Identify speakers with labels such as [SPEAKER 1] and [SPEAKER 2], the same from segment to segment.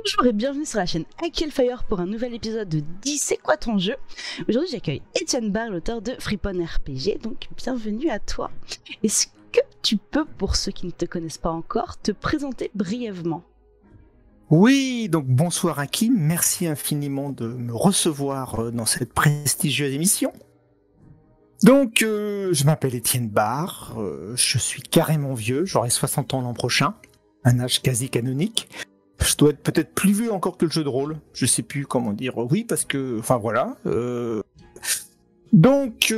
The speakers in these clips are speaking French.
[SPEAKER 1] Bonjour et bienvenue sur la chaîne Fire pour un nouvel épisode de Dis c'est quoi ton jeu. Aujourd'hui j'accueille Étienne Barre, l'auteur de Freepon RPG, donc bienvenue à toi. Est-ce que tu peux, pour ceux qui ne te connaissent pas encore, te présenter brièvement?
[SPEAKER 2] Oui, donc bonsoir Hakim, merci infiniment de me recevoir dans cette prestigieuse émission. Donc je m'appelle Étienne Barre, je suis carrément vieux, j'aurai 60 ans l'an prochain, un âge quasi canonique. Je dois être peut-être plus vieux encore que le jeu de rôle, je sais plus comment dire, oui parce que, enfin voilà. Donc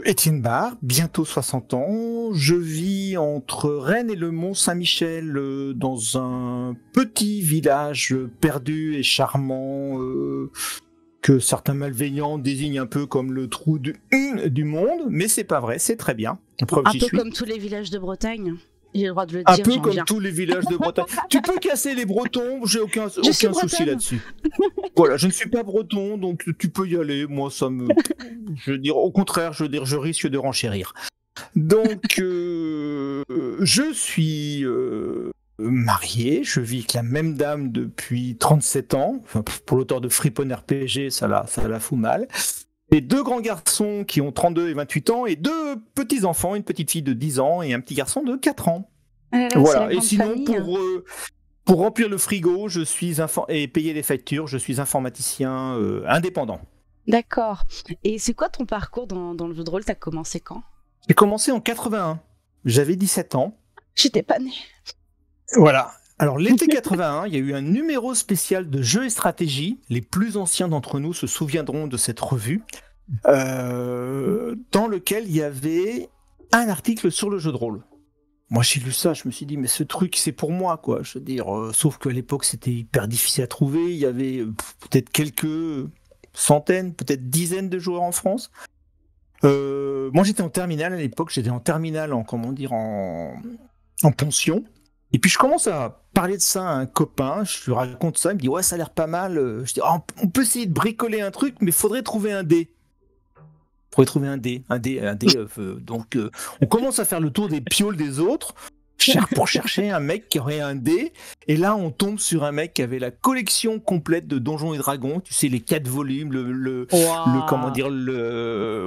[SPEAKER 2] Étienne Barre, bientôt 60 ans, je vis entre Rennes et le Mont-Saint-Michel dans un petit village perdu et charmant que certains malveillants désignent un peu comme le trou du monde, mais c'est pas vrai, c'est très bien. Preuve,
[SPEAKER 1] Un
[SPEAKER 2] j'y
[SPEAKER 1] peu
[SPEAKER 2] suis.
[SPEAKER 1] comme tous les villages de Bretagne. J'ai le droit de le
[SPEAKER 2] Un
[SPEAKER 1] dire,
[SPEAKER 2] peu
[SPEAKER 1] j'en
[SPEAKER 2] comme
[SPEAKER 1] viens.
[SPEAKER 2] tous les villages de Bretagne. Tu peux casser les Bretons, j'ai aucun
[SPEAKER 1] Je suis
[SPEAKER 2] souci
[SPEAKER 1] bretonne.
[SPEAKER 2] là-dessus. Voilà, je ne suis pas breton, donc tu peux y aller. Moi, ça me... Je veux dire, au contraire, je veux dire, je risque de renchérir. Donc, je suis marié, je vis avec la même dame depuis 37 ans. Enfin, pour l'auteur de Freepon RPG, ça la fout mal. Et deux grands garçons qui ont 32 et 28 ans, et deux petits-enfants, une petite fille de 10 ans et un petit garçon de 4 ans.
[SPEAKER 1] C'est
[SPEAKER 2] Voilà,
[SPEAKER 1] la
[SPEAKER 2] et
[SPEAKER 1] grande
[SPEAKER 2] sinon,
[SPEAKER 1] famille.
[SPEAKER 2] pour remplir le frigo, et payer les factures, je suis informaticien indépendant.
[SPEAKER 1] D'accord. Et c'est quoi ton parcours dans le jeu de rôle? T'as commencé quand?
[SPEAKER 2] J'ai commencé en 81, j'avais 17 ans.
[SPEAKER 1] J'étais pas née.
[SPEAKER 2] Voilà. Alors, l'été 81, il y a eu un numéro spécial de jeux et stratégie. Les plus anciens d'entre nous se souviendront de cette revue, dans lequel il y avait un article sur le jeu de rôle. Moi, j'ai lu ça, je me suis dit, mais ce truc, c'est pour moi, quoi. Je veux dire, sauf qu'à l'époque, c'était hyper difficile à trouver. Il y avait peut-être quelques centaines, peut-être dizaines de joueurs en France. Moi, j'étais en terminale à l'époque. J'étais en terminale, en pension. Et puis, je commence à parler de ça à un copain. Je lui raconte ça. Il me dit, ouais, ça a l'air pas mal. Je dis, ah, on peut essayer de bricoler un truc, mais il faudrait trouver un dé. Faudrait trouver un dé. Donc, on commence à faire le tour des pioles des autres pour chercher un mec qui aurait un dé. Et là, on tombe sur un mec qui avait la collection complète de Donjons et Dragons. Tu sais, les 4 volumes, comment dire,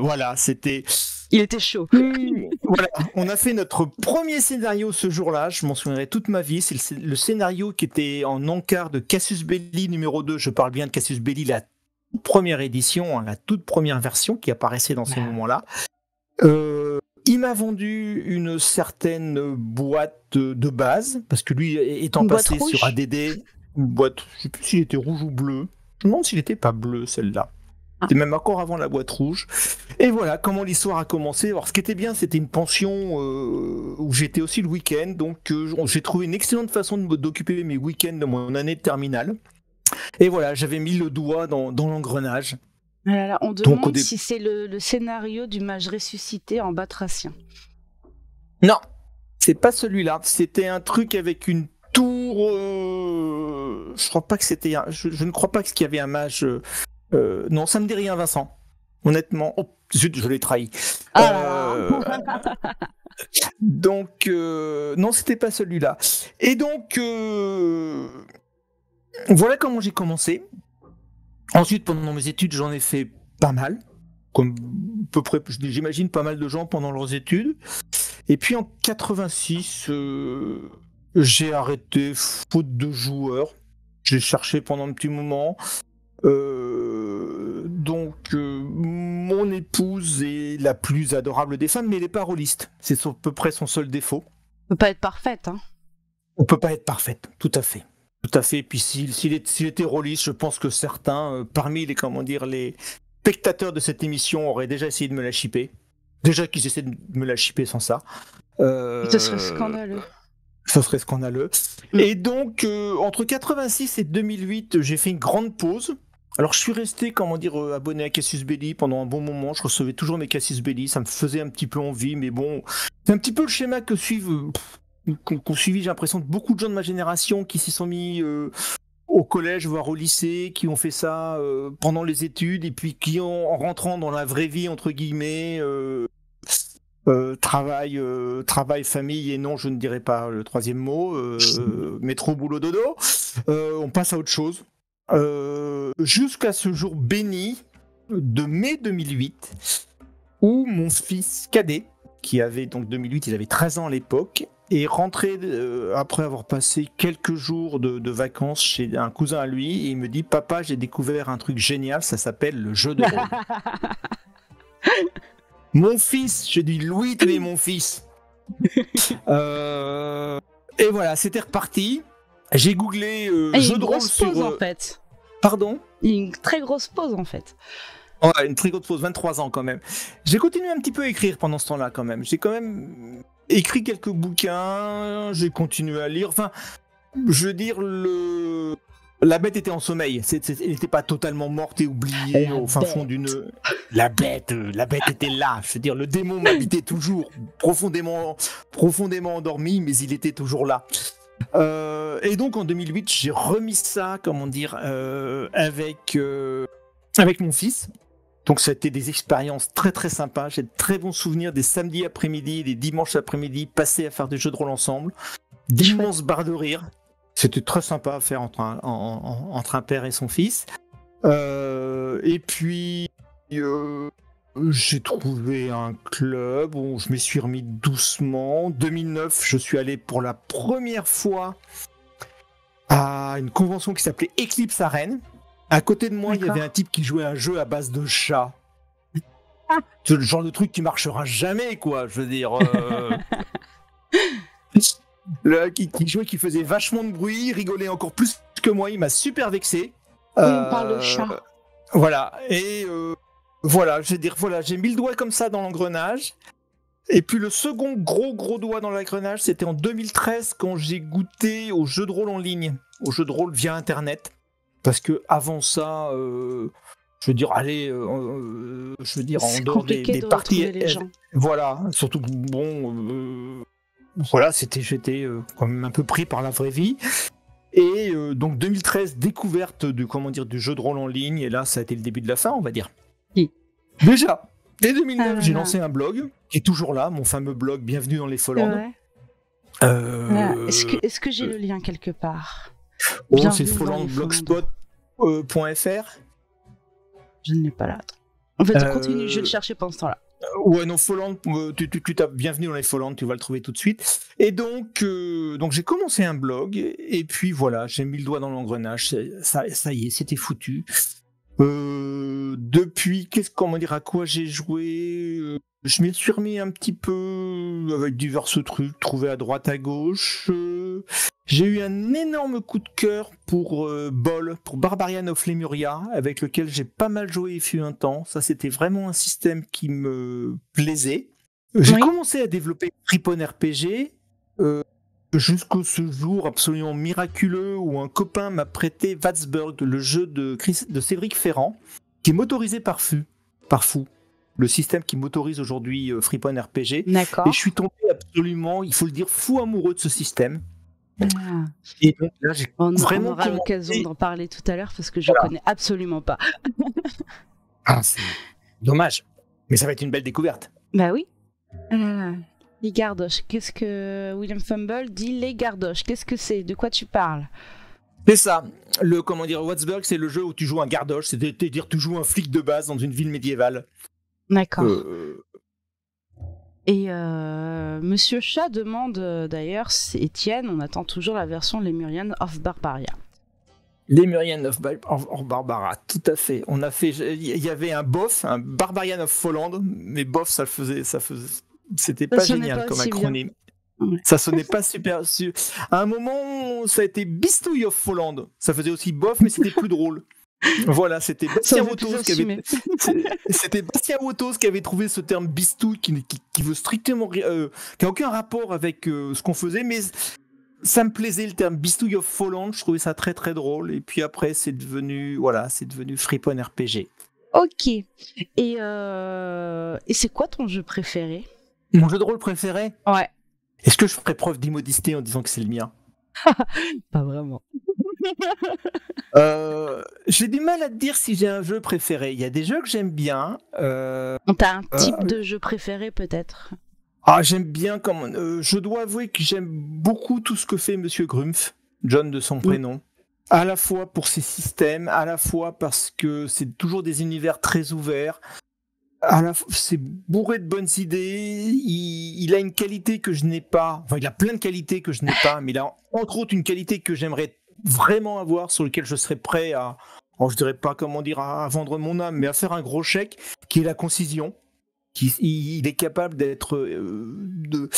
[SPEAKER 2] voilà, c'était...
[SPEAKER 1] Il était chaud.
[SPEAKER 2] Voilà, on a fait notre premier scénario ce jour-là, je m'en souviendrai toute ma vie. C'est le scénario qui était en encart de Cassius Belli numéro 2. Je parle bien de Cassius Belli, la première édition, la toute première version qui apparaissait dans ce moment-là. Il m'a vendu une certaine boîte de base, parce que lui, étant passé sur ADD, une boîte, je ne sais plus s'il était rouge ou bleu. Je me demande s'il n'était pas bleu, celle-là. C'était même encore avant la boîte rouge. Et voilà comment l'histoire a commencé. Alors, ce qui était bien, c'était une pension où j'étais aussi le week-end. Donc, j'ai trouvé une excellente façon d'occuper mes week-ends de mon année de terminale. Et voilà, j'avais mis le doigt dans l'engrenage.
[SPEAKER 1] Ah là là, on demande si c'est le scénario du mage ressuscité en batracien.
[SPEAKER 2] Non, c'est pas celui-là. C'était un truc avec une tour. Je crois pas que c'était. Je ne crois pas qu'il y avait un mage. Non, ça me dit rien, Vincent. Honnêtement. Oh, zut, je l'ai trahi. Donc, non, c'était pas celui-là. Et donc, voilà comment j'ai commencé. Ensuite, pendant mes études, j'en ai fait pas mal. Comme à peu près, j'imagine, pas mal de gens pendant leurs études. Et puis en 86, j'ai arrêté faute de joueurs. J'ai cherché pendant un petit moment. Mon épouse est la plus adorable des femmes, mais elle n'est pas rôliste. C'est à peu près son seul défaut.
[SPEAKER 1] On peut pas être parfaite, hein.
[SPEAKER 2] On peut pas être parfaite, tout à fait. Tout à fait. Et puis s'il était rôliste, je pense que certains, parmi les spectateurs de cette émission, auraient déjà essayé de me la shipper. Déjà qu'ils essaient de me la shipper sans ça.
[SPEAKER 1] Ce serait scandaleux.
[SPEAKER 2] Ça serait scandaleux. Et donc, entre 86 et 2008, j'ai fait une grande pause. Alors, je suis resté, abonné à Cassius Belli pendant un bon moment. Je recevais toujours mes Cassius Belli. Ça me faisait un petit peu envie, mais bon, c'est un petit peu le schéma qu'ont suivi, j'ai l'impression, beaucoup de gens de ma génération qui s'y sont mis au collège, voire au lycée, qui ont fait ça pendant les études, et puis qui, en rentrant dans la vraie vie, entre guillemets, Travail, famille et non, je ne dirais pas le troisième mot, métro, boulot, dodo. On passe à autre chose. Jusqu'à ce jour béni de mai 2008, où mon fils cadet, qui avait donc 2008, il avait 13 ans à l'époque, est rentré après avoir passé quelques jours de vacances chez un cousin à lui, et il me dit: Papa, j'ai découvert un truc génial, ça s'appelle le jeu de rôle. Mon fils, je dis Louis, tu es mon fils. Et voilà, c'était reparti. J'ai googlé jeu de rôle sur.
[SPEAKER 1] Pause, en fait.
[SPEAKER 2] Pardon ?
[SPEAKER 1] Une très grosse pause en fait.
[SPEAKER 2] Ouais, une très grosse pause, 23 ans quand même. J'ai continué un petit peu à écrire pendant ce temps-là quand même. J'ai quand même écrit quelques bouquins, j'ai continué à lire. Enfin, je veux dire, la bête était en sommeil. Elle n'était pas totalement morte et oubliée au fin fond d'une. La bête était là. Je veux dire, le démon m'habitait toujours, profondément endormi, mais il était toujours là. Et donc en 2008, j'ai remis ça, comment dire, avec mon fils. Donc ça a été des expériences très très sympas. J'ai de très bons souvenirs des samedis après-midi, des dimanches après-midi passés à faire des jeux de rôle ensemble. D'immenses barres de rire. C'était très sympa à faire entre un père et son fils. Et puis j'ai trouvé un club où je me suis remis doucement. En 2009, je suis allé pour la première fois à une convention qui s'appelait Eclipse à Rennes. À côté de moi, il y avait un type qui jouait un jeu à base de chats. C'est le genre de truc qui marchera jamais, quoi. Je veux dire. Qui jouait, qui faisait vachement de bruit, rigolait encore plus que moi. Il m'a super vexé.
[SPEAKER 1] Oui, on parle de chat.
[SPEAKER 2] Voilà. Et voilà, je veux dire, voilà, j'ai mis le doigt comme ça dans l'engrenage. Et puis le second gros doigt dans l'engrenage, c'était en 2013 quand j'ai goûté aux jeux de rôle en ligne, aux jeux de rôle via Internet. Parce que avant ça, je veux dire, je veux dire, en dehors des parties,
[SPEAKER 1] les gens.
[SPEAKER 2] Voilà, surtout bon, voilà, j'étais quand même un peu pris par la vraie vie. Et donc 2013, découverte du jeu de rôle en ligne, et là, ça a été le début de la fin, on va dire.
[SPEAKER 1] Oui.
[SPEAKER 2] Déjà, dès 2009, j'ai lancé un blog qui est toujours là, mon fameux blog Bienvenue dans les Follandes.
[SPEAKER 1] Est-ce que j'ai le lien quelque part?
[SPEAKER 2] C'est follandblogspot.fr.
[SPEAKER 1] Je ne l'ai pas là. En fait, continue, je vais le chercher pendant ce temps-là.
[SPEAKER 2] Ouais, non, Folland, tu tapes Bienvenue dans les Follandes, tu vas le trouver tout de suite. Et donc j'ai commencé un blog, et puis voilà, j'ai mis le doigt dans l'engrenage, ça y est, c'était foutu. Depuis, à quoi j'ai joué, je m'y suis remis un petit peu avec divers trucs trouvés à droite à gauche. J'ai eu un énorme coup de cœur pour Barbarian of Lemuria, avec lequel j'ai pas mal joué il fut un temps. Ça, c'était vraiment un système qui me plaisait. J'ai commencé à développer Fripon RPG jusqu'au ce jour absolument miraculeux où un copain m'a prêté Watsburg, le jeu de Cédric Ferrand, qui est motorisé par Fou, le système qui motorise aujourd'hui Fripon RPG.
[SPEAKER 1] D'accord.
[SPEAKER 2] Et je suis tombé absolument, il faut le dire, fou amoureux de ce système. Et donc là,
[SPEAKER 1] on aura l'occasion d'en parler tout à l'heure parce que je ne connais absolument pas.
[SPEAKER 2] C'est dommage, mais ça va être une belle découverte.
[SPEAKER 1] Bah oui. Les gardoches, qu'est-ce que William Fumble dit? Les gardoches, qu'est-ce que c'est? De quoi tu parles?
[SPEAKER 2] C'est ça. Watsburg, c'est le jeu où tu joues un gardoche, c'est-à-dire tu joues un flic de base dans une ville médiévale.
[SPEAKER 1] D'accord. Et Monsieur Chat demande d'ailleurs, Étienne, on attend toujours la version Lemurian of Barbaria.
[SPEAKER 2] Lemurian of Barbara, tout à fait. On a fait, il y avait un Barbarian of Folland, mais bof, ça faisait, c'était pas génial comme acronyme. Ouais. Ça sonnait pas super. À un moment, ça a été Bistouille of Folland. Ça faisait aussi bof, mais c'était plus drôle. Voilà, c'était Bastien Wotos qui avait trouvé ce terme bistouille qui veut strictement qui a aucun rapport avec ce qu'on faisait, mais ça me plaisait le terme Bistouille of Folland, je trouvais ça très très drôle, et puis après c'est devenu Fripon RPG.
[SPEAKER 1] Ok. Et c'est quoi ton jeu préféré?
[SPEAKER 2] Mon jeu de rôle préféré?
[SPEAKER 1] Ouais.
[SPEAKER 2] Est-ce que je ferais preuve d'immodestie en disant que c'est le mien?
[SPEAKER 1] Pas vraiment.
[SPEAKER 2] J'ai du mal à te dire si j'ai un jeu préféré. Il y a des jeux que j'aime bien.
[SPEAKER 1] T'as un type de jeu préféré peut-être?
[SPEAKER 2] Ah, j'aime bien je dois avouer que j'aime beaucoup tout ce que fait Monsieur Grumpf, John de son prénom. À la fois pour ses systèmes, à la fois parce que c'est toujours des univers très ouverts. C'est bourré de bonnes idées. Il a une qualité que je n'ai pas. Enfin, il a plein de qualités que je n'ai pas, mais il a entre autres une qualité que j'aimerais vraiment avoir, sur laquelle je serais prêt à, je dirais pas comment dire, à vendre mon âme, mais à faire un gros chèque, qui est la concision. Il est capable d'être
[SPEAKER 1] De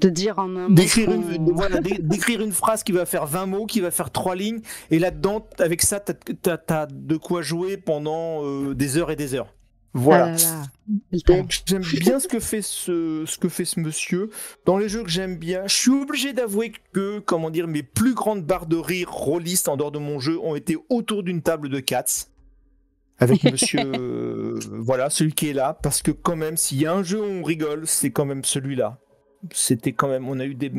[SPEAKER 1] dire en un mot.
[SPEAKER 2] d'écrire une phrase qui va faire 20 mots, qui va faire 3 lignes, et là-dedans, avec ça, t'as de quoi jouer pendant des heures et des heures. Voilà. Donc j'aime bien ce que fait ce monsieur. Dans les jeux que j'aime bien, je suis obligé d'avouer que, comment dire, mes plus grandes barres de rire rôlistes en dehors de mon jeu ont été autour d'une table de Cats. Avec monsieur, voilà, celui qui est là, parce que quand même, s'il y a un jeu où on rigole, c'est quand même celui-là. C'était quand même, on a eu des,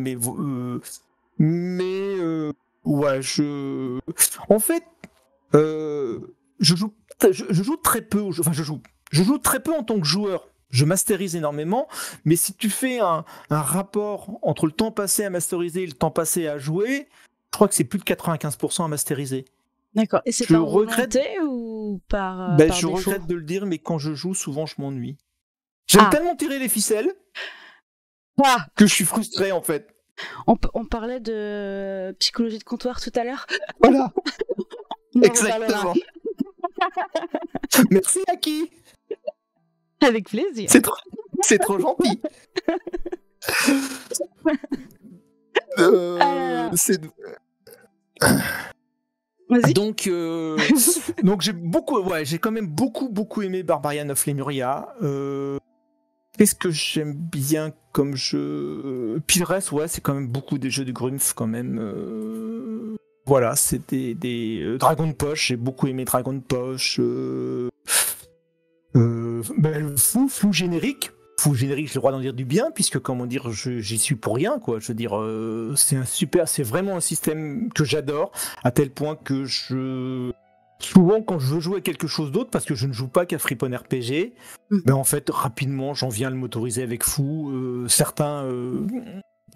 [SPEAKER 2] ouais, en fait, je joue très peu aux jeux, enfin je joue très peu en tant que joueur. Je masterise énormément, mais si tu fais un rapport entre le temps passé à masteriser et le temps passé à jouer, je crois que c'est plus de 95% à masteriser.
[SPEAKER 1] D'accord. Et c'est par volonté ou par
[SPEAKER 2] je
[SPEAKER 1] défaut?
[SPEAKER 2] regrette de le dire, mais quand je joue, souvent, je m'ennuie. J'aime tellement tirer les ficelles que je suis frustré, en fait.
[SPEAKER 1] On parlait de psychologie de comptoir tout à l'heure.
[SPEAKER 2] Voilà. Exactement. Merci, Aki.
[SPEAKER 1] Avec plaisir.
[SPEAKER 2] C'est trop gentil. C'est...
[SPEAKER 1] Vas-y.
[SPEAKER 2] Donc j'ai quand même beaucoup aimé Barbarian of Lemuria. Qu'est-ce que j'aime bien comme jeu? Puis le reste, ouais, c'est quand même beaucoup des jeux de Grumpf quand même. Voilà, c'était des Dragon de Poche. J'ai beaucoup aimé Dragon de Poche. Le flou générique. Fou générique, j'ai le droit d'en dire du bien, puisque comment dire, j'y suis pour rien, quoi. Je veux dire, c'est vraiment un système que j'adore, à tel point que souvent quand je veux jouer à quelque chose d'autre, parce que je ne joue pas qu'à Freepon RPG, ben en fait rapidement j'en viens à le motoriser avec Fou. Certains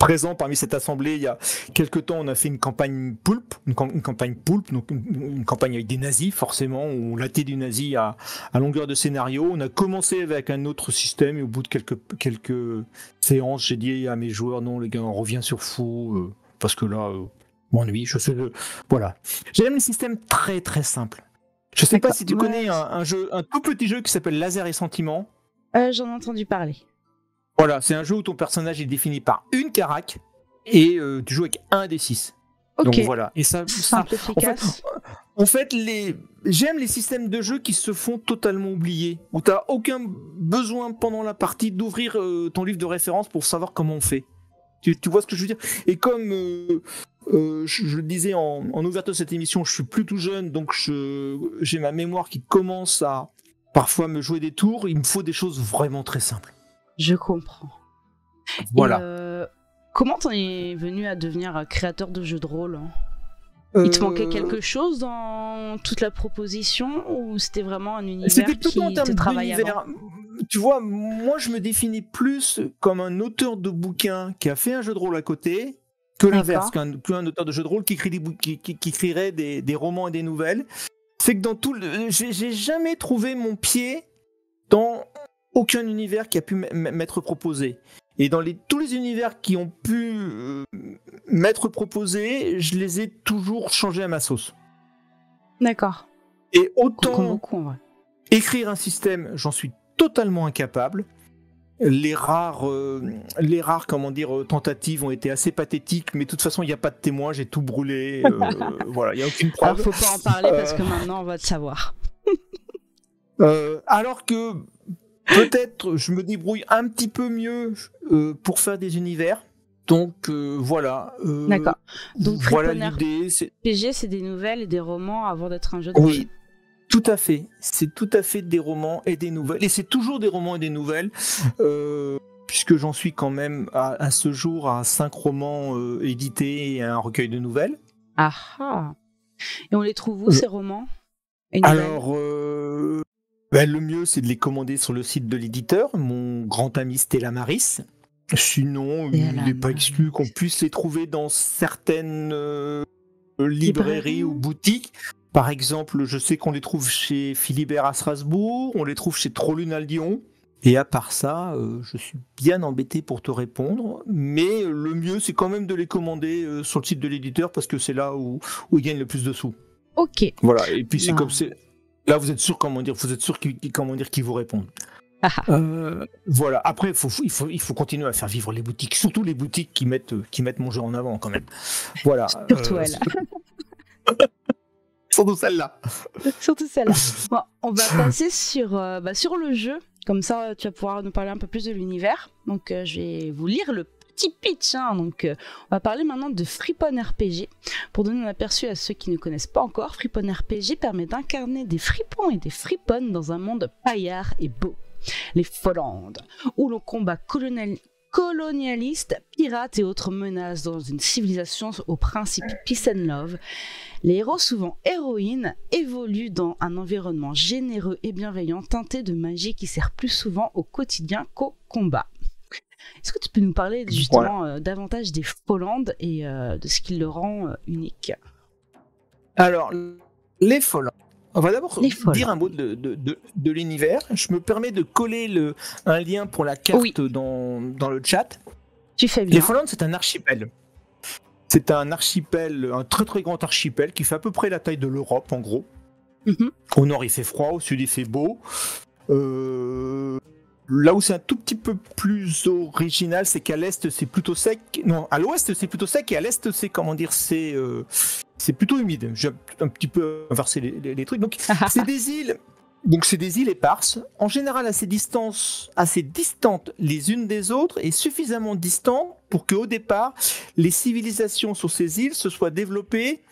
[SPEAKER 2] présents parmi cette assemblée, il y a quelques temps, on a fait une campagne Poulpe, donc une campagne avec des nazis, forcément, où on lâtait du nazi à longueur de scénario. On a commencé avec un autre système, et au bout de quelques séances, j'ai dit à mes joueurs, non les gars, on revient sur Fou, parce que là, m'ennuie. Voilà. J'aime les systèmes très très simples. Je sais pas si tu connais un tout petit jeu qui s'appelle Laser et Sentiment.
[SPEAKER 1] J'en ai entendu parler.
[SPEAKER 2] Voilà, c'est un jeu où ton personnage est défini par une carac et tu joues avec un des 6.
[SPEAKER 1] Okay.
[SPEAKER 2] Donc voilà. Et ça,
[SPEAKER 1] efficace.
[SPEAKER 2] En fait, j'aime les systèmes de jeu qui se font totalement oublier, où tu n'as aucun besoin pendant la partie d'ouvrir ton livre de référence pour savoir comment on fait. Tu vois ce que je veux dire? Et comme je le disais en ouverture de cette émission, je suis plus tout jeune, donc j'ai ma mémoire qui commence à parfois me jouer des tours. Il me faut des choses vraiment très simples.
[SPEAKER 1] Je comprends.
[SPEAKER 2] Voilà.
[SPEAKER 1] Et, comment t'en es venu à devenir créateur de jeux de rôle? Il te manquait quelque chose dans toute la proposition, ou c'était vraiment un univers qui te travaillait avant?
[SPEAKER 2] Tu vois, moi je me définis plus comme un auteur de bouquins qui a fait un jeu de rôle à côté, que l'inverse, qu'un auteur de jeu de rôle qui écrirait des romans et des nouvelles. C'est que dans j'ai jamais trouvé mon pied dans aucun univers qui a pu m'être proposé. Et dans tous les univers qui ont pu m'être proposés, je les ai toujours changés à ma sauce.
[SPEAKER 1] D'accord.
[SPEAKER 2] Et autant écrire un système, j'en suis totalement incapable. Les rares comment dire, tentatives ont été assez pathétiques, mais de toute façon, il n'y a pas de témoin, j'ai tout brûlé. Voilà, il n'y a aucune preuve.
[SPEAKER 1] Alors, faut pas en parler parce que maintenant, on va te savoir.
[SPEAKER 2] Alors que peut-être je me débrouille un petit peu mieux pour faire des univers. Donc voilà.
[SPEAKER 1] D'accord. Donc
[SPEAKER 2] voilà l'idée.
[SPEAKER 1] RPG, c'est des nouvelles et des romans avant d'être un jeu de rôle.
[SPEAKER 2] Oui, tout à fait. C'est tout à fait des romans et des nouvelles. Et c'est toujours des romans et des nouvelles. Puisque j'en suis quand même à ce jour à 5 romans édités et un recueil de nouvelles.
[SPEAKER 1] Ah. Et on les trouve où ces romans et
[SPEAKER 2] alors, Ben, le mieux, c'est de les commander sur le site de l'éditeur, mon grand ami Stella Maris. Sinon, il n'est pas exclu qu'on puisse les trouver dans certaines librairies ou boutiques. Par exemple, je sais qu'on les trouve chez Philibert à Strasbourg, on les trouve chez Trollune à Lyon. Et à part ça, je suis bien embêté pour te répondre, mais le mieux, c'est quand même de les commander sur le site de l'éditeur parce que c'est là où ils gagnent le plus de sous.
[SPEAKER 1] Ok.
[SPEAKER 2] Voilà, et puis c'est comme c'est. Là, vous êtes sûr, qu'ils vous répondent. Voilà. Après, il faut continuer à faire vivre les boutiques, surtout les boutiques qui mettent mon jeu en avant quand même. Voilà.
[SPEAKER 1] Surtout elle.
[SPEAKER 2] Surtout celle-là.
[SPEAKER 1] Surtout celle-là. Bon, on va passer sur le jeu. Comme ça, tu vas pouvoir nous parler un peu plus de l'univers. Donc, je vais vous lire le petit pitch. Donc, on va parler maintenant de Friponne RPG. Pour donner un aperçu à ceux qui ne connaissent pas encore, Friponne RPG permet d'incarner des fripons et des friponnes dans un monde paillard et beau. Les Follandes, où l'on combat colonialistes, pirates et autres menaces dans une civilisation au principe peace and love. Les héros, souvent héroïnes, évoluent dans un environnement généreux et bienveillant, teinté de magie qui sert plus souvent au quotidien qu'au combat. Est-ce que tu peux nous parler justement davantage des Follandes et de ce qui le rend unique ?
[SPEAKER 2] Alors, les Follandes. On va d'abord dire un mot de l'univers. Je me permets de coller un lien pour la carte dans le chat.
[SPEAKER 1] Tu fais bien.
[SPEAKER 2] Les Follandes, c'est un archipel. C'est un archipel, un très très grand archipel qui fait à peu près la taille de l'Europe en gros. Mm-hmm. Au nord il fait froid, au sud il fait beau. Là où c'est un tout petit peu plus original, c'est qu'à l'est c'est plutôt sec. Non, à l'ouest c'est plutôt sec et à l'est c'est plutôt humide. J'ai un petit peu inversé les trucs. Donc c'est des îles. Donc c'est des îles éparses, en général assez distantes les unes des autres et suffisamment distantes pour qu'au départ, les civilisations sur ces îles se soient développées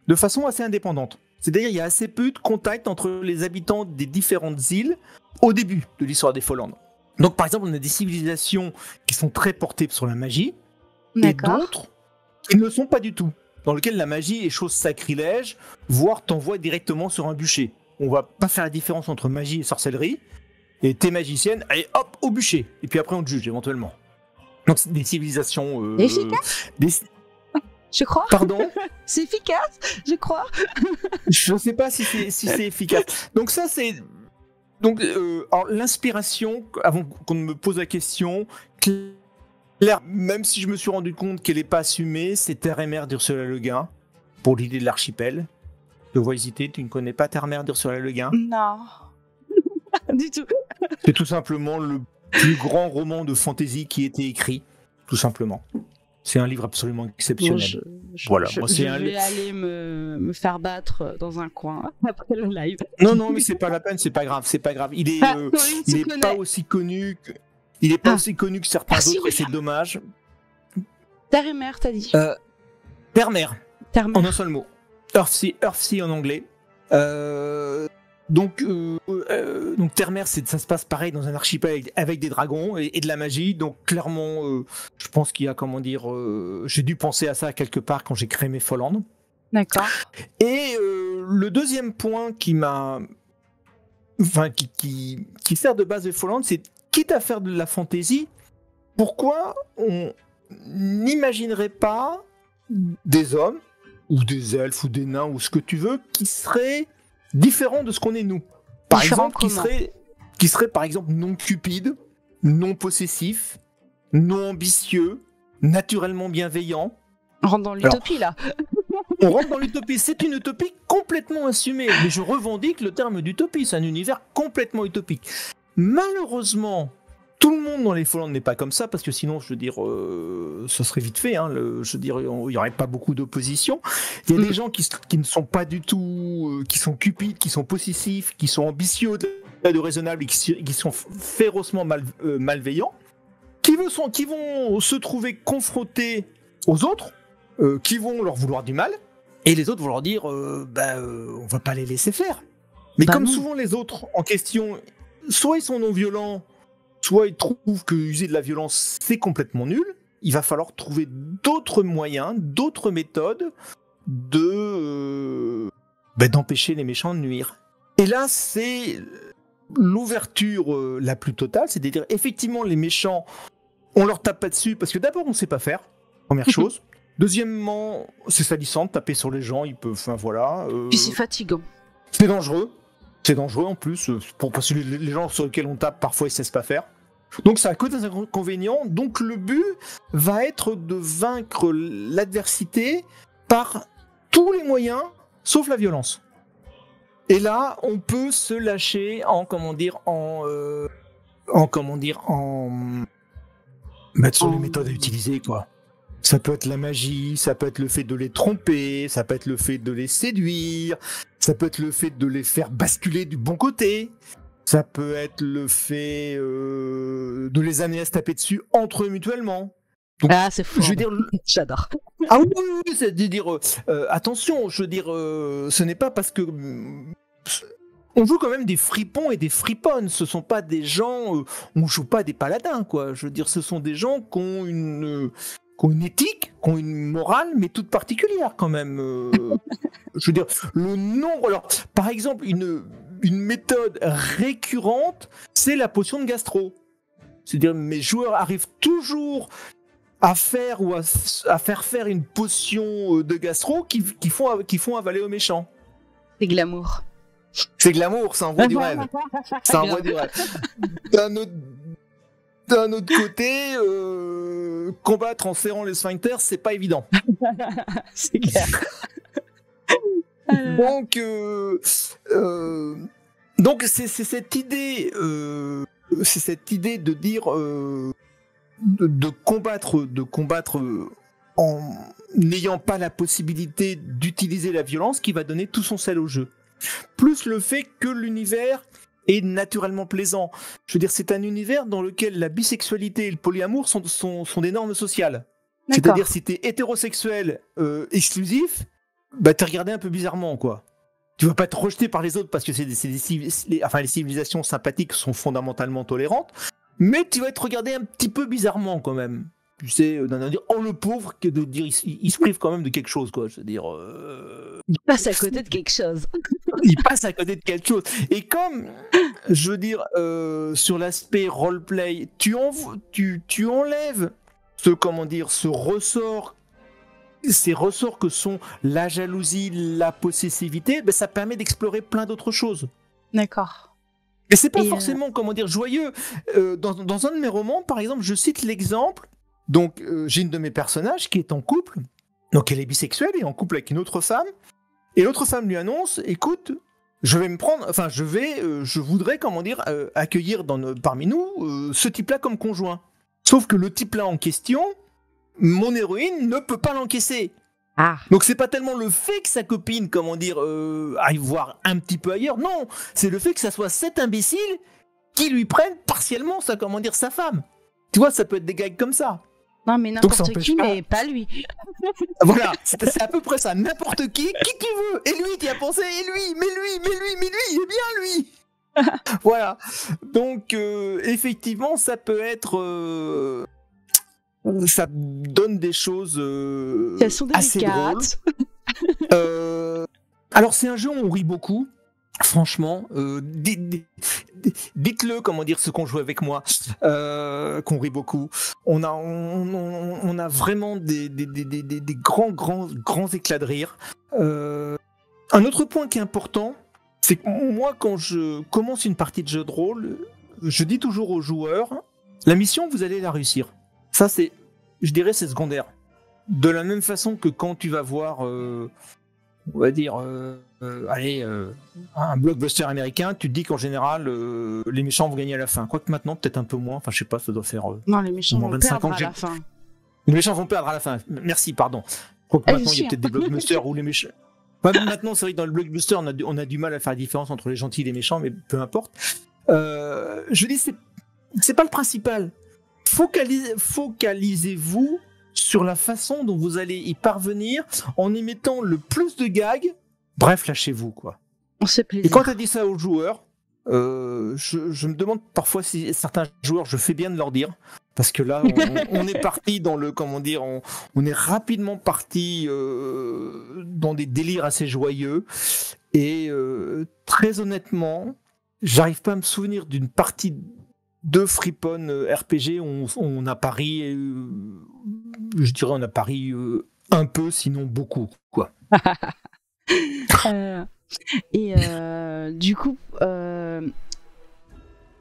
[SPEAKER 2] de façon assez indépendante. C'est-à-dire qu'il y a assez peu de contact entre les habitants des différentes îles au début de l'histoire des Follandes. Donc par exemple, on a des civilisations qui sont très portées sur la magie et d'autres qui ne le sont pas du tout, dans lesquelles la magie est chose sacrilège, voire t'envoie directement sur un bûcher. On va pas faire la différence entre magie et sorcellerie. Et t'es magicienne, allez hop, au bûcher. Et puis après on te juge éventuellement. Donc c'est des civilisations...
[SPEAKER 1] efficace Je crois.
[SPEAKER 2] Pardon.
[SPEAKER 1] C'est efficace, je crois.
[SPEAKER 2] Je sais pas si c'est efficace. Donc ça c'est... Donc alors, l'inspiration, avant qu'on me pose la question, claire, même si je me suis rendu compte qu'elle n'est pas assumée, c'est Terre et Mer d'Ursula Le Guin, pour l'idée de l'archipel. Je vois hésiter, tu ne connais pas Terre et Mer d'Ursula Le Guin ?
[SPEAKER 1] Non. Du tout.
[SPEAKER 2] C'est tout simplement le plus grand roman de fantasy qui ait été écrit, tout simplement. C'est un livre absolument exceptionnel.
[SPEAKER 1] Bon, je vais aller me faire battre dans un coin après le live.
[SPEAKER 2] Non, mais c'est pas la peine, c'est pas grave. Il est, il est pas aussi connu que certains autres et c'est dommage.
[SPEAKER 1] Terre et Mer, t'as dit
[SPEAKER 2] Terre-Mer. En un seul mot. Earthsea en anglais. Donc Terre-Mer, ça se passe pareil dans un archipel avec des dragons et de la magie. Donc clairement, je pense qu'il y a, j'ai dû penser à ça quelque part quand j'ai créé mes Follandes.
[SPEAKER 1] D'accord.
[SPEAKER 2] Et le deuxième point qui sert de base des Follandes, c'est quitte à faire de la fantasy, pourquoi on n'imaginerait pas des hommes ou des elfes, ou des nains, ou ce que tu veux, qui seraient différents de ce qu'on est nous. Par exemple, qui seraient par exemple non cupides, non possessifs, non ambitieux, naturellement bienveillants.
[SPEAKER 1] On rentre dans l'utopie, là.
[SPEAKER 2] On rentre dans l'utopie. C'est une utopie complètement assumée. Mais je revendique le terme d'utopie. C'est un univers complètement utopique. Malheureusement, tout le monde dans les Follandes n'est pas comme ça, parce que sinon, je veux dire, ça serait vite fait. Je veux dire, il n'y aurait pas beaucoup d'opposition. Il y a des gens qui ne sont pas du tout, qui sont cupides, qui sont possessifs, qui sont ambitieux au-delà de raisonnable et qui sont férocement malveillants, qui vont se trouver confrontés aux autres, qui vont leur vouloir du mal, et les autres vont leur dire, on va pas les laisser faire. Mais comme souvent les autres en question, soit ils sont non violents, soit ils trouvent que user de la violence, c'est complètement nul. Il va falloir trouver d'autres moyens, d'autres méthodes d'empêcher les méchants de nuire. Et là, c'est l'ouverture la plus totale, c'est-à-dire effectivement les méchants, on leur tape pas dessus parce que d'abord on sait pas faire, première chose. Deuxièmement, c'est salissant de taper sur les gens, ils peuvent, enfin voilà.
[SPEAKER 1] Puis c'est fatigant.
[SPEAKER 2] C'est dangereux. C'est dangereux en plus, parce que les gens sur lesquels on tape, parfois ils ne savent pas faire. Donc ça a que des inconvénients. Donc le but va être de vaincre l'adversité par tous les moyens, sauf la violence. Et là, on peut se lâcher mettre sur les méthodes à utiliser, quoi. Ça peut être la magie, ça peut être le fait de les tromper, ça peut être le fait de les séduire, ça peut être le fait de les faire basculer du bon côté, ça peut être le fait de les amener à se taper dessus entre eux mutuellement. Donc,
[SPEAKER 1] c'est fou.
[SPEAKER 2] Je veux dire,
[SPEAKER 1] j'adore.
[SPEAKER 2] Ah oui, c'est de dire attention, je veux dire, ce n'est pas parce que on joue quand même des fripons et des friponnes. Ce sont pas des gens, on joue pas des paladins, quoi. Je veux dire, ce sont des gens qui ont une éthique, qui ont une morale, mais toute particulière quand même. Je veux dire, le nombre. Alors, par exemple, une méthode récurrente, c'est la potion de gastro. C'est-à-dire, mes joueurs arrivent toujours à faire faire une potion de gastro qui font avaler aux méchants.
[SPEAKER 1] C'est glamour.
[SPEAKER 2] C'est glamour, ça envoie du rêve. Ça envoie du rêve. D'un autre côté, combattre en serrant les sphincters, c'est pas évident.
[SPEAKER 1] C'est clair.
[SPEAKER 2] Donc c'est cette idée, de dire de combattre en n'ayant pas la possibilité d'utiliser la violence qui va donner tout son sel au jeu. Plus le fait que l'univers est naturellement plaisant. Je veux dire, c'est un univers dans lequel la bisexualité et le polyamour sont des normes sociales. D'accord. C'est-à-dire, si t'es hétérosexuel exclusif, bah t'es regardé un peu bizarrement, quoi. Tu vas pas être rejeté par les autres parce que les civilisations sympathiques sont fondamentalement tolérantes, mais tu vas être regardé un petit peu bizarrement quand même. Tu sais, d'un dire, oh le pauvre, que de dire, il se prive quand même de quelque chose, quoi. Je veux dire.
[SPEAKER 1] Il passe à côté de quelque chose.
[SPEAKER 2] Il passe à côté de quelque chose. Et comme, je veux dire, sur l'aspect roleplay, tu enlèves ce ressort, ces ressorts que sont la jalousie, la possessivité, ben ça permet d'explorer plein d'autres choses.
[SPEAKER 1] D'accord.
[SPEAKER 2] Et c'est pas forcément, joyeux. Dans un de mes romans, par exemple, je cite l'exemple. Donc, j'ai une de mes personnages qui est en couple. Donc, elle est bisexuelle et en couple avec une autre femme. Et l'autre femme lui annonce, écoute, je voudrais, accueillir parmi nous ce type-là comme conjoint. Sauf que le type-là en question, mon héroïne ne peut pas l'encaisser.
[SPEAKER 1] Ah.
[SPEAKER 2] Donc c'est pas tellement le fait que sa copine, aille voir un petit peu ailleurs. Non, c'est le fait que ça soit cet imbécile qui lui prenne partiellement sa femme. Tu vois, ça peut être des gags comme ça.
[SPEAKER 1] Non, mais n'importe qui, mais pas lui.
[SPEAKER 2] Voilà, c'est à peu près ça. N'importe qui tu veux. Et lui, tu y as pensé, et lui, mais lui, il est bien lui. Voilà. Donc, effectivement, ça peut être... ça donne des choses assez drôles. Alors, c'est un jeu où on rit beaucoup. Franchement, dites-le, ce qu'on joue avec moi, qu'on rit beaucoup. On a vraiment des grands éclats de rire. Un autre point qui est important, c'est que moi, quand je commence une partie de jeu de rôle, je dis toujours aux joueurs, la mission, vous allez la réussir. Ça, c'est secondaire. De la même façon que quand tu vas voir... on va dire, un blockbuster américain, tu te dis qu'en général, les méchants vont gagner à la fin. Quoique maintenant, peut-être un peu moins. Enfin, je sais pas, ça doit faire...
[SPEAKER 1] non, les méchants vont perdre à la fin.
[SPEAKER 2] Les méchants vont perdre à la fin. Merci, pardon. Quoique maintenant, il y a peut-être des blockbusters où les méchants... maintenant, c'est vrai que dans le blockbuster, on a du mal à faire la différence entre les gentils et les méchants, mais peu importe. Je dis, c'est pas le principal. Focalisez-vous sur la façon dont vous allez y parvenir en y mettant le plus de gags. Bref, lâchez-vous, quoi.
[SPEAKER 1] On se plaisir.
[SPEAKER 2] Et quand tu as dit ça aux joueurs, je me demande parfois si certains joueurs, je fais bien de leur dire, parce que là, on est parti dans le, on est rapidement parti dans des délires assez joyeux. Et très honnêtement, j'arrive pas à me souvenir d'une partie de Freepon RPG où on a pari, je dirais on a pari un peu, sinon beaucoup, quoi.
[SPEAKER 1] Du coup,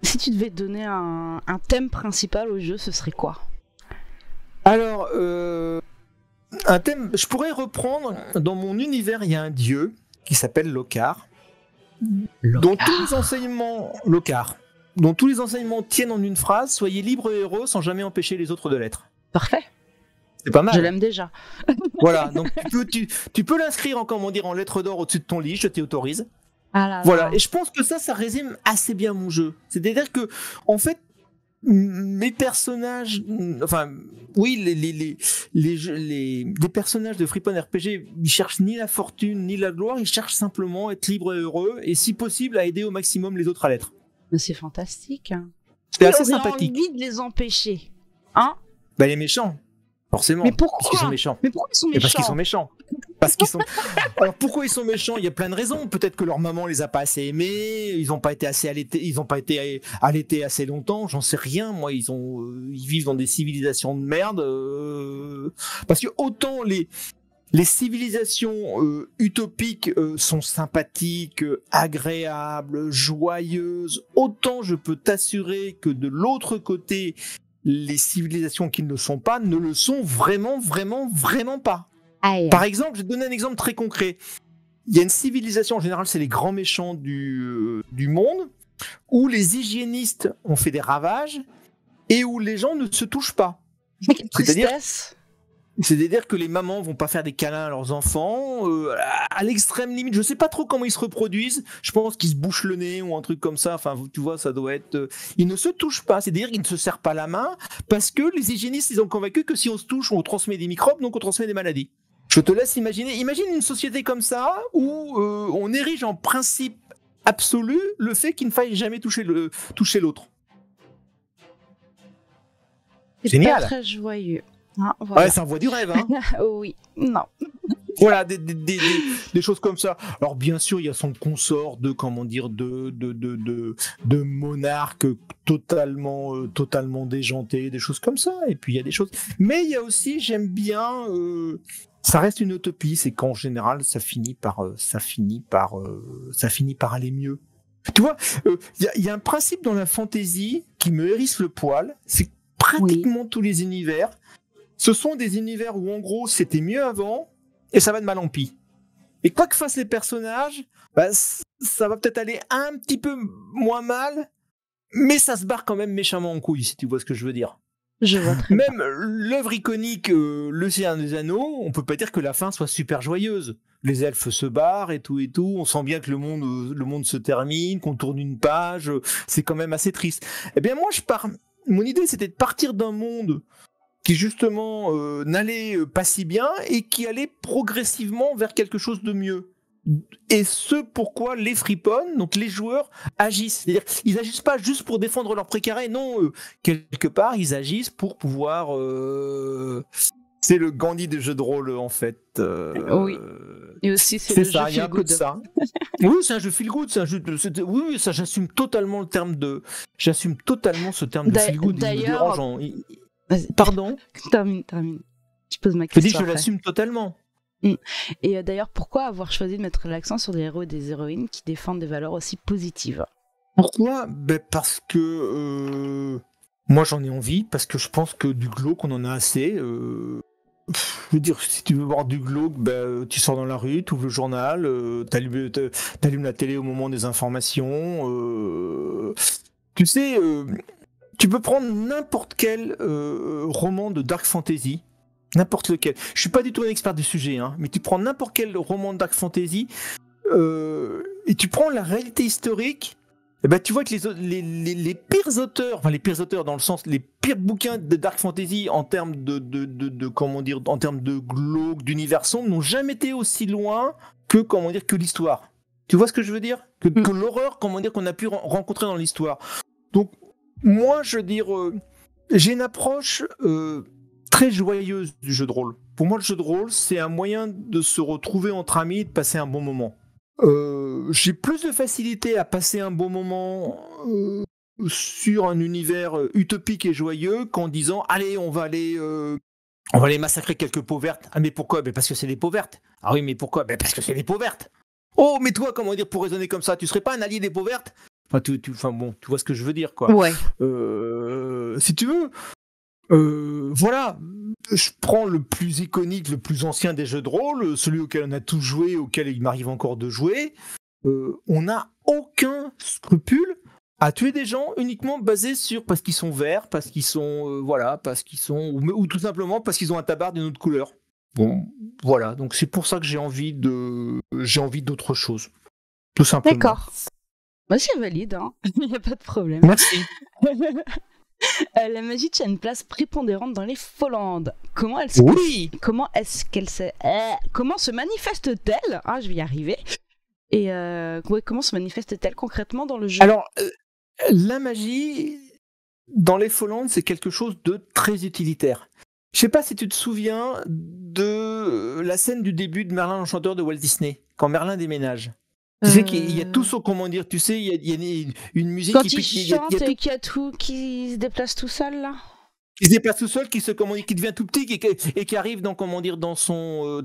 [SPEAKER 1] si tu devais donner un thème principal au jeu, ce serait quoi?
[SPEAKER 2] Alors, un thème, je pourrais reprendre, dans mon univers, il y a un dieu qui s'appelle Lokar, dont tous les enseignements... Lokar, dont tous les enseignements tiennent en une phrase: soyez libre et heureux sans jamais empêcher les autres de l'être.
[SPEAKER 1] Parfait.
[SPEAKER 2] C'est pas mal.
[SPEAKER 1] Je l'aime déjà.
[SPEAKER 2] Voilà, donc tu peux l'inscrire en lettres d'or au-dessus de ton lit, je t'y autorise.
[SPEAKER 1] Ah là
[SPEAKER 2] Voilà,
[SPEAKER 1] là.
[SPEAKER 2] et je pense que ça résume assez bien mon jeu. C'est-à-dire que, en fait, mes personnages, enfin, oui, les personnages de Freepon RPG, ils cherchent ni la fortune ni la gloire, ils cherchent simplement à être libres et heureux, et si possible à aider au maximum les autres à l'être.
[SPEAKER 1] Mais c'est fantastique.
[SPEAKER 2] C'est assez
[SPEAKER 1] J'ai
[SPEAKER 2] sympathique.
[SPEAKER 1] envie de les empêcher. Hein?
[SPEAKER 2] Bah, les méchants, forcément.
[SPEAKER 1] Mais pourquoi?
[SPEAKER 2] Parce qu'ils sont méchants.
[SPEAKER 1] Mais pourquoi ils sont
[SPEAKER 2] Et
[SPEAKER 1] méchants?
[SPEAKER 2] parce qu'ils sont méchants. Parce qu'ils sont. Alors pourquoi ils sont méchants? Il y a plein de raisons. Peut-être que leur maman les a pas assez aimés, ils n'ont pas été assez allaités, ils n'ont pas été allaités assez longtemps. J'en sais rien. Moi, ils vivent dans des civilisations de merde. Parce que autant les civilisations utopiques sont sympathiques, agréables, joyeuses, autant je peux t'assurer que de l'autre côté, les civilisations qui ne le sont pas ne le sont vraiment, vraiment, vraiment pas.
[SPEAKER 1] Aïe.
[SPEAKER 2] Par exemple, je vais te donner un exemple très concret. Il y a une civilisation, en général, c'est les grands méchants du monde, où les hygiénistes ont fait des ravages et où les gens ne se touchent pas.
[SPEAKER 1] Mais quelle tristesse.
[SPEAKER 2] C'est-à-dire que les mamans vont pas faire des câlins à leurs enfants, à l'extrême limite. Je sais pas trop comment ils se reproduisent. Je pense qu'ils se bouchent le nez ou un truc comme ça. Enfin, tu vois, ça doit être. Ils ne se touchent pas. C'est-à-dire qu'ils ne se serrent pas la main parce que les hygiénistes, ils ont convaincu que si on se touche, on transmet des microbes, donc on transmet des maladies. Je te laisse imaginer. Imagine une société comme ça où on érige en principe absolu le fait qu'il ne faille jamais toucher l'autre.
[SPEAKER 1] C'est
[SPEAKER 2] génial.
[SPEAKER 1] pas très joyeux. Ah, voilà.
[SPEAKER 2] Ouais, ça envoie du rêve, hein.
[SPEAKER 1] Oui, non.
[SPEAKER 2] Voilà, des choses comme ça. Alors bien sûr, il y a son consort de, comment dire, de monarques totalement déjantés, des choses comme ça. Et puis il y a des choses. Mais il y a aussi, j'aime bien. Ça reste une utopie, c'est qu'en général, ça finit par aller mieux. Tu vois, il y a un principe dans la fantasy qui me hérisse le poil. C'est pratiquement tous les univers. Ce sont des univers où, en gros, c'était mieux avant, et ça va de mal en pis. Et quoi que fassent les personnages, bah, ça va peut-être aller un petit peu moins mal, mais ça se barre quand même méchamment en couille, si tu vois ce que je veux dire.
[SPEAKER 1] Je vois très
[SPEAKER 2] Même l'œuvre iconique, Le Seigneur des Anneaux, on peut pas dire que la fin soit super joyeuse. Les elfes se barrent et tout, on sent bien que le monde se termine, qu'on tourne une page, c'est quand même assez triste. Eh bien, moi, mon idée, c'était de partir d'un monde qui justement n'allait pas si bien et qui allait progressivement vers quelque chose de mieux. Et ce pourquoi les Freepon, donc les joueurs, agissent. C'est-à-dire ils agissent pas juste pour défendre leur précaré, non, quelque part ils agissent pour pouvoir... C'est le Gandhi des jeux de rôle en fait.
[SPEAKER 1] Oui. Et aussi c'est le
[SPEAKER 2] ça,
[SPEAKER 1] jeu
[SPEAKER 2] il y a un peu de ça. Oui, c'est un jeu feel good, c'est un jeu oui, ça j'assume totalement ce terme de feel good.
[SPEAKER 1] D'ailleurs,
[SPEAKER 2] pardon.
[SPEAKER 1] Termine. Je pose ma question.
[SPEAKER 2] Je dis que je l'assume totalement.
[SPEAKER 1] Et d'ailleurs, pourquoi avoir choisi de mettre l'accent sur des héros et des héroïnes qui défendent des valeurs aussi positives?
[SPEAKER 2] Pourquoi? Parce que moi j'en ai envie, parce que je pense que du glauque on en a assez. Je veux dire, si tu veux voir du glauque, tu sors dans la rue, tu ouvres le journal, t'allumes la télé au moment des informations. Tu sais, tu peux prendre n'importe quel roman de dark fantasy, n'importe lequel. Je suis pas du tout un expert du sujet, hein, mais tu prends n'importe quel roman de dark fantasy et tu prends la réalité historique. Et tu vois que les pires auteurs, enfin les pires auteurs dans le sens, les pires bouquins de dark fantasy en termes en termes de glauque, d'univers sombre, n'ont jamais été aussi loin que l'histoire. Tu vois ce que je veux dire? Que l'horreur, qu'on a pu rencontrer dans l'histoire. Donc moi, je veux dire, j'ai une approche très joyeuse du jeu de rôle. Pour moi, le jeu de rôle, c'est un moyen de se retrouver entre amis et de passer un bon moment. J'ai plus de facilité à passer un bon moment sur un univers utopique et joyeux qu'en disant allez, on va aller massacrer quelques peaux vertes. Ah mais pourquoi? Parce que c'est des peaux vertes. Ah oui, mais pourquoi? Parce que c'est des peaux vertes. Oh, mais toi, comment dire, pour raisonner comme ça, tu serais pas un allié des peaux vertes? Enfin bon, tu vois ce que je veux dire, quoi.
[SPEAKER 1] Ouais.
[SPEAKER 2] Si tu veux, voilà. Je prends le plus iconique, le plus ancien des jeux de rôle, celui auquel on a tous joué, auquel il m'arrive encore de jouer. On n'a aucun scrupule à tuer des gens uniquement basés sur parce qu'ils sont verts, parce qu'ils sont ou tout simplement parce qu'ils ont un tabard d'une autre couleur. Bon, voilà. Donc c'est pour ça que j'ai envie d'autre chose, tout simplement.
[SPEAKER 1] D'accord. Moi, c'est valide, hein. Il n'y a pas de problème.
[SPEAKER 2] Merci.
[SPEAKER 1] La magie tient une place prépondérante dans les Fallolands. Comment se manifeste-t-elle? Ah, je vais y arriver. Et comment se manifeste-t-elle concrètement dans le jeu?
[SPEAKER 2] Alors, la magie dans les Fallolands, c'est quelque chose de très utilitaire. Je sais pas si tu te souviens de la scène du début de Merlin l'Enchanteur de Walt Disney, quand Merlin déménage. Tu sais qu'il y a tout son, comment dire, tu sais, il y a une musique
[SPEAKER 1] quand il chante et qu'il y a tout qui se déplace tout seul, là.
[SPEAKER 2] Qui se déplace tout seul, qui devient tout petit et qui arrive dans son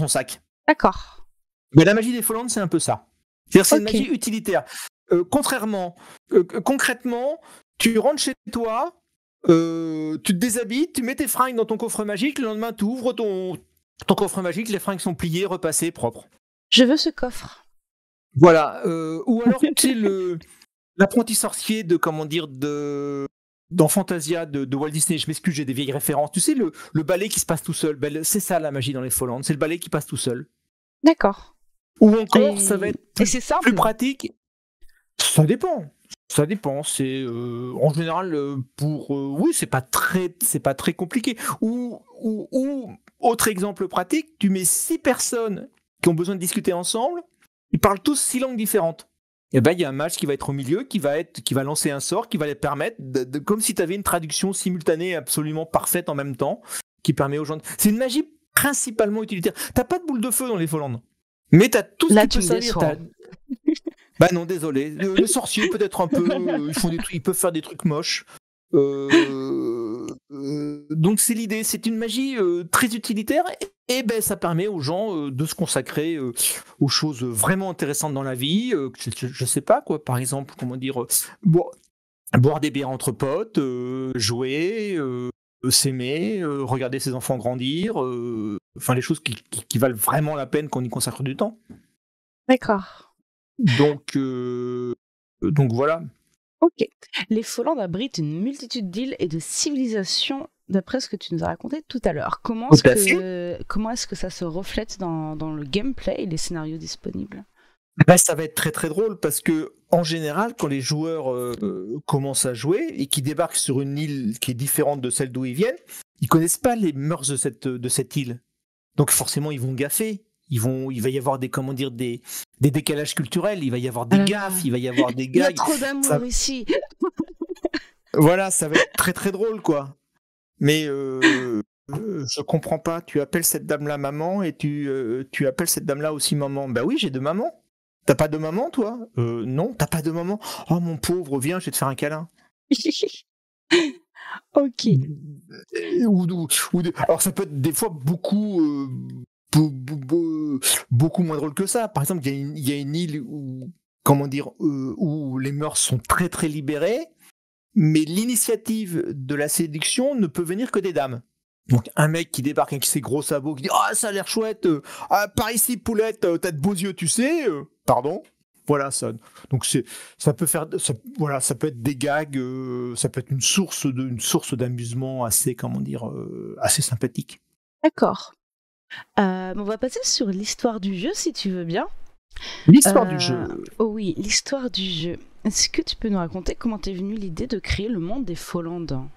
[SPEAKER 2] sac.
[SPEAKER 1] D'accord.
[SPEAKER 2] Mais la magie des Fallolands, c'est un peu ça. C'est-à-dire, c'est une magie utilitaire. Concrètement, tu rentres chez toi, tu te déshabilles, tu mets tes fringues dans ton coffre magique, le lendemain, tu ouvres ton coffre magique, les fringues sont pliées, repassées, propres.
[SPEAKER 1] Je veux ce coffre.
[SPEAKER 2] Voilà. Ou alors, tu sais, l'apprenti sorcier dans Fantasia de Walt Disney. Je m'excuse, j'ai des vieilles références. Tu sais, le balai qui se passe tout seul. C'est ça la magie dans les Fallolands. C'est le balai qui passe tout seul.
[SPEAKER 1] D'accord.
[SPEAKER 2] Ou encore, ça va être
[SPEAKER 1] plus
[SPEAKER 2] pratique. Ça dépend. C'est en général oui, c'est pas très compliqué. Ou autre exemple pratique, tu mets 6 personnes qui ont besoin de discuter ensemble. Ils parlent tous 6 langues différentes. Et il y a un mage qui va être au milieu, qui va lancer un sort, qui va les permettre comme si tu avais une traduction simultanée absolument parfaite en même temps, qui permet aux gens. C'est une magie principalement utilitaire. T'as pas de boule de feu dans les Fallolands, mais t'as tout ce qui peut servir. Bah non, désolé. Les sorciers peut-être un peu, ils peuvent faire des trucs moches. Donc c'est l'idée, c'est une magie très utilitaire et ça permet aux gens de se consacrer aux choses vraiment intéressantes dans la vie. Je sais pas quoi, par exemple, boire des bières entre potes, jouer, s'aimer, regarder ses enfants grandir, les choses qui valent vraiment la peine qu'on y consacre du temps.
[SPEAKER 1] D'accord.
[SPEAKER 2] Donc voilà.
[SPEAKER 1] Ok. Les Fallolands abritent une multitude d'îles et de civilisations, d'après ce que tu nous as raconté tout à l'heure. Comment est-ce que ça se reflète dans le gameplay et les scénarios disponibles?
[SPEAKER 2] Ça va être très très drôle parce que en général, quand les joueurs commencent à jouer et qu'ils débarquent sur une île qui est différente de celle d'où ils viennent, ils connaissent pas les mœurs de cette île. Donc forcément, ils vont gaffer. Il va y avoir des décalages culturels, il va y avoir des gaffes, il va y avoir des gags.
[SPEAKER 1] Il y a trop d'amour ici.
[SPEAKER 2] Voilà, ça va être très très drôle, quoi. Mais je comprends pas. Tu appelles cette dame-là maman et tu appelles cette dame-là aussi maman. Bah oui, j'ai 2 mamans. T'as pas de maman, toi? Non, t'as pas de maman. Oh mon pauvre, viens, je vais te faire un câlin.
[SPEAKER 1] Ok.
[SPEAKER 2] Alors ça peut être des fois beaucoup moins drôle que ça. Par exemple, il y a une île où les mœurs sont très très libérées, mais l'initiative de la séduction ne peut venir que des dames. Donc un mec qui débarque avec ses gros sabots, qui dit ah ça a l'air chouette, par ici poulette, t'as de beaux yeux, tu sais. Pardon. Voilà ça. Donc ça peut être des gags, ça peut être une source d'amusement assez assez sympathique.
[SPEAKER 1] D'accord. On va passer sur l'histoire du jeu, si tu veux bien.
[SPEAKER 2] L'histoire du jeu.
[SPEAKER 1] Oh oui, l'histoire du jeu. Est-ce que tu peux nous raconter comment t'es venue l'idée de créer le monde des Fallolands?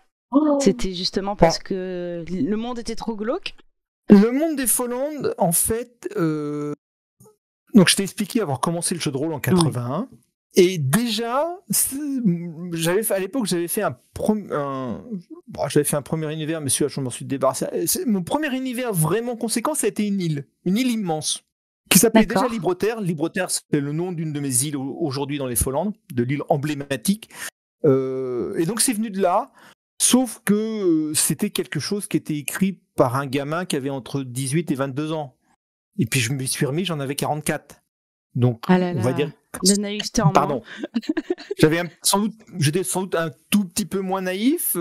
[SPEAKER 1] C'était justement parce que le monde était trop glauque?
[SPEAKER 2] Le monde des Fallolands, en fait... Donc je t'ai expliqué avoir commencé le jeu de rôle en 81. Oui. Et déjà, à l'époque, j'avais fait un premier univers, mais celui-là, je m'en suis débarrassé. Mon premier univers vraiment conséquent, ça a été une île immense. qui s'appelait
[SPEAKER 1] D'accord.
[SPEAKER 2] déjà Libreterre. Libreterre, c'est le nom d'une de mes îles aujourd'hui dans les Follandes, de l'île emblématique. Et donc c'est venu de là, sauf que c'était quelque chose qui était écrit par un gamin qui avait entre 18 et 22 ans. Et puis je me suis remis, j'en avais 44. Donc
[SPEAKER 1] Ah là
[SPEAKER 2] on va
[SPEAKER 1] là,
[SPEAKER 2] dire...
[SPEAKER 1] de naïveté en moins.
[SPEAKER 2] Pardon. J'étais sans doute un tout petit peu moins naïf.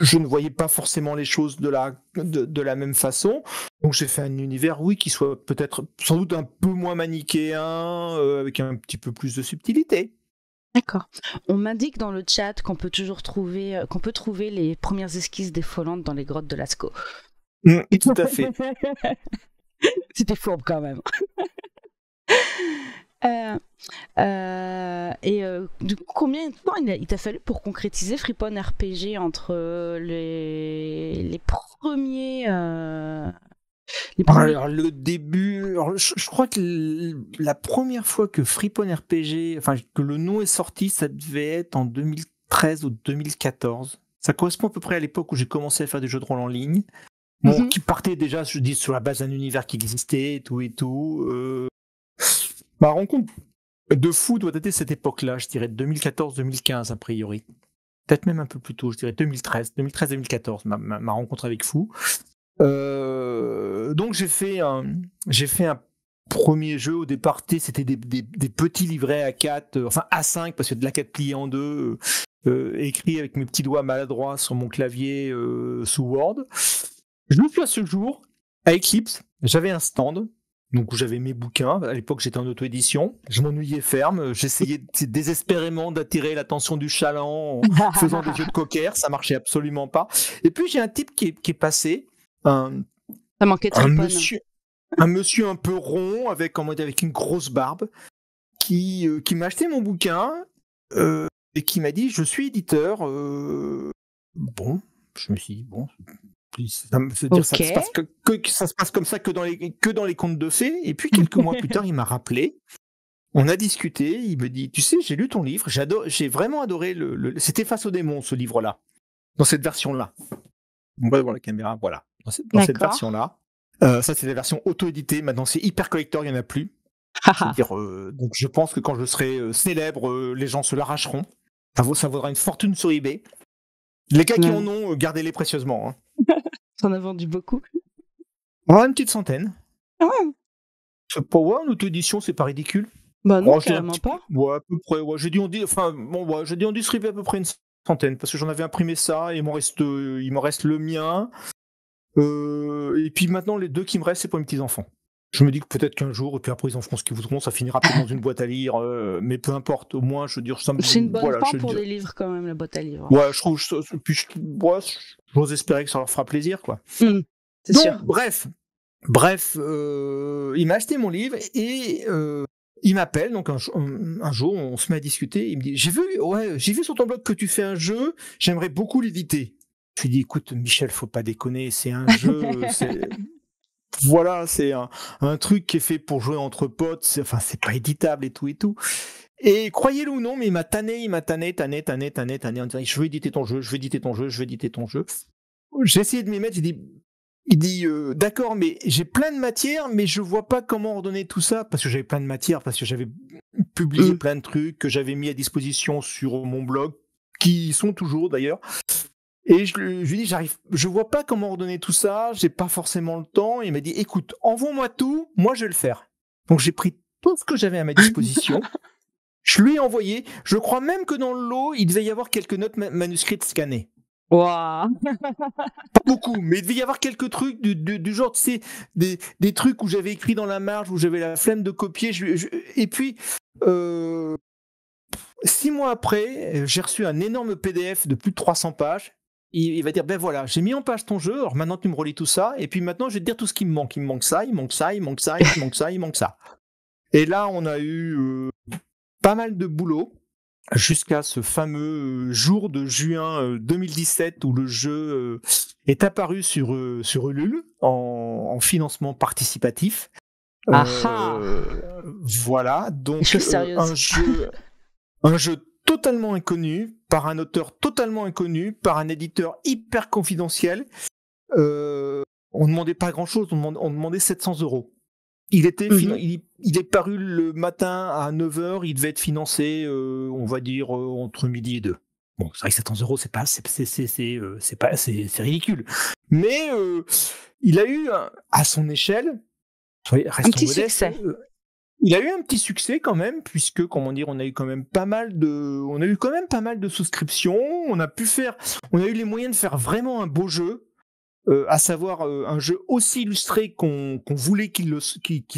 [SPEAKER 2] Je ne voyais pas forcément les choses de la même façon. Donc j'ai fait un univers, oui, qui soit peut-être sans doute un peu moins manichéen, avec un petit peu plus de subtilité.
[SPEAKER 1] D'accord. On m'indique dans le chat qu'on peut toujours trouver, qu'on peut trouver les premières esquisses des Follandes dans les grottes de Lascaux.
[SPEAKER 2] Tout à fait.
[SPEAKER 1] C'était fourbe quand même. Du coup, combien de temps il t'a fallu pour concrétiser Friponne RPG entre les premiers...
[SPEAKER 2] Alors, le début, alors, je crois que la première fois que Friponne RPG, enfin que le nom est sorti, ça devait être en 2013 ou 2014. Ça correspond à peu près à l'époque où j'ai commencé à faire des jeux de rôle en ligne. Bon, qui partait déjà, je dis, sur la base d'un univers qui existait, et tout. Ma rencontre de fou doit dater de cette époque-là, je dirais 2014-2015 a priori. Peut-être même un peu plus tôt, je dirais 2013-2014, ma rencontre avec Fou. Donc j'ai fait un premier jeu au départ, c'était des petits livrets A4, enfin A5 parce que de l'A4 plié en deux, écrit avec mes petits doigts maladroits sur mon clavier sous Word. Je me suis à ce jour à Eclipse, j'avais un stand. Donc où j'avais mes bouquins, à l'époque j'étais en auto-édition, je m'ennuyais ferme, j'essayais désespérément d'attirer l'attention du chaland en faisant des yeux de cocker, ça marchait absolument pas. Et puis j'ai un type qui est passé,
[SPEAKER 1] Ça manquait de Friponne.
[SPEAKER 2] un monsieur un peu rond avec une grosse barbe qui m'a acheté mon bouquin et qui m'a dit je suis éditeur. Bon, je me suis dit bon. Ça se passe comme ça que dans les contes de fées. Et puis quelques mois plus tard, il m'a rappelé. On a discuté. Il me dit, tu sais, j'ai lu ton livre. J'ai vraiment adoré c'était Face aux démons, ce livre-là, dans cette version-là. On va voir la caméra. Voilà, dans cette version-là. Ça, c'est la version auto-éditée. Maintenant, c'est hyper collector. Il y en a plus. Donc, je pense que quand je serai célèbre, les gens se l'arracheront. Ça vaudra une fortune sur eBay. Les gars qui en ont, gardez-les précieusement. Hein.
[SPEAKER 1] T'en as vendu beaucoup?
[SPEAKER 2] Une petite centaine.
[SPEAKER 1] Ah ouais.
[SPEAKER 2] C'est pas en auto-édition, c'est pas ridicule.
[SPEAKER 1] Bah non, carrément pas.
[SPEAKER 2] Ouais, à peu près. Ouais. J'ai dit en distribué à peu près une centaine parce que j'en avais imprimé ça et il m'en reste le mien. Et puis maintenant, les deux qui me restent, c'est pour mes petits-enfants. Je me dis que peut-être qu'un jour, et puis après ils en feront ce qu'ils voudront, ça finira peut-être dans une boîte à lire, mais peu importe, au moins, je veux dire, ça me...
[SPEAKER 1] C'est une bonne fin pour des livres quand même, la boîte à livres.
[SPEAKER 2] Ouais, je trouve, j'ose espérer que ça leur fera plaisir, quoi.
[SPEAKER 1] C'est sûr.
[SPEAKER 2] Bref, il m'a acheté mon livre et il m'appelle, donc un jour, on se met à discuter, il me dit, j'ai vu sur ton blog que tu fais un jeu, j'aimerais beaucoup l'éditer. Je lui dis, écoute, Michel, faut pas déconner, c'est un jeu, voilà, c'est un truc qui est fait pour jouer entre potes, c'est pas éditable et tout. Et croyez-le ou non, mais il m'a tanné, en disant, je veux éditer ton jeu. J'ai essayé de m'y mettre, il dit, d'accord, mais j'ai plein de matières, mais je vois pas comment ordonner tout ça, parce que j'avais plein de matières, parce que j'avais publié plein de trucs que j'avais mis à disposition sur mon blog, qui sont toujours d'ailleurs. Et je lui dis, je vois pas comment ordonner tout ça, j'ai pas forcément le temps. Et il m'a dit, écoute, envoie-moi tout, moi je vais le faire. Donc j'ai pris tout ce que j'avais à ma disposition, je lui ai envoyé. Je crois même que dans le lot, il devait y avoir quelques notes manuscrites scannées.
[SPEAKER 1] Waouh.
[SPEAKER 2] Pas beaucoup, mais il devait y avoir quelques trucs du genre, tu sais, des trucs où j'avais écrit dans la marge, où j'avais la flemme de copier. Et puis, 6 mois après, j'ai reçu un énorme PDF de plus de 300 pages. Il va dire, ben voilà, j'ai mis en page ton jeu, alors maintenant tu me relis tout ça, et puis maintenant je vais te dire tout ce qui me manque. Il me manque ça. Et là, on a eu pas mal de boulot, jusqu'à ce fameux jour de juin 2017 où le jeu est apparu sur Ulule en financement participatif. Voilà, donc un jeu totalement inconnu, par un auteur totalement inconnu, par un éditeur hyper confidentiel. on demandait pas grand-chose, on demandait 700 euros. Il est paru le matin à 9h, il devait être financé, on va dire, entre midi et 2. Bon, c'est vrai que 700 euros, c'est ridicule. Mais il a eu, à son échelle, restons
[SPEAKER 1] Un petit
[SPEAKER 2] modestes,
[SPEAKER 1] succès.
[SPEAKER 2] il a eu un petit succès quand même, puisque, comment dire, on a eu quand même pas mal de souscriptions. On a eu les moyens de faire vraiment un beau jeu, à savoir un jeu aussi illustré qu'on voulait qu'il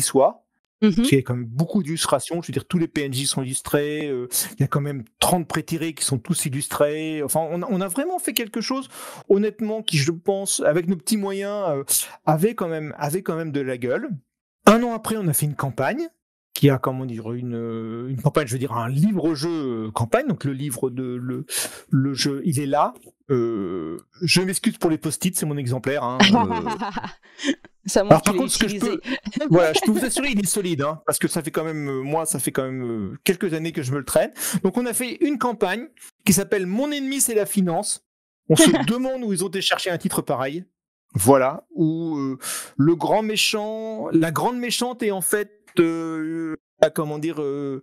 [SPEAKER 2] soit. Parce qu'il y a quand même beaucoup d'illustrations, je veux dire, tous les PNJ sont illustrés, il y a quand même 30 pré-tirés qui sont tous illustrés. Enfin, on a vraiment fait quelque chose, honnêtement, qui, je pense, avec nos petits moyens, avait quand même de la gueule. Un an après, on a fait une campagne qui a, comment dire, une campagne, je veux dire, un livre-jeu campagne. Donc le jeu, il est là. Je m'excuse pour les post-it, c'est mon exemplaire. Hein,
[SPEAKER 1] Ça
[SPEAKER 2] Alors par contre, je peux vous assurer, il est solide, hein, parce que ça fait quand même, quelques années que je me le traîne. Donc on a fait une campagne qui s'appelle Mon ennemi, c'est la finance. On se demande où ils ont été chercher un titre pareil. Voilà, où la grande méchante est en fait, comment dire, je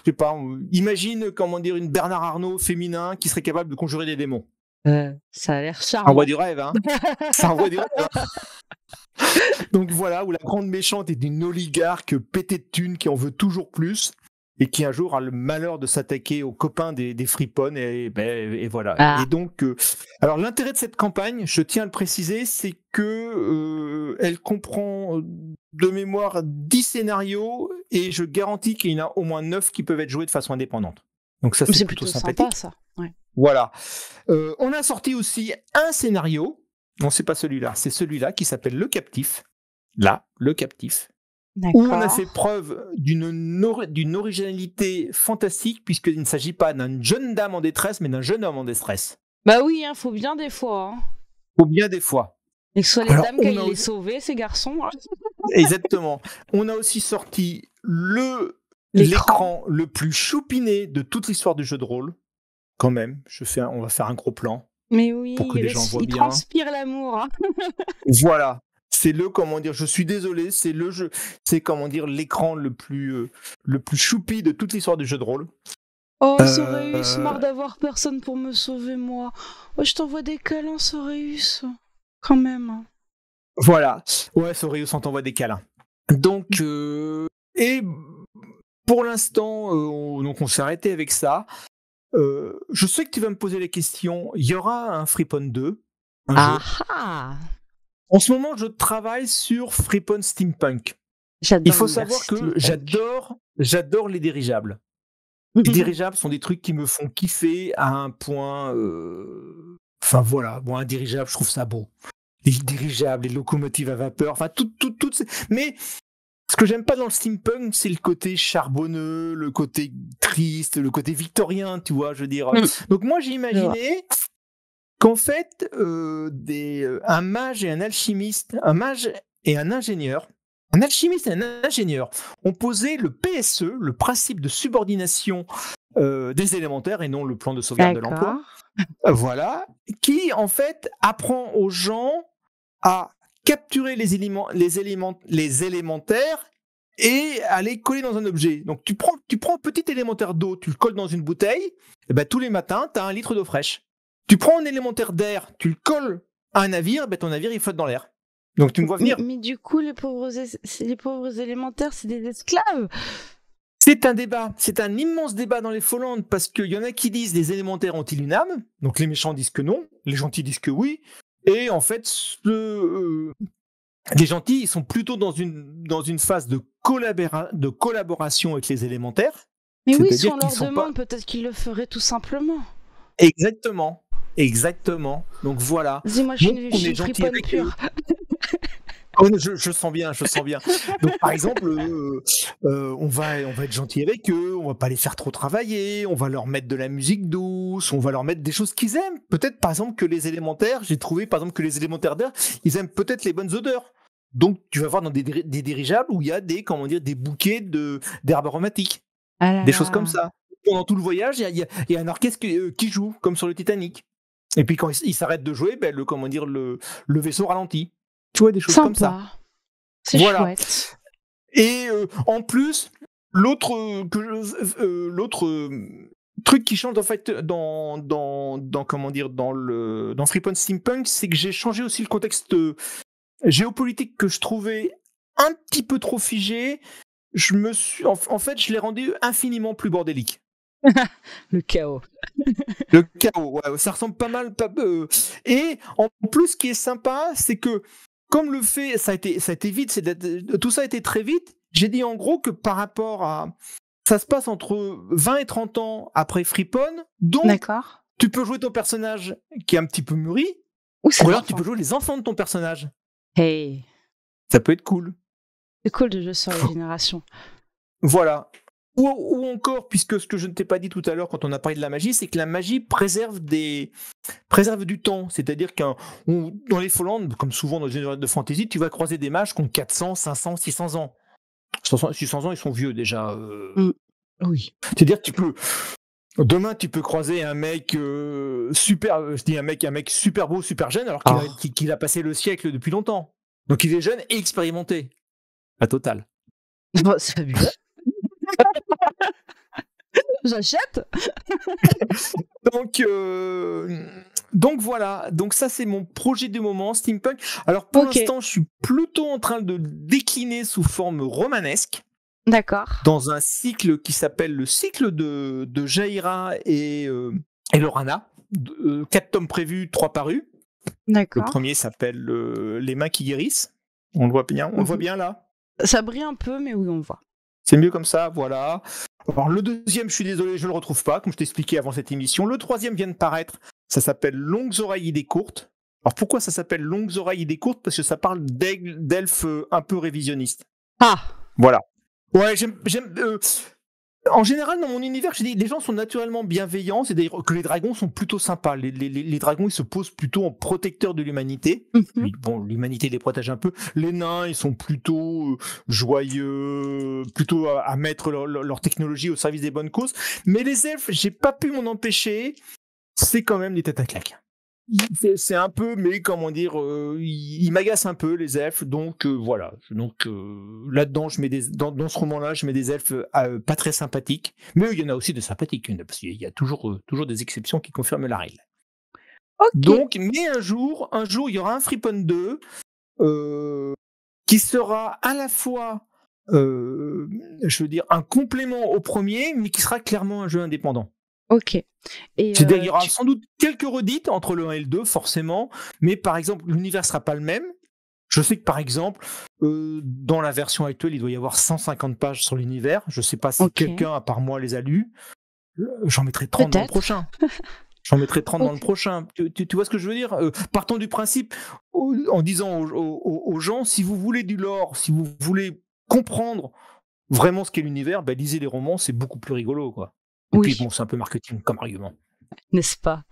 [SPEAKER 2] sais pas, imagine, comment dire, une Bernard Arnault féminin qui serait capable de conjurer des démons.
[SPEAKER 1] Ça a l'air
[SPEAKER 2] Ça
[SPEAKER 1] charmant.
[SPEAKER 2] envoie du rêve, hein. Ça envoie du rêve. Hein. Donc voilà, où la grande méchante est une oligarque pétée de thunes qui en veut toujours plus et qui un jour a le malheur de s'attaquer aux copains des friponnes et voilà.
[SPEAKER 1] Ah.
[SPEAKER 2] Et donc, alors l'intérêt de cette campagne, je tiens à le préciser, c'est que elle comprend de mémoire 10 scénarios et je garantis qu'il y en a au moins 9 qui peuvent être joués de façon indépendante. Donc ça, c'est plutôt sympathique.
[SPEAKER 1] Sympa, ça. Ouais.
[SPEAKER 2] Voilà. On a sorti aussi un scénario. Non, c'est pas celui-là. C'est celui-là qui s'appelle Le Captif. Là, Le Captif.
[SPEAKER 1] D'accord.
[SPEAKER 2] Où on a fait preuve d'une originalité fantastique, puisqu'il ne s'agit pas d'une jeune dame en détresse, mais d'un jeune homme en détresse.
[SPEAKER 1] Bah oui, hein, faut bien des fois. Hein.
[SPEAKER 2] Faut bien des fois.
[SPEAKER 1] Et que ce soit les dames qui aillent les sauver, ces garçons. Hein.
[SPEAKER 2] Exactement. On a aussi sorti l'écran le plus choupiné de toute l'histoire du jeu de rôle. Quand même, on va faire un gros plan.
[SPEAKER 1] Mais oui,
[SPEAKER 2] pour que les gens voient
[SPEAKER 1] il
[SPEAKER 2] bien.
[SPEAKER 1] transpire l'amour. Hein.
[SPEAKER 2] Voilà. C'est comment dire, je suis désolé, c'est le jeu, c'est, comment dire, l'écran le plus choupi de toute l'histoire du jeu de rôle.
[SPEAKER 1] Oh, Soreus, marre d'avoir personne pour me sauver, moi. Oh, je t'envoie des câlins, Soreus. Quand même.
[SPEAKER 2] Voilà. Ouais, Soreus, on t'envoie des câlins. Donc, et pour l'instant, donc on s'est arrêté avec ça. Je sais que tu vas me poser la question, il y aura un Freepon 2, un jeu. En ce moment, je travaille sur Freepon Steampunk. Il faut savoir que j'adore les dirigeables. Les dirigeables sont des trucs qui me font kiffer à un point... Enfin voilà, bon, un dirigeable, je trouve ça beau. Les dirigeables, les locomotives à vapeur, enfin toutes ces... Mais ce que j'aime pas dans le steampunk, c'est le côté charbonneux, le côté triste, le côté victorien, tu vois, je veux dire. Donc moi, j'ai imaginé qu'en fait, un mage et un alchimiste, un mage et un ingénieur, un alchimiste et un ingénieur ont posé le PSE, le principe de subordination des élémentaires et non le plan de sauvegarde de l'emploi. Voilà, qui en fait apprend aux gens à capturer les élémentaires et à les coller dans un objet. Donc tu prends un petit élémentaire d'eau, tu le colles dans une bouteille, et ben tous les matins, tu as 1 litre d'eau fraîche. Tu prends un élémentaire d'air, tu le colles à un navire, ben ton navire il flotte dans l'air. Donc tu me vois venir.
[SPEAKER 1] Mais du coup, les pauvres élémentaires, c'est des esclaves.
[SPEAKER 2] C'est un débat, c'est un immense débat dans les Follandes, parce qu'il y en a qui disent les élémentaires ont-ils une âme? Donc les méchants disent que non, les gentils disent que oui. Et en fait, les gentils, ils sont plutôt dans une phase de collaboration avec les élémentaires.
[SPEAKER 1] Mais oui, si on leur demande, peut-être qu'ils le feraient tout simplement.
[SPEAKER 2] Exactement. Donc voilà.
[SPEAKER 1] Dis-moi, je suis une friponne pure.
[SPEAKER 2] Je sens bien. Donc par exemple, on va être gentil avec eux, on va pas les faire trop travailler, on va leur mettre de la musique douce, on va leur mettre des choses qu'ils aiment. Peut-être par exemple que les élémentaires, j'ai trouvé par exemple que les élémentaires d'air, ils aiment peut-être les bonnes odeurs. Donc tu vas voir dans des dirigeables où il y a des bouquets d'herbes aromatiques, des choses comme ça. Pendant tout le voyage, il y a un orchestre qui joue comme sur le Titanic. Et puis quand il s'arrête de jouer, ben, le vaisseau ralentit. Tu vois, des choses comme ça.
[SPEAKER 1] Sympa. C'est
[SPEAKER 2] Voilà.
[SPEAKER 1] chouette.
[SPEAKER 2] Et en plus, l'autre truc qui change en fait dans Freeporn Steampunk, c'est que j'ai changé aussi le contexte géopolitique que je trouvais un petit peu trop figé. En fait, je l'ai rendu infiniment plus bordélique.
[SPEAKER 1] Le chaos.
[SPEAKER 2] Le chaos, ouais, ça ressemble pas mal. Et en plus, ce qui est sympa, c'est que comme ça a été vite, tout ça a été très vite. J'ai dit en gros que par rapport à, ça se passe entre 20 et 30 ans après Freeporn, donc
[SPEAKER 1] D'accord.
[SPEAKER 2] tu peux jouer ton personnage qui est un petit peu mûri,
[SPEAKER 1] Ou c'est
[SPEAKER 2] ou alors tu
[SPEAKER 1] enfant.
[SPEAKER 2] peux jouer les enfants de ton personnage.
[SPEAKER 1] Hey.
[SPEAKER 2] Ça peut être cool.
[SPEAKER 1] C'est cool de jouer sur les générations.
[SPEAKER 2] Voilà. Ou encore, puisque ce que je ne t'ai pas dit tout à l'heure quand on a parlé de la magie, c'est que la magie préserve du temps. C'est-à-dire dans les Fallolands, comme souvent dans les univers de fantasy, tu vas croiser des mages qui ont 400, 500, 600 ans. 600 ans, ils sont vieux déjà.
[SPEAKER 1] Oui.
[SPEAKER 2] C'est-à-dire que demain, tu peux croiser un mec super, je dis un mec super beau, super jeune, alors qu'il a passé le siècle depuis longtemps. Donc il est jeune et expérimenté. La totale.
[SPEAKER 1] Bon, c'est fabuleux. J'achète.
[SPEAKER 2] Donc voilà, donc ça c'est mon projet du moment, Steampunk. Alors pour l'instant, je suis plutôt en train de décliner sous forme romanesque.
[SPEAKER 1] D'accord.
[SPEAKER 2] Dans un cycle qui s'appelle le cycle de Jaira et Lorana. 4 tomes prévus, 3 parus.
[SPEAKER 1] D'accord.
[SPEAKER 2] Le premier s'appelle Les mains qui guérissent. On le voit bien là.
[SPEAKER 1] Ça brille un peu, mais oui, on le voit.
[SPEAKER 2] C'est mieux comme ça, voilà. Alors le deuxième, je suis désolé, je le retrouve pas, comme je t'expliquais avant cette émission. Le troisième vient de paraître, ça s'appelle Longues oreilles idées courtes. Alors pourquoi ça s'appelle Longues oreilles idées courtes ? Parce que ça parle d'elfes un peu révisionnistes.
[SPEAKER 1] Ah.
[SPEAKER 2] Voilà. Ouais, j'aime. En général, dans mon univers, je dis, les gens sont naturellement bienveillants, c'est-à-dire que les dragons sont plutôt sympas. Les dragons, ils se posent plutôt en protecteurs de l'humanité. Puis, bon, l'humanité les protège un peu. Les nains, ils sont plutôt joyeux, plutôt à mettre leur technologie au service des bonnes causes. Mais les elfes, j'ai pas pu m'en empêcher. C'est quand même des têtes à claques. C'est un peu, mais comment dire, ils m'agacent un peu les elfes, donc voilà. Donc là-dedans, dans ce roman-là, je mets des elfes pas très sympathiques, mais il y en a aussi de sympathiques, parce qu'il y a toujours des exceptions qui confirment la règle.
[SPEAKER 1] Okay.
[SPEAKER 2] Donc, mais un jour, il y aura un Freeporn 2 qui sera à la fois, je veux dire, un complément au premier, mais qui sera clairement un jeu indépendant.
[SPEAKER 1] Ok.
[SPEAKER 2] C'est-à-dire qu'il y aura sans doute quelques redites entre le 1 et le 2, forcément, mais par exemple, l'univers ne sera pas le même. Je sais que par exemple, dans la version actuelle, il doit y avoir 150 pages sur l'univers. Je ne sais pas si quelqu'un, à part moi, les a lus. J'en mettrai 30 dans le prochain. J'en mettrai 30 dans le prochain. Tu vois ce que je veux dire ? Partons du principe, en disant aux gens, si vous voulez du lore, si vous voulez comprendre vraiment ce qu'est l'univers, bah, lisez les romans, c'est beaucoup plus rigolo, quoi. Et puis bon, c'est un peu marketing comme argument.
[SPEAKER 1] N'est-ce pas ?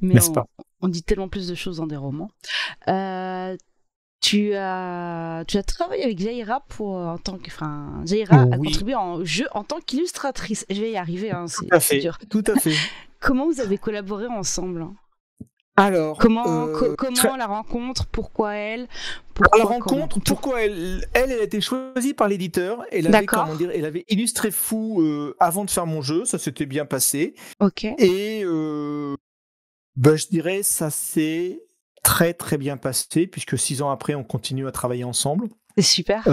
[SPEAKER 1] Mais
[SPEAKER 2] N'est-ce pas ?
[SPEAKER 1] On dit tellement plus de choses dans des romans. Tu as travaillé avec Jaira Jaira a contribué en jeu en tant qu'illustratrice. Je vais y arriver, hein, c'est dur.
[SPEAKER 2] Tout à fait.
[SPEAKER 1] Comment vous avez collaboré ensemble ?
[SPEAKER 2] Alors,
[SPEAKER 1] comment la rencontre ? Pourquoi elle ?
[SPEAKER 2] Pourquoi elle a été choisie par l'éditeur. Elle avait illustré Fou avant de faire mon jeu. Ça s'était bien passé.
[SPEAKER 1] Ok.
[SPEAKER 2] Et je dirais ça s'est très très bien passé puisque 6 ans après, on continue à travailler ensemble.
[SPEAKER 1] C'est super.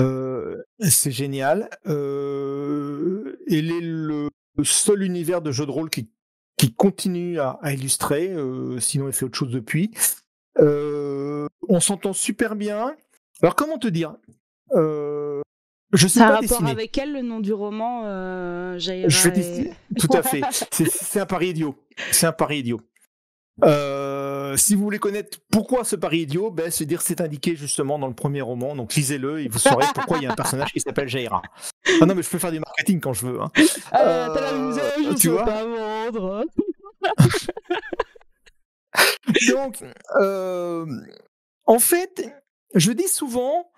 [SPEAKER 2] C'est génial. Elle est le seul univers de jeu de rôle qui continue à illustrer, sinon elle fait autre chose depuis. On s'entend super bien. Alors comment te dire, je sais pas dessiner. Ça a rapport
[SPEAKER 1] avec elle, le nom du roman, Jaira
[SPEAKER 2] Tout à fait. C'est un pari idiot. Si vous voulez connaître pourquoi ce pari idiot, c'est indiqué justement dans le premier roman, donc lisez-le et vous saurez pourquoi il y a un personnage qui s'appelle Jaira. Ah non, mais je peux faire du marketing quand je veux. Hein.
[SPEAKER 1] T'as la misère, je sais pas vendre.
[SPEAKER 2] Donc, en fait, je dis souvent,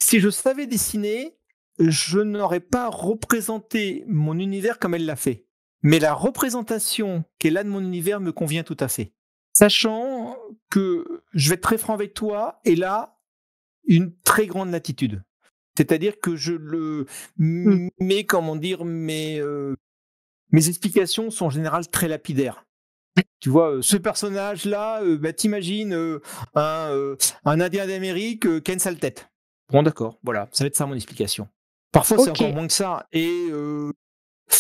[SPEAKER 2] si je savais dessiner, je n'aurais pas représenté mon univers comme elle l'a fait. Mais la représentation qu'elle a de mon univers me convient tout à fait. Sachant que je vais être très franc avec toi, et là, une très grande latitude. C'est-à-dire que je le mets, comment dire, mes explications sont en général très lapidaires. Tu vois, ce personnage-là, t'imagines un Indien d'Amérique qui a une sale tête. Bon, d'accord, voilà, ça va être ça mon explication. Parfois, c'est encore moins que ça. Et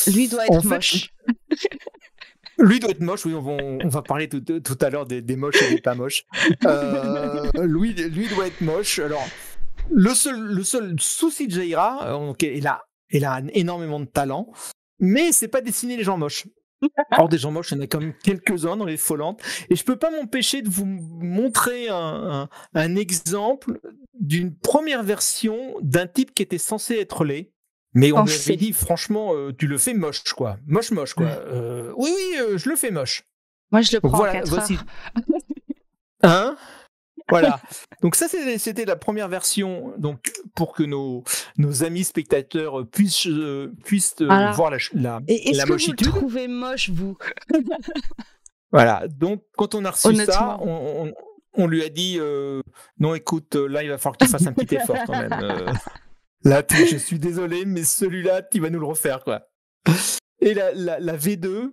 [SPEAKER 1] lui doit être moche.
[SPEAKER 2] Lui doit être moche, oui, on va parler tout à l'heure des moches et des pas moches. Lui doit être moche. Alors, le seul souci de Jaira, il a énormément de talent, mais c'est pas dessiner les gens moches. Or, des gens moches, il y en a quand même quelques-uns dans les Follantes. Et je peux pas m'empêcher de vous montrer un exemple d'une première version d'un type qui était censé être laid. Mais on lui avait dit, franchement, tu le fais moche, quoi. Moche, quoi. Oui, je le fais moche.
[SPEAKER 1] Moi, je le prends en 4 heures.
[SPEAKER 2] Hein? Voilà. Donc ça, c'était la première version, donc pour que nos amis spectateurs puissent voir la
[SPEAKER 1] Et est-ce que
[SPEAKER 2] mochitude.
[SPEAKER 1] Vous le trouvez moche, vous?
[SPEAKER 2] Voilà. Donc quand on a reçu ça, on lui a dit non, écoute, là, il va falloir que tu fasses un petit effort quand même. Là, je suis désolé, mais celui-là, tu vas nous le refaire, quoi. Et la V2.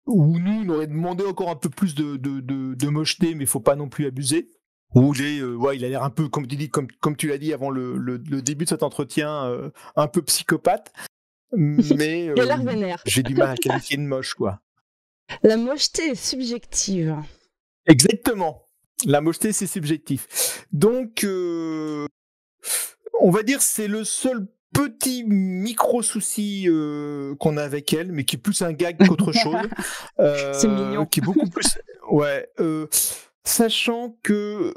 [SPEAKER 2] Où nous, on aurait demandé encore un peu plus de mocheté, mais il ne faut pas non plus abuser. Où il a l'air un peu, comme tu dis, comme tu l'as dit avant le début de cet entretien, un peu psychopathe. Mais
[SPEAKER 1] il a l'air vénère.
[SPEAKER 2] J'ai du mal à qualifier de moche, quoi.
[SPEAKER 1] La mocheté est subjective.
[SPEAKER 2] Exactement. La mocheté, c'est subjectif. Donc, on va dire c'est le seul petit micro-souci qu'on a avec elle, mais qui est plus un gag qu'autre chose.
[SPEAKER 1] C'est mignon.
[SPEAKER 2] Qui est beaucoup plus... Ouais. Sachant que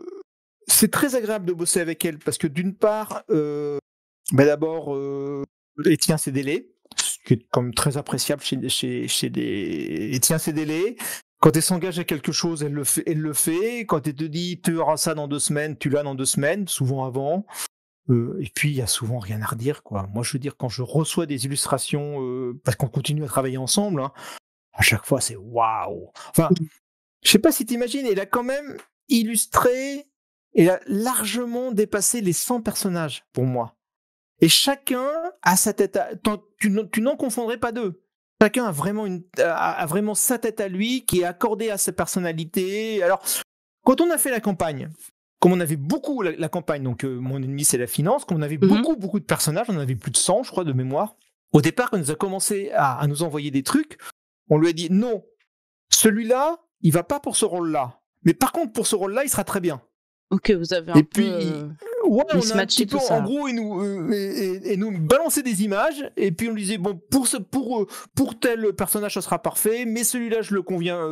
[SPEAKER 2] c'est très agréable de bosser avec elle, parce que d'une part, d'abord, elle tient ses délais, ce qui est comme très appréciable chez des... Elle tient ses délais. Quand elle s'engage à quelque chose, elle le fait. Quand elle te dit, tu auras ça dans 2 semaines, tu l'as dans 2 semaines, souvent avant. Et puis, il y a souvent rien à redire, quoi. Moi, je veux dire, quand je reçois des illustrations, parce qu'on continue à travailler ensemble, hein, à chaque fois, c'est waouh. Enfin, je sais pas si t'imagines, elle a quand même illustré, elle a largement dépassé les 100 personnages, pour moi. Et chacun a sa tête tu n'en confondrais pas deux. Chacun a vraiment sa tête à lui, qui est accordée à sa personnalité. Alors, quand on a fait la campagne, comme on avait beaucoup la campagne, donc mon ennemi c'est la finance, comme on avait beaucoup de personnages, on en avait plus de 100 je crois de mémoire, au départ quand on nous a commencé à nous envoyer des trucs, on lui a dit non, celui-là il va pas pour ce rôle-là, mais par contre pour ce rôle-là il sera très bien.
[SPEAKER 1] Ok, vous avez un peu...
[SPEAKER 2] Ouais, on a un petit peu, en gros, et nous balançait des images, et puis on lui disait, bon, pour tel personnage, ça sera parfait, mais celui-là, je le conviens,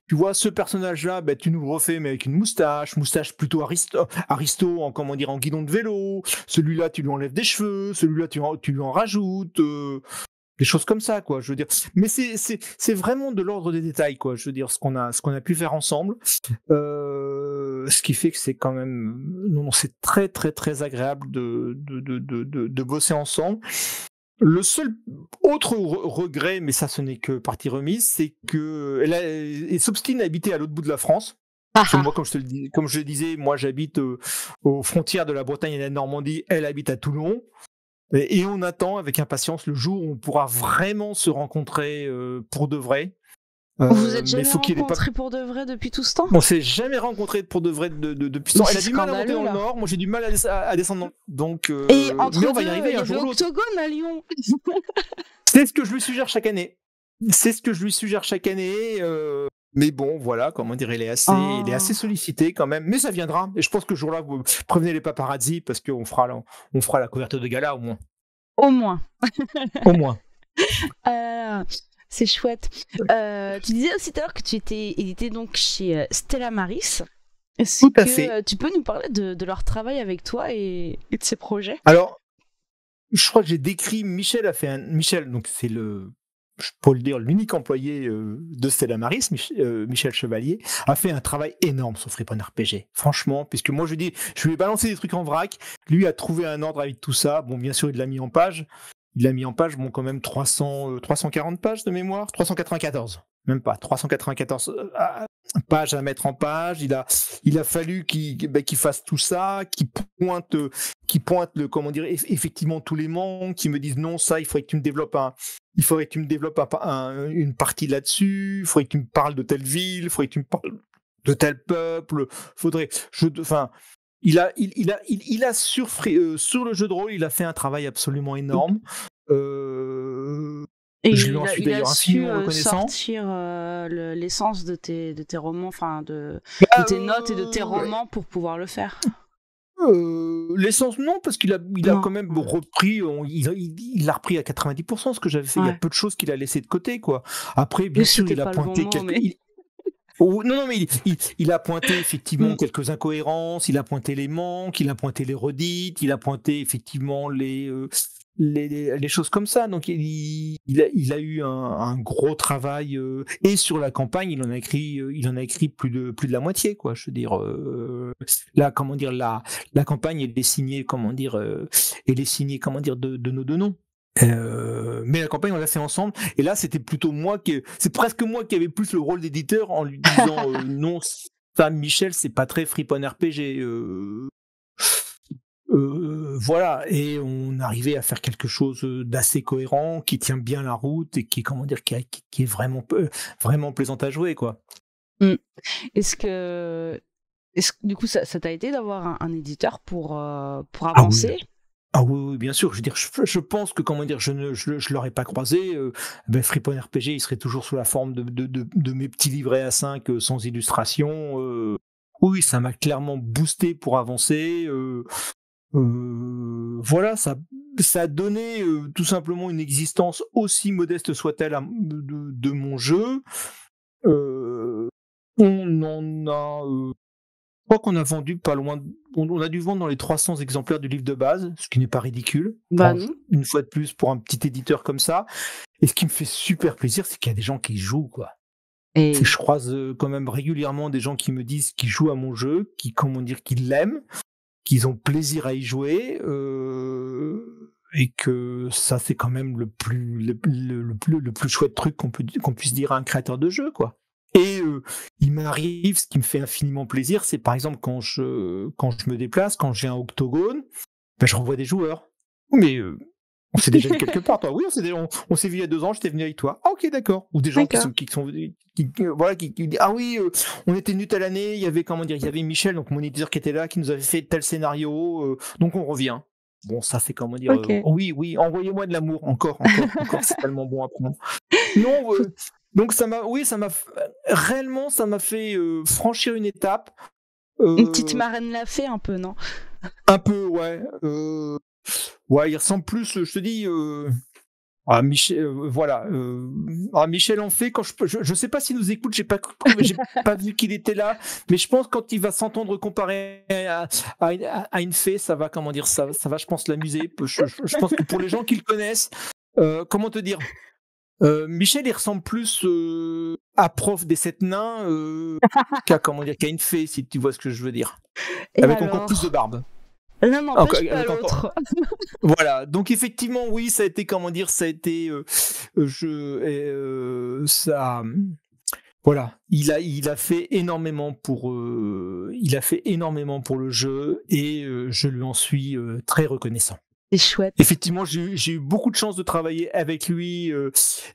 [SPEAKER 2] tu vois, ce personnage-là, tu nous le refais, mais avec une moustache plutôt aristo en guidon de vélo, celui-là, tu lui enlèves des cheveux, celui-là, tu lui en rajoutes, des choses comme ça, quoi, je veux dire. Mais c'est vraiment de l'ordre des détails, quoi, je veux dire, ce qu'on a pu faire ensemble. Ce qui fait que c'est quand même... Non, c'est très, très, très agréable de bosser ensemble. Le seul autre regret, mais ça, ce n'est que partie remise, c'est qu'elle s'obstine à habiter à l'autre bout de la France. Parce que moi, comme je le disais, moi, j'habite aux frontières de la Bretagne et de la Normandie. Elle habite à Toulon. Et on attend avec impatience le jour où on pourra vraiment se rencontrer pour de vrai.
[SPEAKER 1] Vous êtes jamais rencontrés pour de vrai depuis tout ce temps?
[SPEAKER 2] On s'est jamais rencontrés pour de vrai depuis ce temps. Elle a du mal à monter dans le nord, moi j'ai du mal à descendre. Donc,
[SPEAKER 1] et entre
[SPEAKER 2] mais on va y arriver un jour ou l'autre.
[SPEAKER 1] Octogone à Lyon.
[SPEAKER 2] C'est ce que je lui suggère chaque année. Mais bon, voilà, comment dire, il est assez sollicité quand même. Mais ça viendra. Et je pense que ce jour-là, vous prévenez les paparazzi parce qu'on fera la couverture de gala au moins.
[SPEAKER 1] Au moins.
[SPEAKER 2] Au moins.
[SPEAKER 1] C'est chouette. Tu disais aussi tout à l'heure que tu étais édité donc chez Stella Maris. Est-ce que tu peux nous parler de leur travail avec toi et de ses projets?
[SPEAKER 2] Alors, je crois que j'ai décrit, Michel, donc c'est je peux le dire, l'unique employé de Stella Maris, Michel Chevalier, a fait un travail énorme sur Free Point RPG. Franchement, puisque moi je lui ai balancé des trucs en vrac, lui a trouvé un ordre avec tout ça. Bon, bien sûr, il l'a mis en page. il a mis en page, bon, quand même 340 pages de mémoire, 394, même pas, 394 pages à mettre en page. Il a fallu qu'il fasse tout ça, qu'il pointe comment dire, effectivement tous les manques, qu'il me dise non, ça, il faudrait que tu me développes une partie là-dessus, il faudrait que tu me parles de telle ville, il faudrait que tu me parles de tel peuple, il a sur le jeu de rôle, il a fait un travail absolument énorme.
[SPEAKER 1] Et
[SPEAKER 2] je lui en suis d'ailleurs infiniment reconnaissant.
[SPEAKER 1] Sortir l'essence de tes romans, enfin de tes notes et de tes romans pour pouvoir le faire.
[SPEAKER 2] L'essence, non, parce qu'il a quand même repris, il l'a repris à 90%, ce que j'avais fait. Il y a peu de choses qu'il a laissé de côté, quoi. Après, bien sûr, il a pointé il a pointé effectivement quelques incohérences, il a pointé les manques, il a pointé les redites, il a pointé effectivement les choses comme ça. Donc il a eu un gros travail et sur la campagne, il en a écrit plus de la moitié, quoi. Je veux dire, là, comment dire, la campagne elle est signée, comment dire, de nos deux noms. Mais la campagne on l'a fait ensemble et là c'est presque moi qui avais plus le rôle d'éditeur en lui disant non, ça Michel c'est pas très Friponne RPG, voilà, et on arrivait à faire quelque chose d'assez cohérent, qui tient bien la route et qui est vraiment plaisant à jouer, quoi.
[SPEAKER 1] Est-ce que du coup ça t'a aidé d'avoir un éditeur pour avancer?
[SPEAKER 2] Ah oui, bien sûr. Je veux dire, je pense que je l'aurais pas croisé. Friponne RPG, il serait toujours sous la forme de mes petits livrets A5 sans illustration. Oui, ça m'a clairement boosté pour avancer. Voilà, ça a donné tout simplement une existence aussi modeste soit-elle de mon jeu. On en a. Je crois qu'on a vendu pas loin. On a dû vendre dans les 300 exemplaires du livre de base, ce qui n'est pas ridicule. Une fois de plus, pour un petit éditeur comme ça. Et ce qui me fait super plaisir, c'est qu'il y a des gens qui jouent, quoi. Et je croise quand même régulièrement des gens qui me disent qu'ils jouent à mon jeu, qu'ils l'aiment, qu'ils ont plaisir à y jouer, et que ça, c'est quand même le plus chouette truc qu'on puisse dire à un créateur de jeu, quoi. Et il m'arrive, ce qui me fait infiniment plaisir, c'est par exemple quand je me déplace, quand j'ai un octogone, je renvoie des joueurs. Mais on s'est déjà vu quelque part, toi. Oui, on s'est vu il y a 2 ans, j'étais venu avec toi. Ah, ok, d'accord. Ou des gens qui disent ah oui, on était venus telle année, il y avait Michel, donc mon éditeur qui était là, qui nous avait fait tel scénario, donc on revient. Bon, ça c'est oui, envoyez-moi de l'amour, encore, c'est tellement bon à prendre. Non. Donc réellement, ça m'a fait franchir une étape.
[SPEAKER 1] Une petite marraine l'a fait un peu, non?
[SPEAKER 2] Un peu, ouais. Ouais, il ressemble plus, je te dis, à Michel. Voilà. Michel en fait, quand je sais pas s'il nous écoute, j'ai pas vu qu'il était là, mais je pense quand il va s'entendre comparer à une fée, ça va, ça va, je pense, l'amuser. Je pense que pour les gens qui le connaissent, comment te dire? Michel, il ressemble plus à Prof des 7 nains qu'à une fée, si tu vois ce que je veux dire.
[SPEAKER 1] Et
[SPEAKER 2] avec encore plus de barbe.
[SPEAKER 1] L'un n'empêche pas l'autre.
[SPEAKER 2] Voilà, donc effectivement, oui, ça a été, voilà, il a fait énormément pour le jeu et je lui en suis très reconnaissant.
[SPEAKER 1] C'est chouette.
[SPEAKER 2] Effectivement, j'ai eu beaucoup de chance de travailler avec lui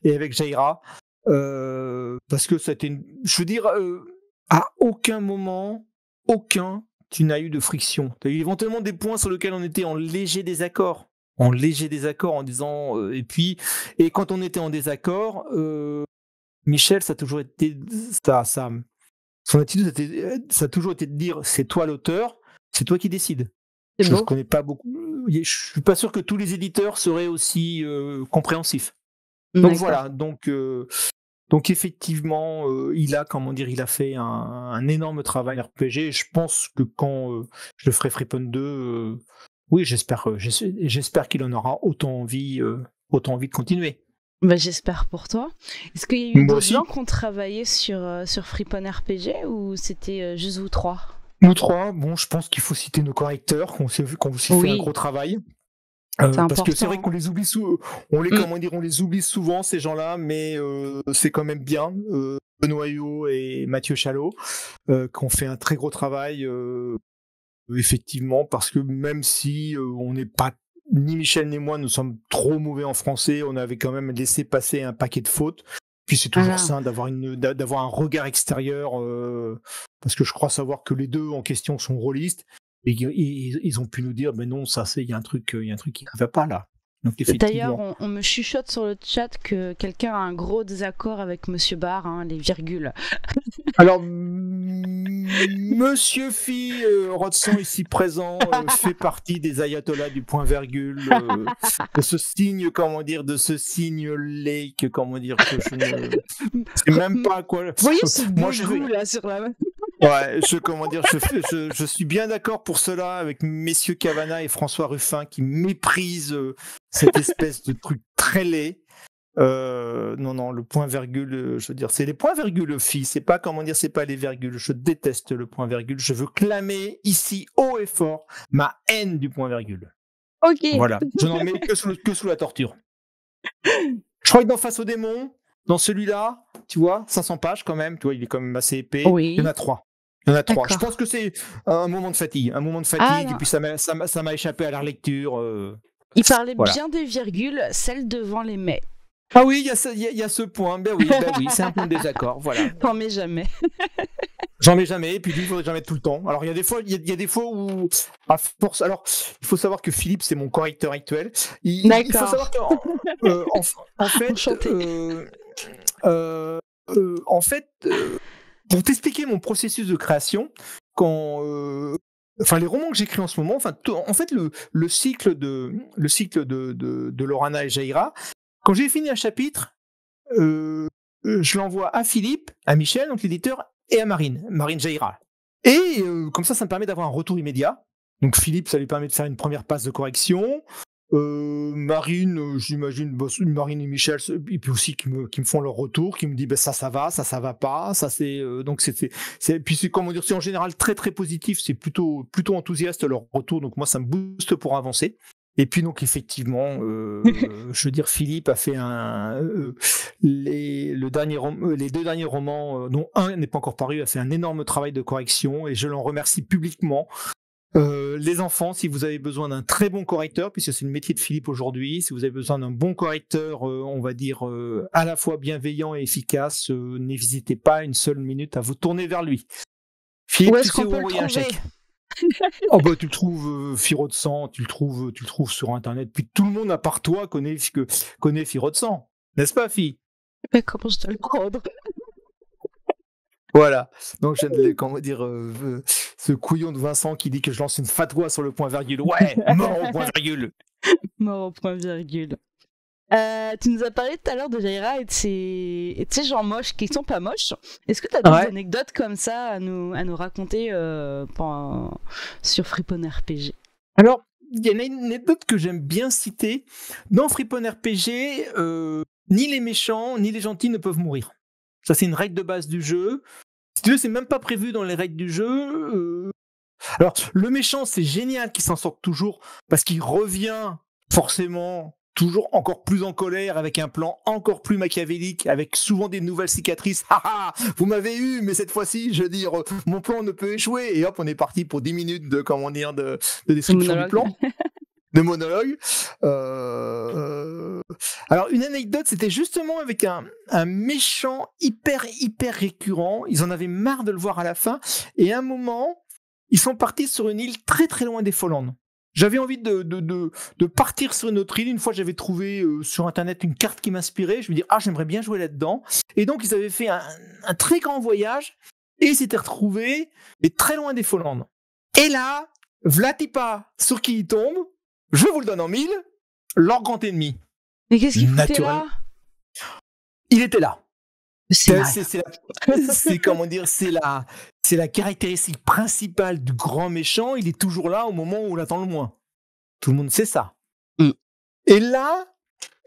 [SPEAKER 2] et avec Jaira parce que c'était, je veux dire, à aucun moment, tu n'as eu de friction. Tu as eu éventuellement des points sur lesquels on était en léger désaccord, en disant et quand on était en désaccord, Michel, ça a toujours été son attitude, ça a toujours été de dire c'est toi l'auteur, c'est toi qui décides. Je ne connais pas beaucoup. Je suis pas sûr que tous les éditeurs seraient aussi compréhensifs. Donc voilà. Donc effectivement, il a fait un énorme travail RPG. Et je pense que quand je ferai Friponne 2, oui, j'espère qu'il en aura autant envie de continuer.
[SPEAKER 1] J'espère pour toi. Est-ce qu'il y a eu d'autres gens qui ont travaillé sur Friponne RPG ou c'était juste vous trois?
[SPEAKER 2] Nous trois, bon, je pense qu'il faut citer nos correcteurs, qu'on s'est vu, qu'on aussi fait un gros travail. Parce que c'est vrai qu'on les oublie on les oublie souvent ces gens-là, mais c'est quand même bien. Benoît Huot et Mathieu Chalot qui ont fait un très gros travail, effectivement, parce que même si on n'est pas ni Michel ni moi, nous sommes trop mauvais en français, on avait quand même laissé passer un paquet de fautes. Puis c'est toujours sain d'avoir un regard extérieur, parce que je crois savoir que les deux en question sont rôlistes. Et ils ont pu nous dire, mais non, il y a un truc qui ne va pas là. Donc,
[SPEAKER 1] d'ailleurs, on me chuchote sur le chat que quelqu'un a un gros désaccord avec Monsieur Barr, hein, les virgules.
[SPEAKER 2] Alors, Monsieur Phi Rodson ici présent fait partie des ayatollahs du point virgule, de ce signe, de ce signe laid que je ne sais même pas quoi.
[SPEAKER 1] Vous voyez ce bougou là sur la main.
[SPEAKER 2] Ouais, je suis bien d'accord pour cela avec messieurs Cavana et François Ruffin qui méprisent cette espèce de truc très laid. Non, le point virgule, je veux dire, c'est les points virgules, Phi, c'est pas c'est pas les virgules. Je déteste le point virgule. Je veux clamer ici haut et fort ma haine du point virgule.
[SPEAKER 1] Ok.
[SPEAKER 2] Voilà, je n'en mets que sous la torture. Je crois que dans Face au démon, dans celui-là, tu vois, 500 pages quand même, tu vois, il est quand même assez épais.
[SPEAKER 1] Oui.
[SPEAKER 2] Il y en a 3. Je pense que c'est un moment de fatigue, et puis ça m'a échappé à la relecture.
[SPEAKER 1] Il parlait bien des virgules, celles devant les mais.
[SPEAKER 2] Ah oui, il y a ce point. Ben oui, c'est un point de désaccord. Voilà.
[SPEAKER 1] T'en mets jamais.
[SPEAKER 2] J'en mets jamais, et puis lui, il faudrait que j'en mette tout le temps. Alors, il y a des fois où, à force. Alors, il faut savoir que Philippe, c'est mon correcteur actuel. Il faut savoir qu'en fait, pour t'expliquer mon processus de création, les romans que j'écris en ce moment, en fait, le cycle de Lorana et Jaira, quand j'ai fini un chapitre, je l'envoie à Philippe, à Michel, donc l'éditeur, et à Marine Jaira. Et comme ça me permet d'avoir un retour immédiat. Donc Philippe, ça lui permet de faire une première passe de correction. Marine, j'imagine, Marine et Michel, et puis aussi qui me font leur retour, qui me disent ça va pas, ça c'est donc puis c'est c'est en général très très positif, c'est plutôt enthousiaste leur retour, donc moi ça me booste pour avancer. Et puis donc effectivement, je veux dire, Philippe a fait les deux derniers romans, dont un n'est pas encore paru, a fait un énorme travail de correction et je l'en remercie publiquement. Les enfants, si vous avez besoin d'un très bon correcteur, puisque c'est le métier de Philippe aujourd'hui, si vous avez besoin d'un bon correcteur, on va dire à la fois bienveillant et efficace, n'hésitez pas une seule minute à vous tourner vers lui. Philippe, tu sais où envoyer un chèque. Tu le trouves Firo de sang, tu le trouves sur internet. Puis tout le monde à part toi connaît Firo de sang, n'est-ce pas, fille?
[SPEAKER 1] Mais comment je dois le prendre?
[SPEAKER 2] Voilà. Donc je viens de ce couillon de Vincent qui dit que je lance une fatwa sur le point virgule. Ouais, mort au point virgule.
[SPEAKER 1] Mort au point virgule. Tu nous as parlé tout à l'heure de Jaira et de ces gens moches qui sont pas moches. Est-ce que tu as des anecdotes comme ça à nous raconter sur Friponne RPG?
[SPEAKER 2] Alors, il y a une anecdote que j'aime bien citer. Dans Friponne RPG, ni les méchants ni les gentils ne peuvent mourir. Ça, c'est une règle de base du jeu. Si tu veux, c'est même pas prévu dans les règles du jeu. Alors, le méchant, c'est génial qu'il s'en sorte toujours parce qu'il revient forcément toujours encore plus en colère, avec un plan encore plus machiavélique, avec souvent des nouvelles cicatrices. Haha, vous m'avez eu, mais cette fois-ci, je veux dire, mon plan ne peut échouer. Et hop, on est parti pour 10 minutes de description du plan. De monologue. Alors, une anecdote, c'était justement avec un méchant hyper récurrent. Ils en avaient marre de le voir à la fin. Et à un moment, ils sont partis sur une île très très loin des Follandes. J'avais envie de partir sur une autre île. Une fois, j'avais trouvé sur Internet une carte qui m'inspirait. Je me dis, j'aimerais bien jouer là-dedans. Et donc, ils avaient fait un très grand voyage et ils s'étaient retrouvés très loin des Follandes. Et là, Vlatipa, sur qui il tombe, je vous le donne en 1000, leur grand ennemi.
[SPEAKER 1] Mais qu'est-ce qu'il foutait là?
[SPEAKER 2] Il était là.
[SPEAKER 1] C'est
[SPEAKER 2] la caractéristique principale du grand méchant. Il est toujours là au moment où on l'attend le moins. Tout le monde sait ça. Et là,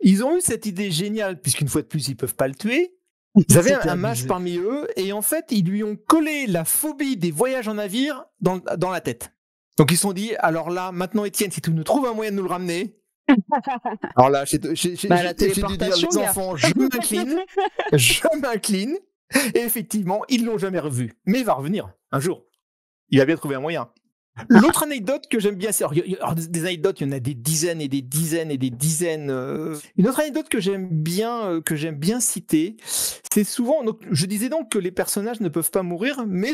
[SPEAKER 2] ils ont eu cette idée géniale, puisqu'une fois de plus, ils peuvent pas le tuer. Ils avaient un mage parmi eux, et en fait, ils lui ont collé la phobie des voyages en navire dans la tête. Donc ils se sont dit, alors là, maintenant Étienne, si tu nous trouves un moyen de nous le ramener, Alors là, j'ai
[SPEAKER 1] La
[SPEAKER 2] dû dire,
[SPEAKER 1] téléportation,
[SPEAKER 2] les
[SPEAKER 1] gars.
[SPEAKER 2] enfants, je m'incline, et effectivement, ils l'ont jamais revu. Mais il va revenir, un jour. Il va bien trouver un moyen. L'autre anecdote que j'aime bien, alors, des anecdotes, il y en a des dizaines et des dizaines et des dizaines. Une autre anecdote que j'aime bien citer, c'est souvent, donc, je disais donc que les personnages ne peuvent pas mourir, mais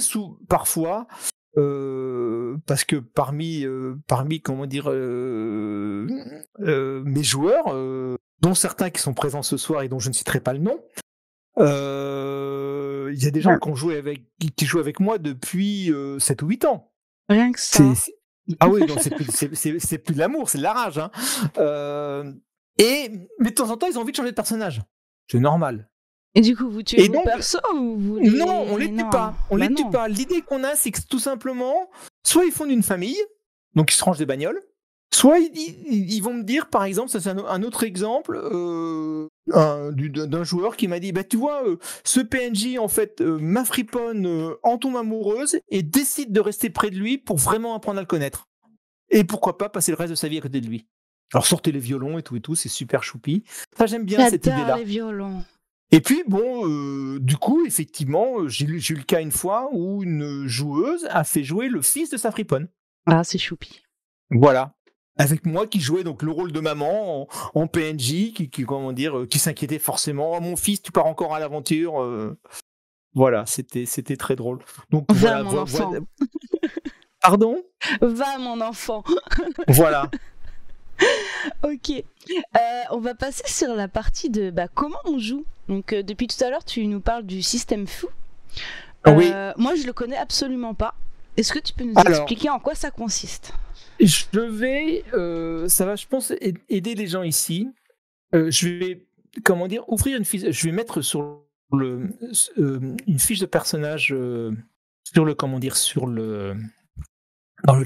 [SPEAKER 2] parfois, parce que parmi comment dire, mes joueurs, dont certains qui sont présents ce soir et dont je ne citerai pas le nom, il y a des gens qui jouent avec moi depuis 7 ou 8 ans.
[SPEAKER 1] Rien que ça.
[SPEAKER 2] Ah oui, donc c'est plus de l'amour, c'est de la rage. Hein. Mais de temps en temps, ils ont envie de changer de personnage. C'est normal.
[SPEAKER 1] Et du coup, vous tuez vos persos ou vous les...
[SPEAKER 2] Non, on les tue pas. Tue pas. L'idée qu'on a, c'est que tout simplement, soit ils font une famille, donc ils se rangent des bagnoles, soit ils vont me dire, par exemple, ça c'est un autre exemple d'un joueur qui m'a dit, bah tu vois, ce PNJ en fait ma friponne en tombe amoureuse et décide de rester près de lui pour vraiment apprendre à le connaître. Et pourquoi pas passer le reste de sa vie à côté de lui. Alors sortez les violons et tout, c'est super choupi. Ça j'aime bien cette idée-là.
[SPEAKER 1] Les violons.
[SPEAKER 2] Et puis bon, du coup, effectivement, j'ai eu le cas une fois où une joueuse a fait jouer le fils de sa friponne.
[SPEAKER 1] Ah, c'est choupi.
[SPEAKER 2] Voilà. Avec moi qui jouais donc le rôle de maman en PNJ, qui s'inquiétait forcément. Oh, mon fils, tu pars encore à l'aventure. Voilà, c'était très drôle. Donc
[SPEAKER 1] Va mon enfant.
[SPEAKER 2] Pardon ?
[SPEAKER 1] Va mon enfant.
[SPEAKER 2] Voilà.
[SPEAKER 1] Ok. On va passer sur la partie de comment on joue. Donc depuis tout à l'heure, tu nous parles du système fou.
[SPEAKER 2] Oui.
[SPEAKER 1] Moi, je le connais absolument pas. Est-ce que tu peux nous expliquer en quoi ça consiste ?
[SPEAKER 2] Je vais, ça va, je pense, aider les gens ici. Je vais, ouvrir une fiche. Je vais mettre sur une fiche de personnage dans le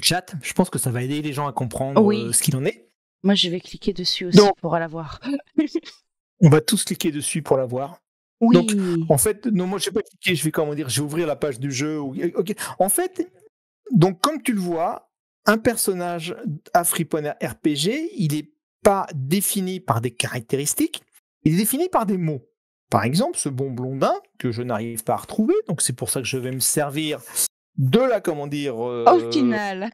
[SPEAKER 2] chat. Je pense que ça va aider les gens à comprendre ce qu'il en est.
[SPEAKER 1] Moi, je vais cliquer dessus aussi pour la voir.
[SPEAKER 2] On va tous cliquer dessus pour la voir.
[SPEAKER 1] Oui.
[SPEAKER 2] Donc, en fait, non, moi, je vais pas cliquer. Je vais ouvrir la page du jeu. Ok. En fait, donc, comme tu le vois. Un personnage à Friponner RPG, il n'est pas défini par des caractéristiques, il est défini par des mots. Par exemple, ce bon blondin, que je n'arrive pas à retrouver, donc c'est pour ça que je vais me servir de la,
[SPEAKER 1] au final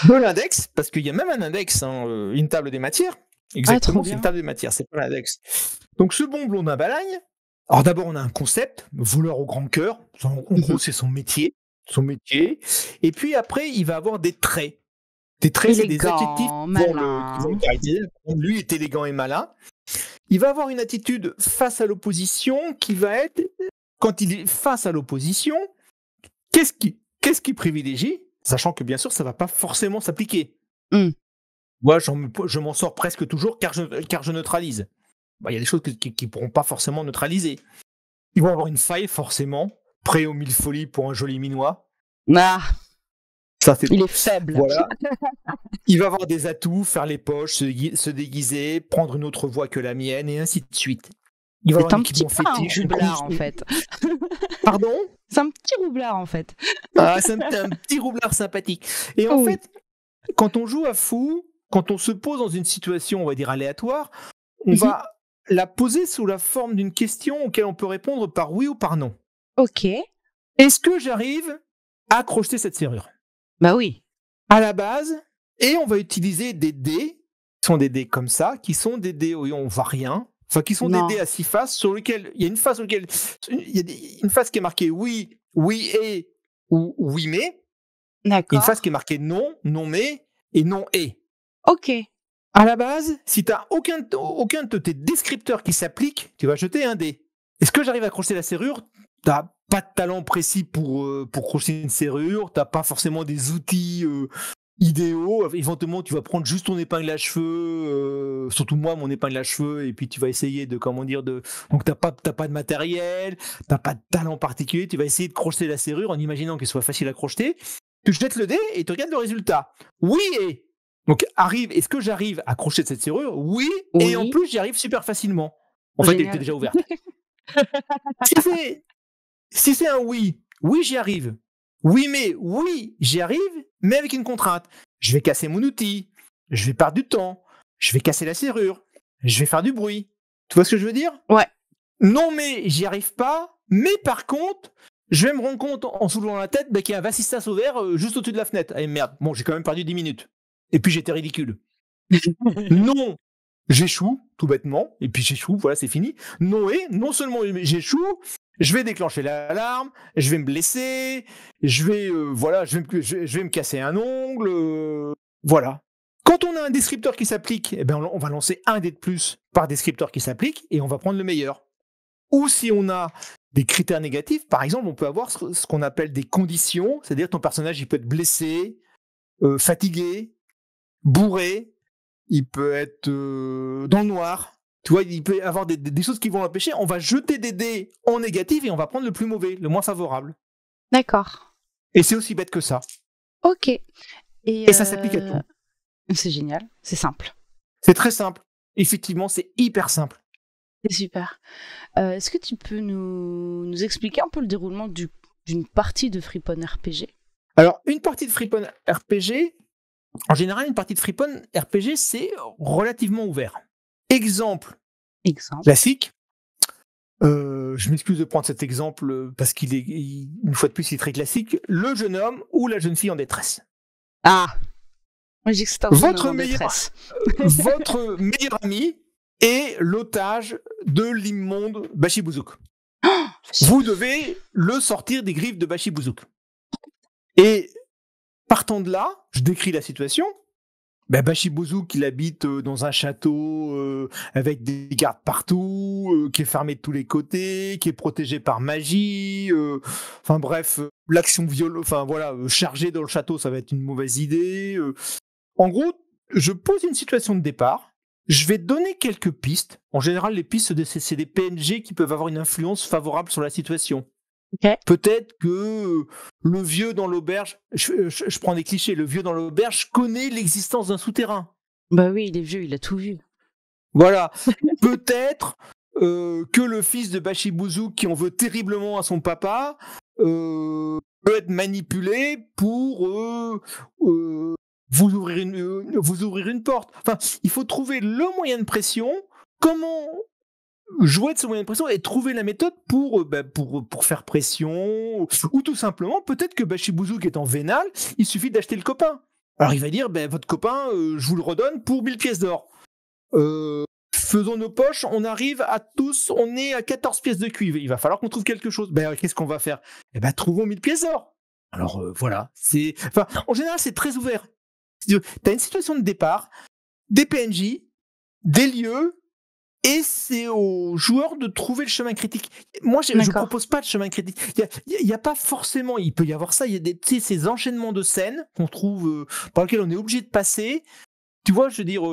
[SPEAKER 2] de l'index, parce qu'il y a même un index, une table des matières. Exactement, c'est une table des matières, c'est pas l'index. Donc ce bon blondin balagne, alors d'abord on a un concept, voleur au grand cœur, en gros c'est son métier, et puis après il va avoir des traits. Des traits, c'est des adjectifs qui vont le caractériser. Lui est élégant et malin. Il va avoir une attitude face à l'opposition qui va être, quand il est face à l'opposition, qu'est-ce qu'il privilégie, sachant que bien sûr ça va pas forcément s'appliquer. Moi je m'en sors presque toujours car je neutralise. Il y a des choses qui pourront pas forcément neutraliser. Ils vont avoir une faille forcément. Prêt aux 1000 folies pour un joli minois. Ça,
[SPEAKER 1] il est faible.
[SPEAKER 2] Voilà. Il va avoir des atouts, faire les poches, se déguiser, prendre une autre voie que la mienne, et ainsi de suite. Il va avoir un petit
[SPEAKER 1] roublard, en fait.
[SPEAKER 2] Pardon ?
[SPEAKER 1] C'est un petit roublard, en fait.
[SPEAKER 2] Ah, c'est un petit roublard sympathique. Et en fait, quand on joue à fou, quand on se pose dans une situation, on va dire, aléatoire, on va la poser sous la forme d'une question auquel on peut répondre par oui ou par non.
[SPEAKER 1] Ok.
[SPEAKER 2] Est-ce que j'arrive à crocheter cette serrure ?
[SPEAKER 1] Bah oui.
[SPEAKER 2] À la base, et on va utiliser des dés, qui sont des dés comme ça, qui sont des dés où on ne voit rien, enfin qui sont des dés à 6 faces, sur lesquels il y a une face sur laquelle il y a une face qui est marquée oui, oui et, ou oui mais.
[SPEAKER 1] D'accord.
[SPEAKER 2] Une face qui est marquée non, non mais, et non et.
[SPEAKER 1] Ok.
[SPEAKER 2] À la base, si tu n'as aucun de tes descripteurs qui s'applique, tu vas jeter un dé. Est-ce que j'arrive à crocheter la serrure ? T'as pas de talent précis pour crocheter une serrure, t'as pas forcément des outils idéaux. Éventuellement, tu vas prendre juste ton épingle à cheveux, surtout moi, mon épingle à cheveux, et puis tu vas essayer donc t'as pas de matériel, t'as pas de talent particulier, tu vas essayer de crocheter la serrure en imaginant qu'elle soit facile à crocheter. Tu jettes le dé et tu regardes le résultat. Oui et donc est-ce que j'arrive à crocheter cette serrure ? Oui, et en plus j'y arrive super facilement. En fait, elle était déjà ouverte. Si c'est un oui, j'y arrive. Oui, j'y arrive, mais avec une contrainte. Je vais casser mon outil. je vais perdre du temps, je vais casser la serrure, je vais faire du bruit. Tu vois ce que je veux dire?
[SPEAKER 1] Ouais.
[SPEAKER 2] Non, mais j'y arrive pas. Mais par contre, je vais me rendre compte en soulevant la tête qu'il y a un vasistas ouvert juste au-dessus de la fenêtre. Allez, merde. Bon, j'ai quand même perdu 10 minutes. Et puis j'étais ridicule. Non, j'échoue, tout bêtement. Et puis j'échoue, voilà, c'est fini. Non seulement j'échoue, je vais déclencher l'alarme, je vais me blesser, je vais me casser un ongle. Voilà. Quand on a un descripteur qui s'applique, eh ben on va lancer un dé de plus par descripteur qui s'applique et on va prendre le meilleur. Ou si on a des critères négatifs, par exemple, on peut avoir ce qu'on appelle des conditions, c'est-à-dire ton personnage il peut être blessé, fatigué, bourré, il peut être dans le noir. Tu vois, il peut y avoir des choses qui vont l'empêcher. On va jeter des dés en négatif et on va prendre le plus mauvais, le moins favorable.
[SPEAKER 1] D'accord.
[SPEAKER 2] Et c'est aussi bête que ça.
[SPEAKER 1] Ok.
[SPEAKER 2] Et ça s'applique à tout.
[SPEAKER 1] C'est génial, c'est simple.
[SPEAKER 2] C'est très simple. Effectivement, c'est hyper simple.
[SPEAKER 1] C'est super. Est-ce que tu peux nous expliquer un peu le déroulement d'une partie de Freeporn RPG?
[SPEAKER 2] Alors, une partie de Freeporn RPG, en général, une partie de Freeporn RPG, c'est relativement ouvert. Exemple. Classique. Je m'excuse de prendre cet exemple parce une fois de plus, il est très classique. Le jeune homme ou la jeune fille en détresse.
[SPEAKER 1] Ah, moi j'ai que c'est un jeune homme en détresse.
[SPEAKER 2] Votre meilleur ami est l'otage de l'immonde Bashibouzouk. Vous devez le sortir des griffes de Bashibouzouk. Et partant de là, je décris la situation. Bashibouzouk, il habite dans un château avec des gardes partout, qui est fermé de tous les côtés, qui est protégé par magie. Enfin bref, l'action chargée dans le château, ça va être une mauvaise idée. En gros, je pose une situation de départ. Je vais donner quelques pistes. En général, les pistes, c'est des PNG qui peuvent avoir une influence favorable sur la situation.
[SPEAKER 1] Okay.
[SPEAKER 2] Peut-être que le vieux dans l'auberge, je prends des clichés, le vieux dans l'auberge connaît l'existence d'un souterrain.
[SPEAKER 1] Bah oui, il est vieux, il a tout vu.
[SPEAKER 2] Voilà. Peut-être que le fils de Bashibouzouk, qui en veut terriblement à son papa, peut être manipulé pour vous ouvrir une porte. Enfin, il faut trouver le moyen de pression. Comment jouer de ce moyen de pression et trouver la méthode pour faire pression, ou tout simplement, peut-être que Bashibouzouk étant vénal, il suffit d'acheter le copain. Alors il va dire, votre copain, je vous le redonne pour 1000 pièces d'or. Faisons nos poches, on arrive à tous, on est à 14 pièces de cuivre. Il va falloir qu'on trouve quelque chose. Qu'est-ce qu'on va faire? Trouvons 1000 pièces d'or. Alors voilà, en général, c'est très ouvert. T'as une situation de départ, des PNJ, des lieux, et c'est aux joueurs de trouver le chemin critique. Moi, je ne propose pas de chemin critique. Il n'y a pas forcément... Il peut y avoir ça. Il y a ces enchaînements de scènes qu'on trouve, par lesquels on est obligé de passer. Tu vois, je veux dire...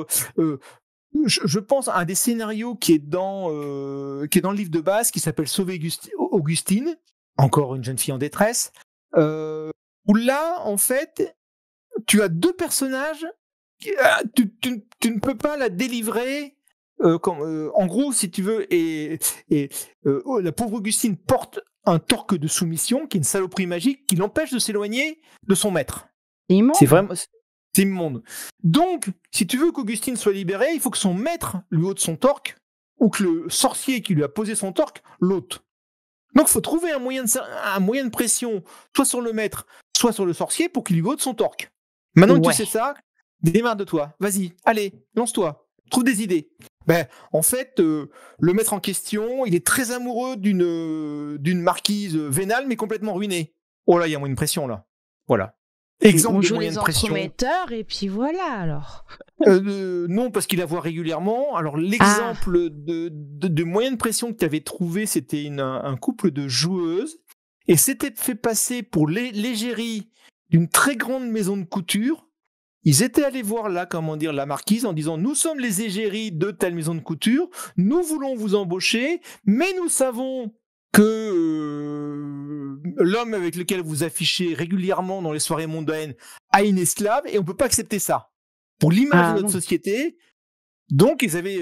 [SPEAKER 2] je pense à un des scénarios qui est dans le livre de base, qui s'appelle Sauver Augustine, encore une jeune fille en détresse, où là, en fait, tu as deux personnages, tu ne peux pas la délivrer... en gros, si tu veux, la pauvre Augustine porte un torque de soumission, qui est une saloperie magique, qui l'empêche de s'éloigner de son maître. C'est immonde. Donc, si tu veux qu'Augustine soit libérée, il faut que son maître lui ôte son torque, ou que le sorcier qui lui a posé son torque l'ôte. Donc, il faut trouver un moyen de pression, soit sur le maître, soit sur le sorcier, pour qu'il lui ôte son torque. Maintenant que tu sais ça, démarre de toi. Vas-y, allez, lance-toi. Trouve des idées. En fait, le maître en question, il est très amoureux d'une marquise vénale, mais complètement ruinée. Oh là, il y a moyen de pression, là. Voilà. Exemple de moyen de pression.
[SPEAKER 1] On joue les entremetteurs, et puis voilà, alors.
[SPEAKER 2] Non, parce qu'il la voit régulièrement. Alors, l'exemple de moyen de pression que tu avais trouvé, c'était un couple de joueuses, et c'était fait passer pour l'égérie d'une très grande maison de couture. Ils étaient allés voir la marquise en disant « Nous sommes les égéries de telle maison de couture, nous voulons vous embaucher, mais nous savons que l'homme avec lequel vous affichez régulièrement dans les soirées mondaines a une esclave et on ne peut pas accepter ça. Pour l'image de notre société, donc ils avaient,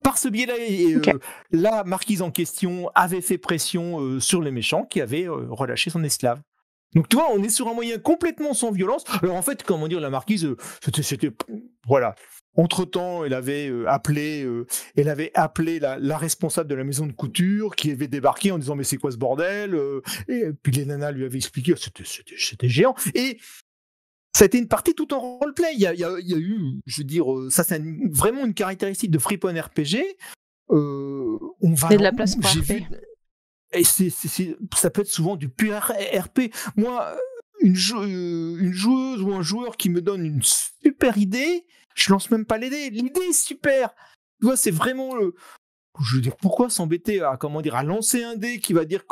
[SPEAKER 2] par ce biais-là, la marquise en question avait fait pression sur les méchants qui avaient relâché son esclave. Donc tu vois, on est sur un moyen complètement sans violence. Alors en fait, comment dire, la marquise, c'était voilà. Entre-temps, elle avait appelé la responsable de la maison de couture qui avait débarqué en disant mais c'est quoi ce bordel, et puis les nanas lui avaient expliqué, c'était géant. Et ça a été une partie tout en roleplay. Il y a eu, je veux dire, ça c'est vraiment une caractéristique de Free Point RPG. On va.
[SPEAKER 1] Il y a de la place pour
[SPEAKER 2] j'ai
[SPEAKER 1] RP.
[SPEAKER 2] vu, et ça peut être souvent du pur RP. Moi, une joueuse ou un joueur qui me donne une super idée, je lance même pas l'idée. L'idée est super. Tu vois, c'est vraiment je veux dire, pourquoi s'embêter à lancer un dé qui va dire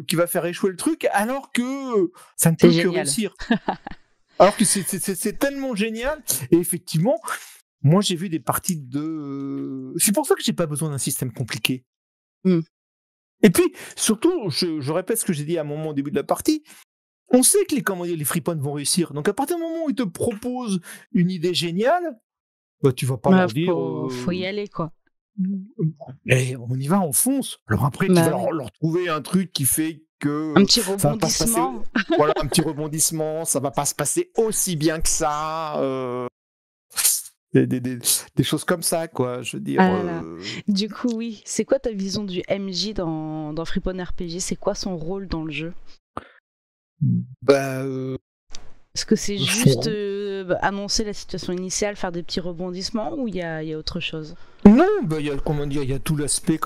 [SPEAKER 2] qui va faire échouer le truc alors que ça ne peut que réussir. Alors que c'est tellement génial. Et effectivement, moi j'ai vu des parties de. C'est pour ça que j'ai pas besoin d'un système compliqué. Et puis, surtout, je répète ce que j'ai dit à un moment au début de la partie, on sait que les free points vont réussir. Donc, à partir du moment où ils te proposent une idée géniale, bah, tu vas pas leur dire...
[SPEAKER 1] Faut y aller, quoi.
[SPEAKER 2] Et on y va, on fonce. Alors après, tu vas leur trouver un truc qui fait que...
[SPEAKER 1] Un petit rebondissement.
[SPEAKER 2] Voilà, un petit rebondissement, ça va pas se passer aussi bien que ça... Des choses comme ça, quoi, je veux dire.
[SPEAKER 1] Du coup, oui. C'est quoi ta vision du MJ dans Free Point RPG? C'est quoi son rôle dans le jeu? Est-ce que c'est juste annoncer la situation initiale, faire des petits rebondissements, ou il y a autre chose?
[SPEAKER 2] Non, il y a tout l'aspect,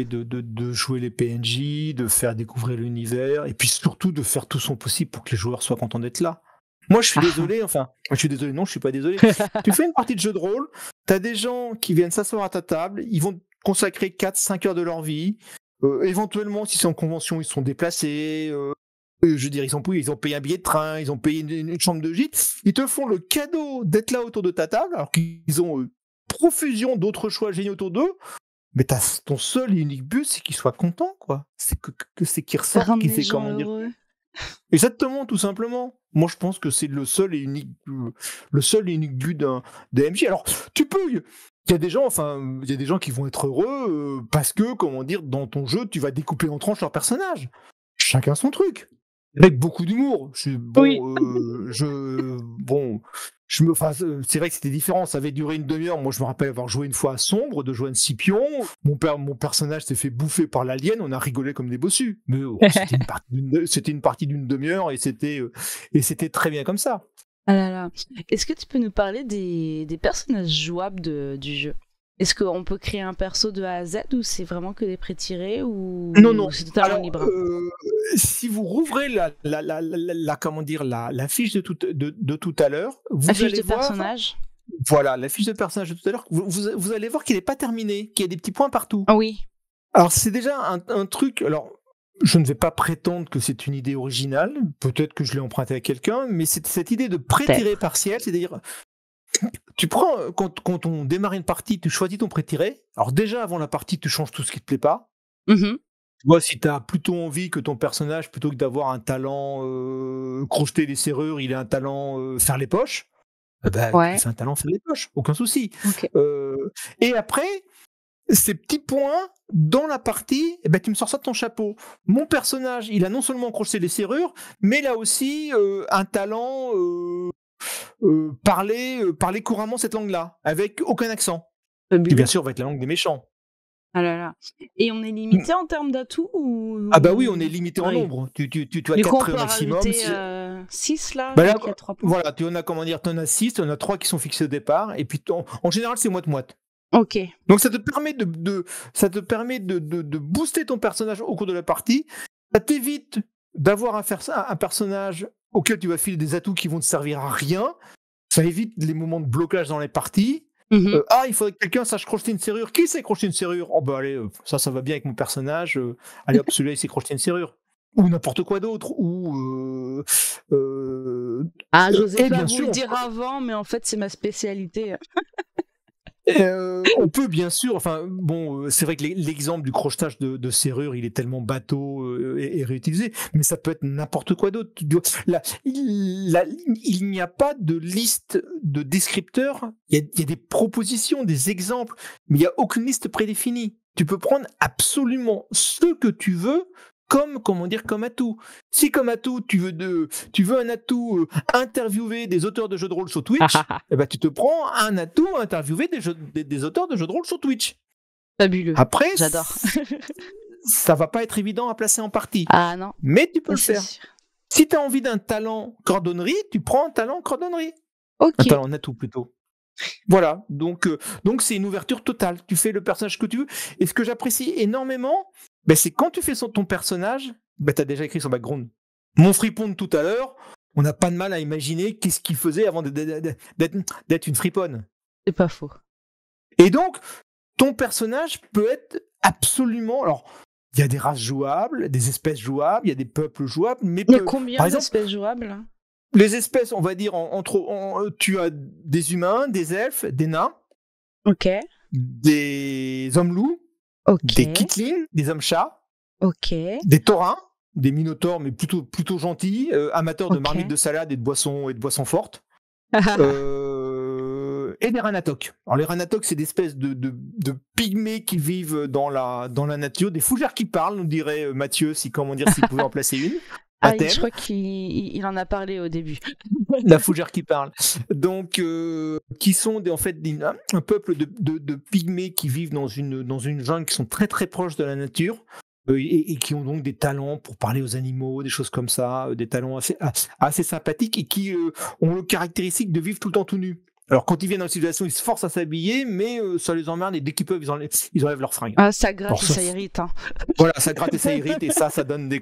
[SPEAKER 2] de jouer les PNJ, de faire découvrir l'univers, et puis surtout de faire tout son possible pour que les joueurs soient contents d'être là. Moi, je suis désolé, non, je suis pas désolé. Tu fais une partie de jeu de rôle, t'as des gens qui viennent s'asseoir à ta table, ils vont consacrer 4-5 heures de leur vie, éventuellement, si c'est en convention, ils sont déplacés, je veux dire, ils ont payé un billet de train, ils ont payé une chambre de gîte, ils te font le cadeau d'être là autour de ta table, alors qu'ils ont profusion d'autres choix géniaux autour d'eux, mais t'as ton seul et unique but, c'est qu'ils soient contents, quoi. C'est qu'ils ressortent, qu'ils aient comment dire. Exactement, tout simplement. Moi, je pense que c'est le seul et unique but d'un MJ. Alors, il y a des gens qui vont être heureux parce que, comment dire, dans ton jeu, tu vas découper en tranches leur personnage. Chacun son truc. Avec beaucoup d'humour. C'est vrai que c'était différent. Ça avait duré une demi-heure. Moi, je me rappelle avoir joué une fois à Sombre de Joanne Scipion. Mon personnage s'est fait bouffer par l'alien. On a rigolé comme des bossus. Mais c'était une partie d'une demi-heure et c'était très bien comme ça.
[SPEAKER 1] Ah là là. Est-ce que tu peux nous parler des personnages jouables du jeu? Est-ce qu'on peut créer un perso de A à Z ou c'est vraiment que des prétirés ou
[SPEAKER 2] non.
[SPEAKER 1] C'est totalement libre?
[SPEAKER 2] Si vous rouvrez la fiche de tout à l'heure,
[SPEAKER 1] la fiche de personnage.
[SPEAKER 2] Voilà, la fiche de personnage de tout à l'heure, vous allez voir qu'il n'est pas terminé, qu'il y a des petits points partout.
[SPEAKER 1] Ah oui.
[SPEAKER 2] Alors c'est déjà un truc. Alors je ne vais pas prétendre que c'est une idée originale. Peut-être que je l'ai emprunté à quelqu'un, mais c'est cette idée de prétiré partiel, c'est-à-dire. Tu prends, quand on démarre une partie, tu choisis ton prétiré. Alors déjà, avant la partie, tu changes tout ce qui te plaît pas.
[SPEAKER 1] Tu
[SPEAKER 2] vois, si tu as plutôt envie que ton personnage, plutôt que d'avoir un talent crocheter les serrures, il a un talent faire les poches, c'est un talent faire les poches, aucun souci.
[SPEAKER 1] Okay.
[SPEAKER 2] Et après, ces petits points, dans la partie, tu me sors ça de ton chapeau. Mon personnage, il a non seulement crocheté les serrures, mais il a aussi un talent... parler couramment cette langue-là, avec aucun accent. Qui bien sûr va être la langue des méchants.
[SPEAKER 1] Ah là là. Et on est limité en termes d'atouts ou...
[SPEAKER 2] Ah bah oui, on est limité en nombre. Tu as 4 maximum.
[SPEAKER 1] 6 là,
[SPEAKER 2] bah là
[SPEAKER 1] il y a 3 points.
[SPEAKER 2] Voilà, tu en as 6, tu en as 3 qui sont fixés au départ, et puis en général c'est moite-moite.
[SPEAKER 1] Ok.
[SPEAKER 2] Donc ça te permet de booster ton personnage au cours de la partie. Ça t'évite d'avoir un personnage auquel tu vas filer des atouts qui vont te servir à rien. Ça évite les moments de blocage dans les parties. Il faudrait que quelqu'un sache crocheter une serrure. Qui sait crocheter une serrure? Oh bah allez, ça va bien avec mon personnage. Allez hop, celui-là il sait crocheter une serrure. Ou n'importe quoi d'autre.
[SPEAKER 1] J'osais pas vous le dire avant, mais en fait c'est ma spécialité.
[SPEAKER 2] On peut bien sûr, c'est vrai que l'exemple du crochetage de serrure, il est tellement bateau et réutilisé, mais ça peut être n'importe quoi d'autre. Il n'y a pas de liste de descripteurs, il y a des propositions, des exemples, mais il n'y a aucune liste prédéfinie. Tu peux prendre absolument ce que tu veux comme atout. Si comme atout, tu veux un atout interviewer des auteurs de jeux de rôle sur Twitch, eh ben, tu te prends un atout interviewer des auteurs de jeux de rôle sur Twitch.
[SPEAKER 1] Fabuleux.
[SPEAKER 2] Après,
[SPEAKER 1] j'adore.
[SPEAKER 2] Ça va pas être évident à placer en partie.
[SPEAKER 1] Ah non.
[SPEAKER 2] Mais tu peux le
[SPEAKER 1] C'est
[SPEAKER 2] faire.
[SPEAKER 1] sûr.
[SPEAKER 2] Si tu as envie d'un talent cordonnerie, tu prends un talent cordonnerie.
[SPEAKER 1] Ok.
[SPEAKER 2] Un talent atout plutôt. Voilà, donc c'est une ouverture totale. Tu fais le personnage que tu veux. Et ce que j'apprécie énormément, c'est quand tu fais ton personnage, tu as déjà écrit son background. Mon fripon de tout à l'heure, on n'a pas de mal à imaginer qu'est-ce qu'il faisait avant d'être une friponne.
[SPEAKER 1] C'est pas faux.
[SPEAKER 2] Et donc, ton personnage peut être absolument... Alors, il y a des races jouables, des espèces jouables, il y a des peuples jouables, mais...
[SPEAKER 1] Il y a combien
[SPEAKER 2] par exemple,
[SPEAKER 1] d'espèces jouables?
[SPEAKER 2] Les espèces, on va dire, tu as des humains, des elfes, des nains,
[SPEAKER 1] Ok.
[SPEAKER 2] des hommes-loups,
[SPEAKER 1] Ok.
[SPEAKER 2] des kitlings, des hommes-chats,
[SPEAKER 1] Ok.
[SPEAKER 2] des taurins, des minotaures, mais plutôt gentils, amateurs de
[SPEAKER 1] Ok.
[SPEAKER 2] marmites de salade et de boissons fortes, et des ranatoks. Alors les ranatoks, c'est des espèces de pygmées qui vivent dans la nature, des fougères qui parlent, nous dirait Mathieu, s'il pouvait en placer une.
[SPEAKER 1] Ah, je crois qu'il en a parlé au début.
[SPEAKER 2] La fougère qui parle. Donc, qui sont en fait un peuple de pygmées qui vivent dans une jungle, qui sont très très proches de la nature et qui ont donc des talents pour parler aux animaux, des choses comme ça, des talents assez sympathiques et qui ont le caractéristique de vivre tout le temps tout nus. Alors, quand ils viennent dans une situation, ils se forcent à s'habiller, mais ça les emmerde et dès qu'ils peuvent, ils enlèvent leurs fringues.
[SPEAKER 1] Ah, ça gratte et ça irrite. Hein.
[SPEAKER 2] Voilà, ça gratte et ça irrite et ça donne des,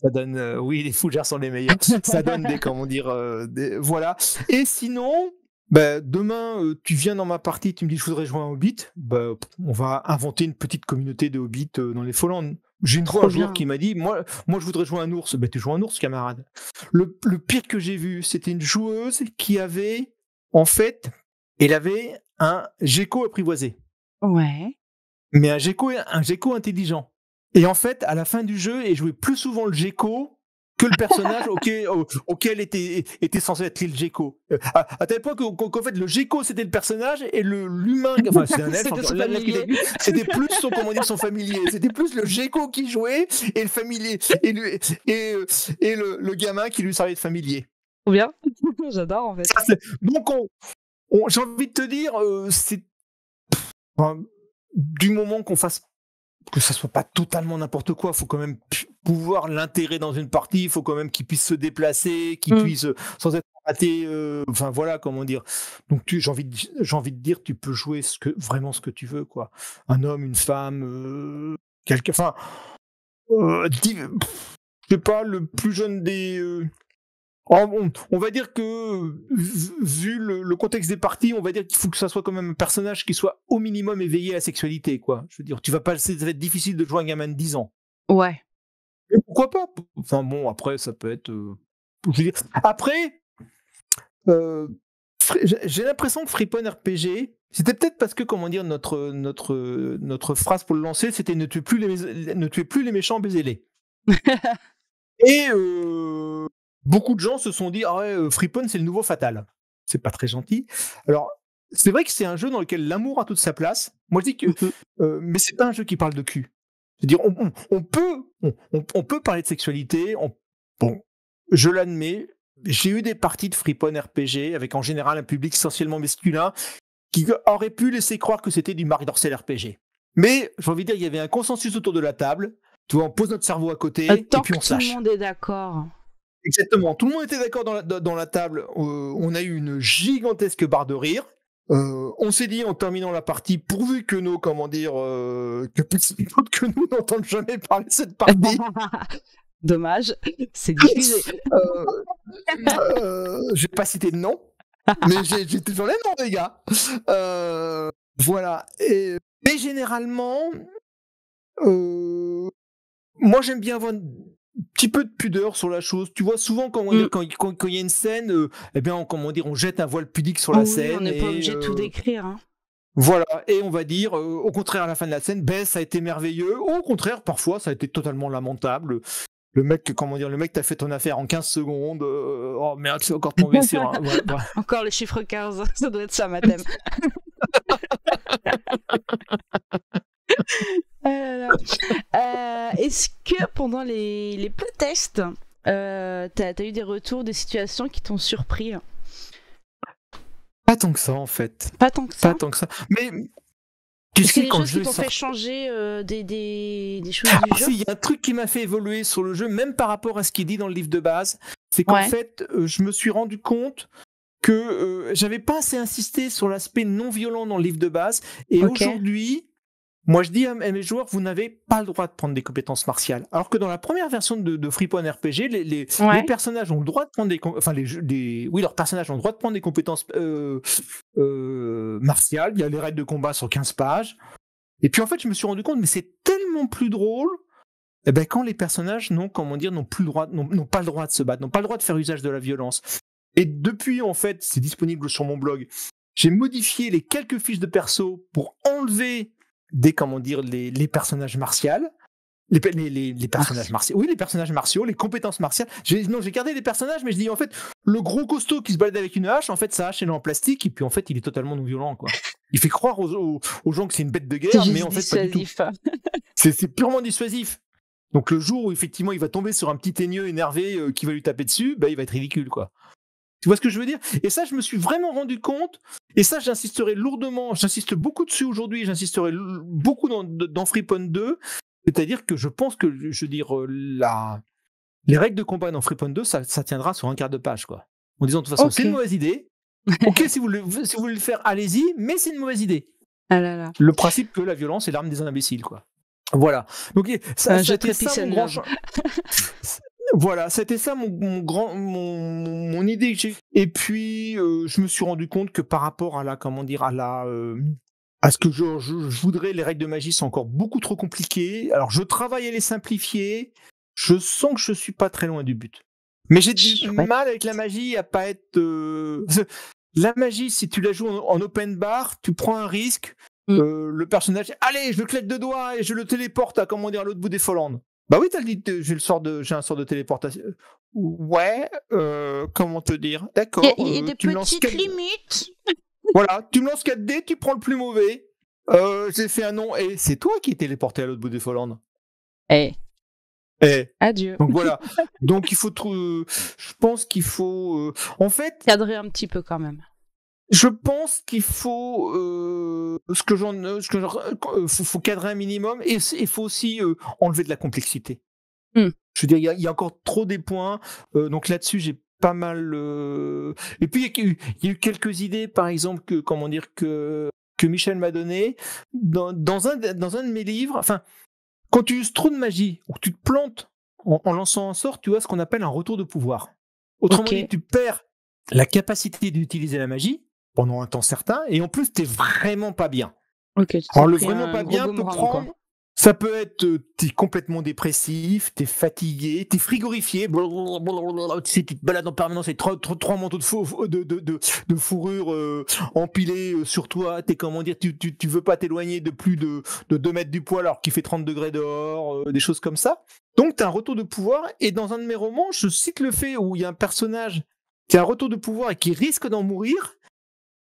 [SPEAKER 2] ça donne, oui, les fougères sont les meilleurs. Ça donne des, voilà. Et sinon, demain, tu viens dans ma partie, tu me dis, je voudrais jouer un Hobbit. On va inventer une petite communauté de Hobbits dans les Follandes. J'ai une fois un joueur qui m'a dit, moi, je voudrais jouer un ours. Tu joues un ours, camarade. Le pire que j'ai vu, c'était une joueuse qui avait, en fait, elle avait un gecko apprivoisé.
[SPEAKER 1] Ouais.
[SPEAKER 2] Mais un gecko intelligent. Et en fait, à la fin du jeu, elle jouait plus souvent le gecko que le personnage auquel était censé être le gecko. À tel point qu'en fait, le gecko, c'était le personnage et l'humain, enfin, c'était un elfe, c'était plus son familier. C'était plus le gecko qui jouait et le familier. Et le gamin qui lui servait de familier.
[SPEAKER 1] Ou bien. J'adore, en fait.
[SPEAKER 2] Donc, j'ai envie de te dire, c'est... du moment qu'on fasse que ça soit pas totalement n'importe quoi, il faut quand même pouvoir l'intégrer dans une partie, il faut quand même qu'il puisse se déplacer, qu'il puisse, sans être raté, enfin voilà, comment dire. Donc j'ai envie de dire, tu peux jouer vraiment ce que tu veux, quoi. Un homme, une femme, quelqu'un, enfin, je sais pas, le plus jeune des... on va dire que, vu le contexte des parties, on va dire qu'il faut que ça soit quand même un personnage qui soit au minimum éveillé à la sexualité, quoi. Je veux dire, ça va être difficile de jouer un gamin de 10 ans.
[SPEAKER 1] Ouais.
[SPEAKER 2] Et pourquoi pas? Enfin bon, après, ça peut être... je veux dire, après, j'ai l'impression que Friponne RPG, c'était peut-être parce que, comment dire, notre phrase pour le lancer, c'était ne tuez plus les méchants, baisez-les. Et... beaucoup de gens se sont dit, ah ouais, Friponne, c'est le nouveau Fatal. C'est pas très gentil. Alors, c'est vrai que c'est un jeu dans lequel l'amour a toute sa place. Moi, je dis que... mais c'est pas un jeu qui parle de cul. C'est-à-dire, on peut parler de sexualité. Bon, je l'admets. J'ai eu des parties de Friponne RPG avec, en général, un public essentiellement masculin qui aurait pu laisser croire que c'était du Marc Dorcel RPG. Mais, j'ai envie de dire, il y avait un consensus autour de la table. Tu vois, on pose notre cerveau à côté et puis on sache.
[SPEAKER 1] Tout le monde est d'accord.
[SPEAKER 2] Exactement, tout le monde était d'accord dans la table. On a eu une gigantesque barre de rire. On s'est dit en terminant la partie, pourvu que que personne d'autre que nous n'entende jamais parler de cette partie.
[SPEAKER 1] Dommage, c'est diffusé.
[SPEAKER 2] Je vais pas citer de nom, mais j'en ai non, les gars. Voilà. Mais généralement, moi j'aime bien avoir petit peu de pudeur sur la chose. Tu vois, souvent, quand il y a une scène, eh bien, on jette un voile pudique sur la scène.
[SPEAKER 1] On n'est pas obligé de tout décrire. Hein.
[SPEAKER 2] Voilà, et on va dire, au contraire, à la fin de la scène, ça a été merveilleux. Ou au contraire, parfois, ça a été totalement lamentable. Le mec, t'as fait ton affaire en 15 secondes. Oh merde, c'est encore tombé sur un... Ouais.
[SPEAKER 1] Encore le chiffre 15, ça doit être ça, ma thème. est-ce que pendant les playtests, t'as eu des retours, des situations qui t'ont surpris?
[SPEAKER 2] Pas tant que ça, en fait.
[SPEAKER 1] Pas tant que ça.
[SPEAKER 2] Pas tant que ça. Mais tu
[SPEAKER 1] Est-ce qu'il y
[SPEAKER 2] sais,
[SPEAKER 1] a des
[SPEAKER 2] quand
[SPEAKER 1] choses
[SPEAKER 2] je
[SPEAKER 1] qui t'ont
[SPEAKER 2] sors...
[SPEAKER 1] fait changer des choses du
[SPEAKER 2] Ah,
[SPEAKER 1] jeu?
[SPEAKER 2] si, il y a un truc qui m'a fait évoluer sur le jeu, même par rapport à ce qui est dit dans le livre de base, c'est qu'en
[SPEAKER 1] Ouais.
[SPEAKER 2] fait, je me suis rendu compte que j'avais pas assez insisté sur l'aspect non violent dans le livre de base. Et
[SPEAKER 1] Ok.
[SPEAKER 2] aujourd'hui, moi je dis à mes joueurs, vous n'avez pas le droit de prendre des compétences martiales. Alors que dans la première version de Freeporn RPG, les
[SPEAKER 1] Ouais.
[SPEAKER 2] personnages ont le droit de prendre oui, leurs personnages ont le droit de prendre des compétences martiales. Il y a les règles de combat sur 15 pages. Et puis en fait, je me suis rendu compte, mais c'est tellement plus drôle. Eh ben, quand les personnages n'ont pas le droit de se battre, n'ont pas le droit de faire usage de la violence. Et depuis, en fait, c'est disponible sur mon blog, j'ai modifié les quelques fiches de perso pour enlever les personnages martiaux. Les personnages martiaux. Oui, les personnages martiaux, les compétences martiales. J'ai gardé les personnages, mais je dis en fait, le gros costaud qui se balade avec une hache, en fait, sa hache elle est en plastique, et puis en fait, il est totalement non violent, quoi. Il fait croire aux gens que c'est une bête de guerre, mais en fait, pas du tout. C'est purement dissuasif. Donc le jour où effectivement il va tomber sur un petit teigneux énervé qui va lui taper dessus, bah, il va être ridicule, quoi. Tu vois ce que je veux dire? Et ça, je me suis vraiment rendu compte, et ça, j'insisterai lourdement, j'insiste beaucoup dessus aujourd'hui, j'insisterai beaucoup dans Freeporn 2, c'est-à-dire que je pense que, je veux dire, les règles de combat dans Freeporn 2, ça tiendra sur un quart de page, quoi. En disant de toute façon, c'est une mauvaise idée. Ok, si vous voulez le faire, allez-y, mais c'est une mauvaise idée.
[SPEAKER 1] Ah là là.
[SPEAKER 2] Le principe que la violence est l'arme des imbéciles, quoi. Voilà. Donc c'était ça mon grand Voilà, c'était ça mon idée que j'ai. Et puis je me suis rendu compte que par rapport à à ce que je voudrais, les règles de magie sont encore beaucoup trop compliquées. Alors je travaille à les simplifier. Je sens que je suis pas très loin du but. Mais j'ai du mal avec la magie à pas être. La magie, si tu la joues en open bar, tu prends un risque. Le personnage, allez, je le claque de doigts et je le téléporte à l'autre bout des Follandes. Bah oui, t'as dit, j'ai un sort de téléportation. Ouais, comment te dire? D'accord.
[SPEAKER 1] Il y a des petites limites.
[SPEAKER 2] Voilà, tu me lances 4 dés, tu prends le plus mauvais. J'ai fait un nom, et c'est toi qui es téléporté à l'autre bout des Follandes.
[SPEAKER 1] Adieu.
[SPEAKER 2] Donc voilà. Donc il faut je pense qu'il faut en fait
[SPEAKER 1] cadrer un petit peu quand même.
[SPEAKER 2] Je pense qu'il faut faut cadrer un minimum, et il faut aussi enlever de la complexité. Je veux dire, il y a encore trop des points, donc là-dessus j'ai pas mal. Et puis il y a eu quelques idées, par exemple que Michel m'a donné dans un de mes livres. Enfin, quand tu uses trop de magie ou que tu te plantes en lançant un sort, tu as ce qu'on appelle un retour de pouvoir. Autrement dit, tu perds la capacité d'utiliser la magie pendant un temps certain, et en plus, t'es vraiment pas bien. Alors, le vraiment pas bien peut prendre... Ça peut être, t'es complètement dépressif, t'es fatigué, t'es frigorifié, tu sais, tu te balades en permanence avec trois manteaux de fourrure empilés sur toi, tu veux pas t'éloigner de plus de 2 mètres du poêle alors qu'il fait 30 degrés dehors, des choses comme ça. Donc t'as un retour de pouvoir, et dans un de mes romans, je cite le fait où il y a un personnage qui a un retour de pouvoir et qui risque d'en mourir.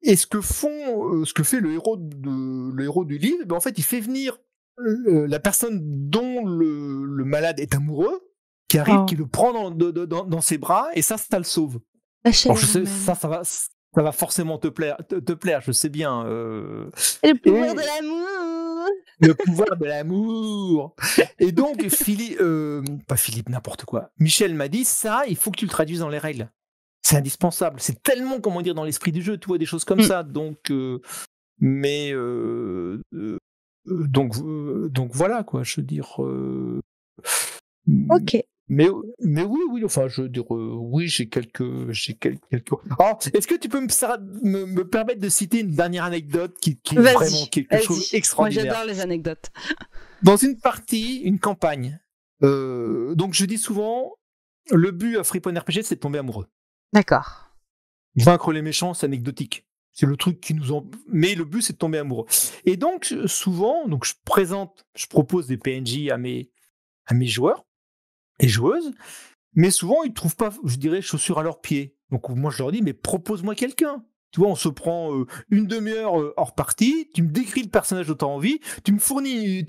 [SPEAKER 2] Et ce que fait le héros du livre, ben en fait, il fait venir la personne dont le malade est amoureux, qui arrive, qui le prend dans ses bras, et ça le sauve. Alors, je sais, ça va forcément te plaire, je sais bien.
[SPEAKER 1] Le pouvoir de l'amour.
[SPEAKER 2] Le pouvoir de l'amour. Et donc, pas Philippe, n'importe quoi. Michel m'a dit, ça, il faut que tu le traduises dans les règles. C'est indispensable. C'est tellement, dans l'esprit du jeu, tu vois, des choses comme ça. Donc, donc voilà, quoi, je veux dire.
[SPEAKER 1] Ok.
[SPEAKER 2] Mais oui, enfin, je veux dire, oui, j'ai quelques. Alors, est-ce que tu peux me permettre de citer une dernière anecdote qui est vraiment quelque chose d'extraordinaire?
[SPEAKER 1] Moi, j'adore les anecdotes.
[SPEAKER 2] Dans une campagne, donc je dis souvent, le but à Freeporn RPG, c'est de tomber amoureux.
[SPEAKER 1] D'accord.
[SPEAKER 2] Vaincre les méchants, c'est anecdotique. C'est le truc qui mais le but, c'est de tomber amoureux. Et donc, souvent, je propose des PNJ à mes joueurs et joueuses, mais souvent, ils ne trouvent pas, je dirais, chaussures à leurs pieds. Donc, moi, je leur dis, mais propose-moi quelqu'un. Tu vois, on se prend une demi-heure hors partie, tu me décris le personnage dont tu as envie, tu me fournis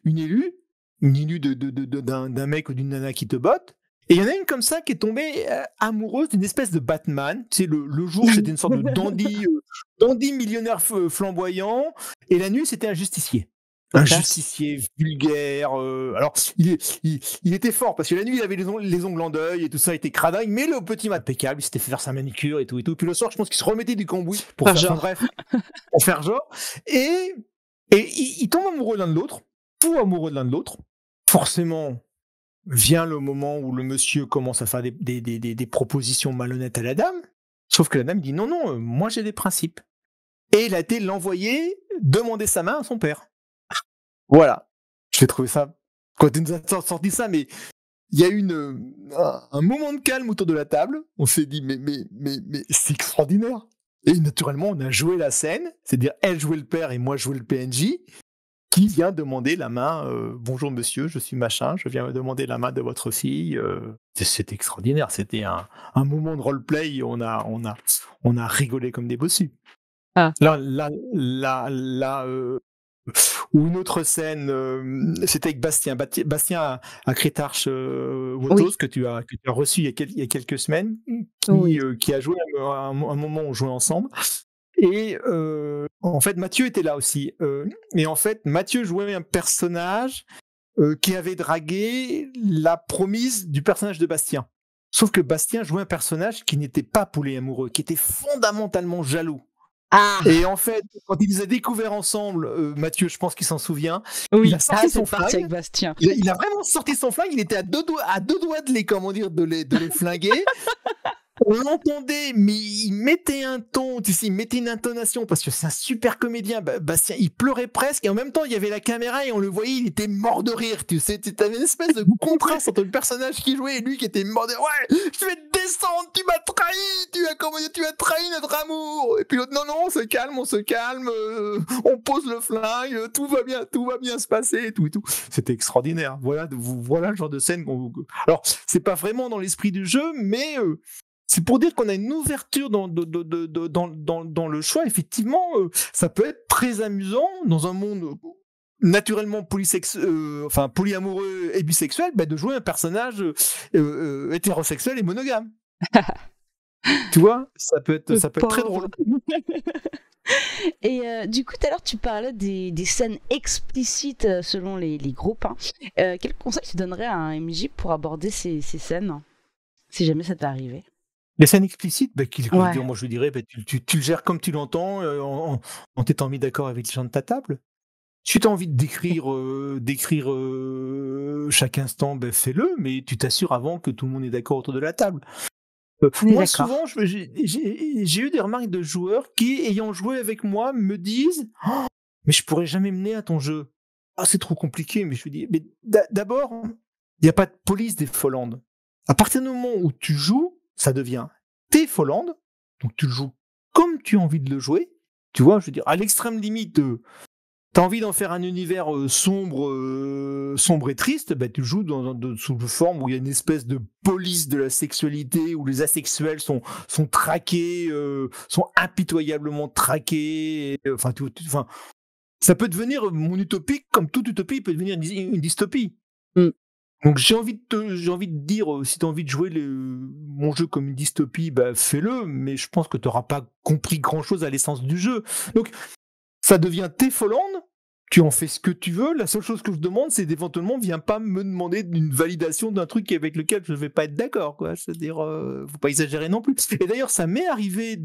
[SPEAKER 2] une élue, une ninu d'un mec ou d'une nana qui te botte. Et il y en a une comme ça qui est tombée amoureuse d'une espèce de Batman. Tu sais, le jour, c'était une sorte de dandy millionnaire flamboyant, et la nuit, c'était un justicier. Un justicier vulgaire. Alors, il était fort, parce que la nuit, il avait les ongles en deuil, et tout ça, il était cradingue, mais le petit impeccable, il s'était fait faire sa manicure et tout. Puis le soir, je pense qu'il se remettait du cambouis pour faire son bref, pour faire genre. Et ils tombent amoureux l'un de l'autre, fous amoureux de l'un de l'autre. Forcément, vient le moment où le monsieur commence à faire des propositions malhonnêtes à la dame, sauf que la dame dit non, moi j'ai des principes. Et il a été l'envoyer demander sa main à son père. Voilà. J'ai trouvé ça, quand tu nous as sorti ça, mais il y a eu un moment de calme autour de la table. On s'est dit, mais c'est extraordinaire. Et naturellement, on a joué la scène, c'est-à-dire elle jouait le père et moi jouais le PNJ, qui vient demander la main, bonjour monsieur, je suis machin, je viens demander la main de votre fille. C'était extraordinaire, c'était un moment de roleplay, on a rigolé comme des bossus.
[SPEAKER 1] Ah.
[SPEAKER 2] Ou une autre scène, c'était avec Bastien à Crétarche Wotos, que tu as reçu il y a quelques semaines, qui a joué un moment, on jouait ensemble. Et en fait, Mathieu était là aussi. Et en fait, Mathieu jouait un personnage qui avait dragué la promise du personnage de Bastien. Sauf que Bastien jouait un personnage qui n'était pas polyamoureux, qui était fondamentalement jaloux. Ah. Et en fait, quand il les a découverts ensemble, Mathieu, je pense qu'il s'en souvient, il a sorti son flingue. Avec Bastien. Il a vraiment sorti son flingue, il était à deux doigts de les flinguer. On l'entendait, mais il mettait un ton, tu sais, il mettait une intonation, parce que c'est un super comédien, Bastien, il pleurait presque, et en même temps, il y avait la caméra, et on le voyait, il était mort de rire, tu sais, t'avais une espèce de contraste entre le personnage qui jouait et lui qui était mort de rire. Ouais, je vais te descendre, tu m'as trahi, tu as trahi notre amour. Et puis l'autre, non, on se calme, on pose le flingue, tout va bien se passer, et tout. C'était extraordinaire. Voilà le genre de scène alors, c'est pas vraiment dans l'esprit du jeu, mais c'est pour dire qu'on a une ouverture dans le choix. Effectivement, ça peut être très amusant dans un monde naturellement polyamoureux et bisexuel, de jouer un personnage hétérosexuel et monogame. Tu vois, ça peut être très drôle.
[SPEAKER 1] Et du coup, tout à l'heure, tu parlais des scènes explicites selon les groupes. Quel conseil tu donnerais à un MJ pour aborder ces scènes, si jamais ça t'est arrivé?
[SPEAKER 2] Les scènes explicites, moi je dirais, tu le gères comme tu l'entends, en t'étant mis d'accord avec les gens de ta table. Si tu as envie de décrire chaque instant, fais-le, mais tu t'assures avant que tout le monde est d'accord autour de la table. Moi, souvent, j'ai eu des remarques de joueurs qui, ayant joué avec moi, me disent oh, mais je pourrais jamais mener à ton jeu. Ah, c'est trop compliqué. Mais je lui dis mais d'abord, il n'y a pas de police des Follandes. À partir du moment où tu joues, ça devient tes Follandes, donc tu le joues comme tu as envie de le jouer. Tu vois, je veux dire, à l'extrême limite, t'as envie d'en faire un univers sombre et triste, tu le joues sous une forme où il y a une espèce de police de la sexualité, où les asexuels sont traqués, sont impitoyablement traqués. Ça peut devenir mon utopie, comme toute utopie peut devenir une dystopie. Donc j'ai envie de dire, si tu as envie de jouer mon jeu comme une dystopie, fais-le, mais je pense que tu n'auras pas compris grand-chose à l'essence du jeu. Donc ça devient tes Follandes, tu en fais ce que tu veux, la seule chose que je demande, c'est d'éventuellement, viens pas me demander une validation d'un truc avec lequel je ne vais pas être d'accord, quoi. C'est-à-dire, faut pas exagérer non plus. Et d'ailleurs, ça m'est arrivé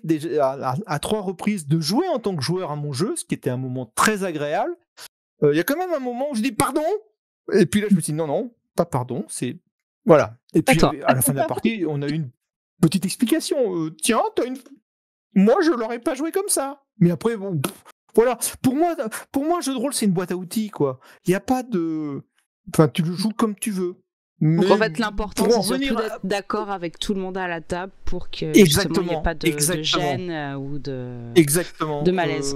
[SPEAKER 2] déjà à 3 reprises de jouer en tant que joueur à mon jeu, ce qui était un moment très agréable. Il y a quand même un moment où je dis pardon, et puis là je me suis dit non, pas pardon, c'est... Voilà. Et puis à la fin de la partie, on a eu une petite explication. Tiens, moi je l'aurais pas joué comme ça. Mais après, bon... Voilà, pour moi, jeu de rôle, c'est une boîte à outils, quoi. Il n'y a pas de... Enfin, tu le joues comme tu veux.
[SPEAKER 1] Donc en fait, l'important, c'est surtout d'être d'accord avec tout le monde à la table pour que justement il n'y ait pas de gêne ou de malaise.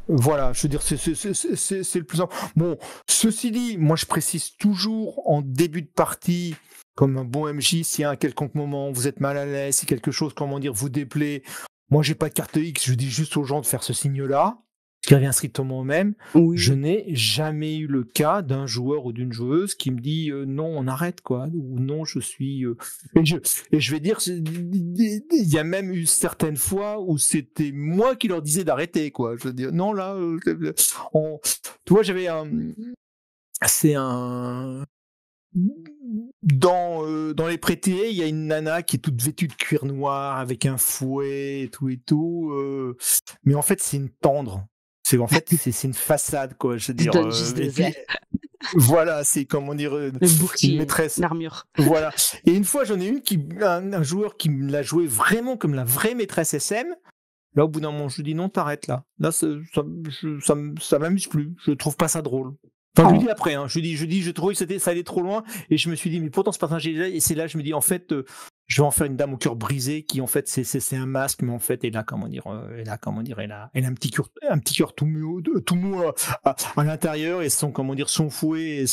[SPEAKER 2] Voilà, je veux dire, c'est le plus important. Bon, ceci dit, moi je précise toujours en début de partie, comme un bon MJ, si à un quelconque moment vous êtes mal à l'aise, si quelque chose, vous déplaît... Moi, j'ai pas de carte X, je dis juste aux gens de faire ce signe-là. ce qui revient strictement au même,
[SPEAKER 1] Oui.
[SPEAKER 2] je n'ai jamais eu le cas d'un joueur ou d'une joueuse qui me dit non, on arrête, quoi, ou non, je suis. Et je vais dire, il y a même eu certaines fois où c'était moi qui leur disais d'arrêter, quoi. Je veux dire, non, là, tu vois, c'est un. Dans les prétés, il y a une nana qui est toute vêtue de cuir noir avec un fouet et tout. Mais en fait, c'est une tendre. En fait, c'est une façade, quoi. Je veux dire.
[SPEAKER 1] Juste
[SPEAKER 2] Et
[SPEAKER 1] des
[SPEAKER 2] puis,
[SPEAKER 1] ailes.
[SPEAKER 2] voilà, c'est comment dire
[SPEAKER 1] Le
[SPEAKER 2] une
[SPEAKER 1] bouclier,
[SPEAKER 2] maîtresse.
[SPEAKER 1] l'armure.
[SPEAKER 2] Voilà. Et une fois, j'en ai une un joueur qui me l'a joué vraiment comme la vraie maîtresse SM. Là, au bout d'un moment, je lui dis non, t'arrêtes là. Là, ça m'amuse plus. Je trouve pas ça drôle. Enfin, je lui dis après, hein, je dis, je trouvais que ça allait trop loin, et je me suis dit, mais pourtant ce personnage est là, et c'est là, je me dis, en fait, je vais en faire une dame au cœur brisé, qui en fait, c'est un masque, mais en fait, elle a un petit cœur tout mou à l'intérieur, et son fouet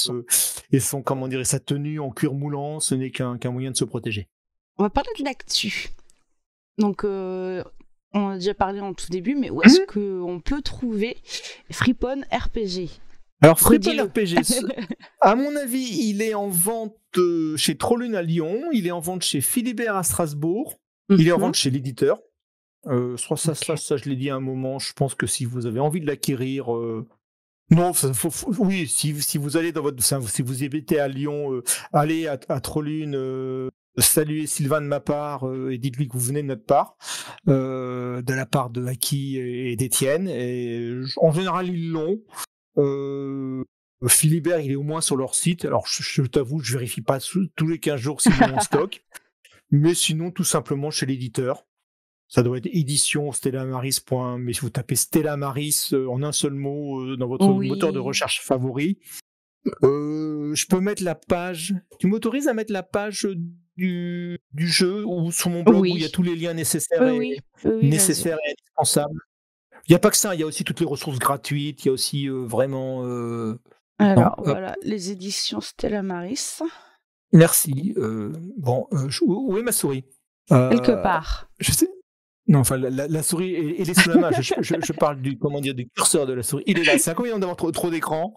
[SPEAKER 2] et sa tenue en cuir moulant, ce n'est qu'un moyen de se protéger.
[SPEAKER 1] On va parler de l'actu. Donc, on a déjà parlé en tout début, mais où est-ce qu'on peut trouver Freepon RPG?
[SPEAKER 2] Alors, Freepon RPG, à mon avis, il est en vente chez Trollune à Lyon, il est en vente chez Philibert à Strasbourg, il est en vente chez l'éditeur. Ça, je l'ai dit à un moment, je pense que si vous avez envie de l'acquérir... Non, oui, si vous allez si vous habitez à Lyon, allez à Trollune, saluez Sylvain de ma part et dites-lui que vous venez de notre part, de la part de Aki et d'Étienne. Et en général, ils l'ont. Philibert, il est au moins sur leur site. Alors, je t'avoue, je vérifie pas tous les 15 jours s'ils l'ont en stock. Mais sinon, tout simplement chez l'éditeur. Ça doit être édition stellamaris. Mais si vous tapez Stellamaris en un seul mot dans votre moteur de recherche favori, je peux mettre la page. Tu m'autorises à mettre la page du jeu ou sur mon blog où il y a tous les liens nécessaires et indispensables. Il n'y a pas que ça, il y a aussi toutes les ressources gratuites, il y a aussi vraiment...
[SPEAKER 1] Alors, voilà, les éditions Stellamaris.
[SPEAKER 2] Merci. Où est ma souris
[SPEAKER 1] Quelque part.
[SPEAKER 2] Je sais. Non, enfin, la souris, elle est sous la main. Je parle du curseur de la souris. Il est là. C'est inconvénient d'avoir trop d'écran.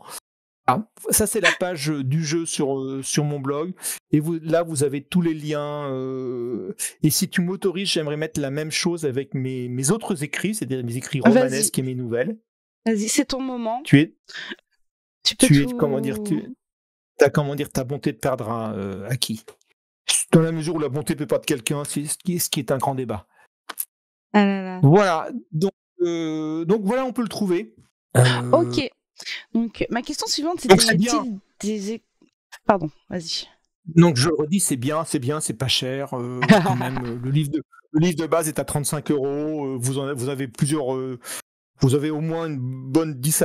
[SPEAKER 2] Ah, ça, c'est la page du jeu sur mon blog. Et là, vous avez tous les liens. Et si tu m'autorises, j'aimerais mettre la même chose avec mes autres écrits, c'est-à-dire mes écrits romanesques et mes nouvelles.
[SPEAKER 1] Vas-y, c'est ton moment.
[SPEAKER 2] Ta bonté te perdra à qui? Dans la mesure où la bonté peut perdre quelqu'un, ce qui est un grand débat.
[SPEAKER 1] Ah là là.
[SPEAKER 2] Voilà. Donc voilà, on peut le trouver.
[SPEAKER 1] Ok. Donc, ma question suivante, c'était... Pardon, vas-y.
[SPEAKER 2] Donc, je le redis, c'est bien, c'est pas cher. Quand même, le livre de base est à 35 €. Vous avez plusieurs... vous avez au moins une bonne 10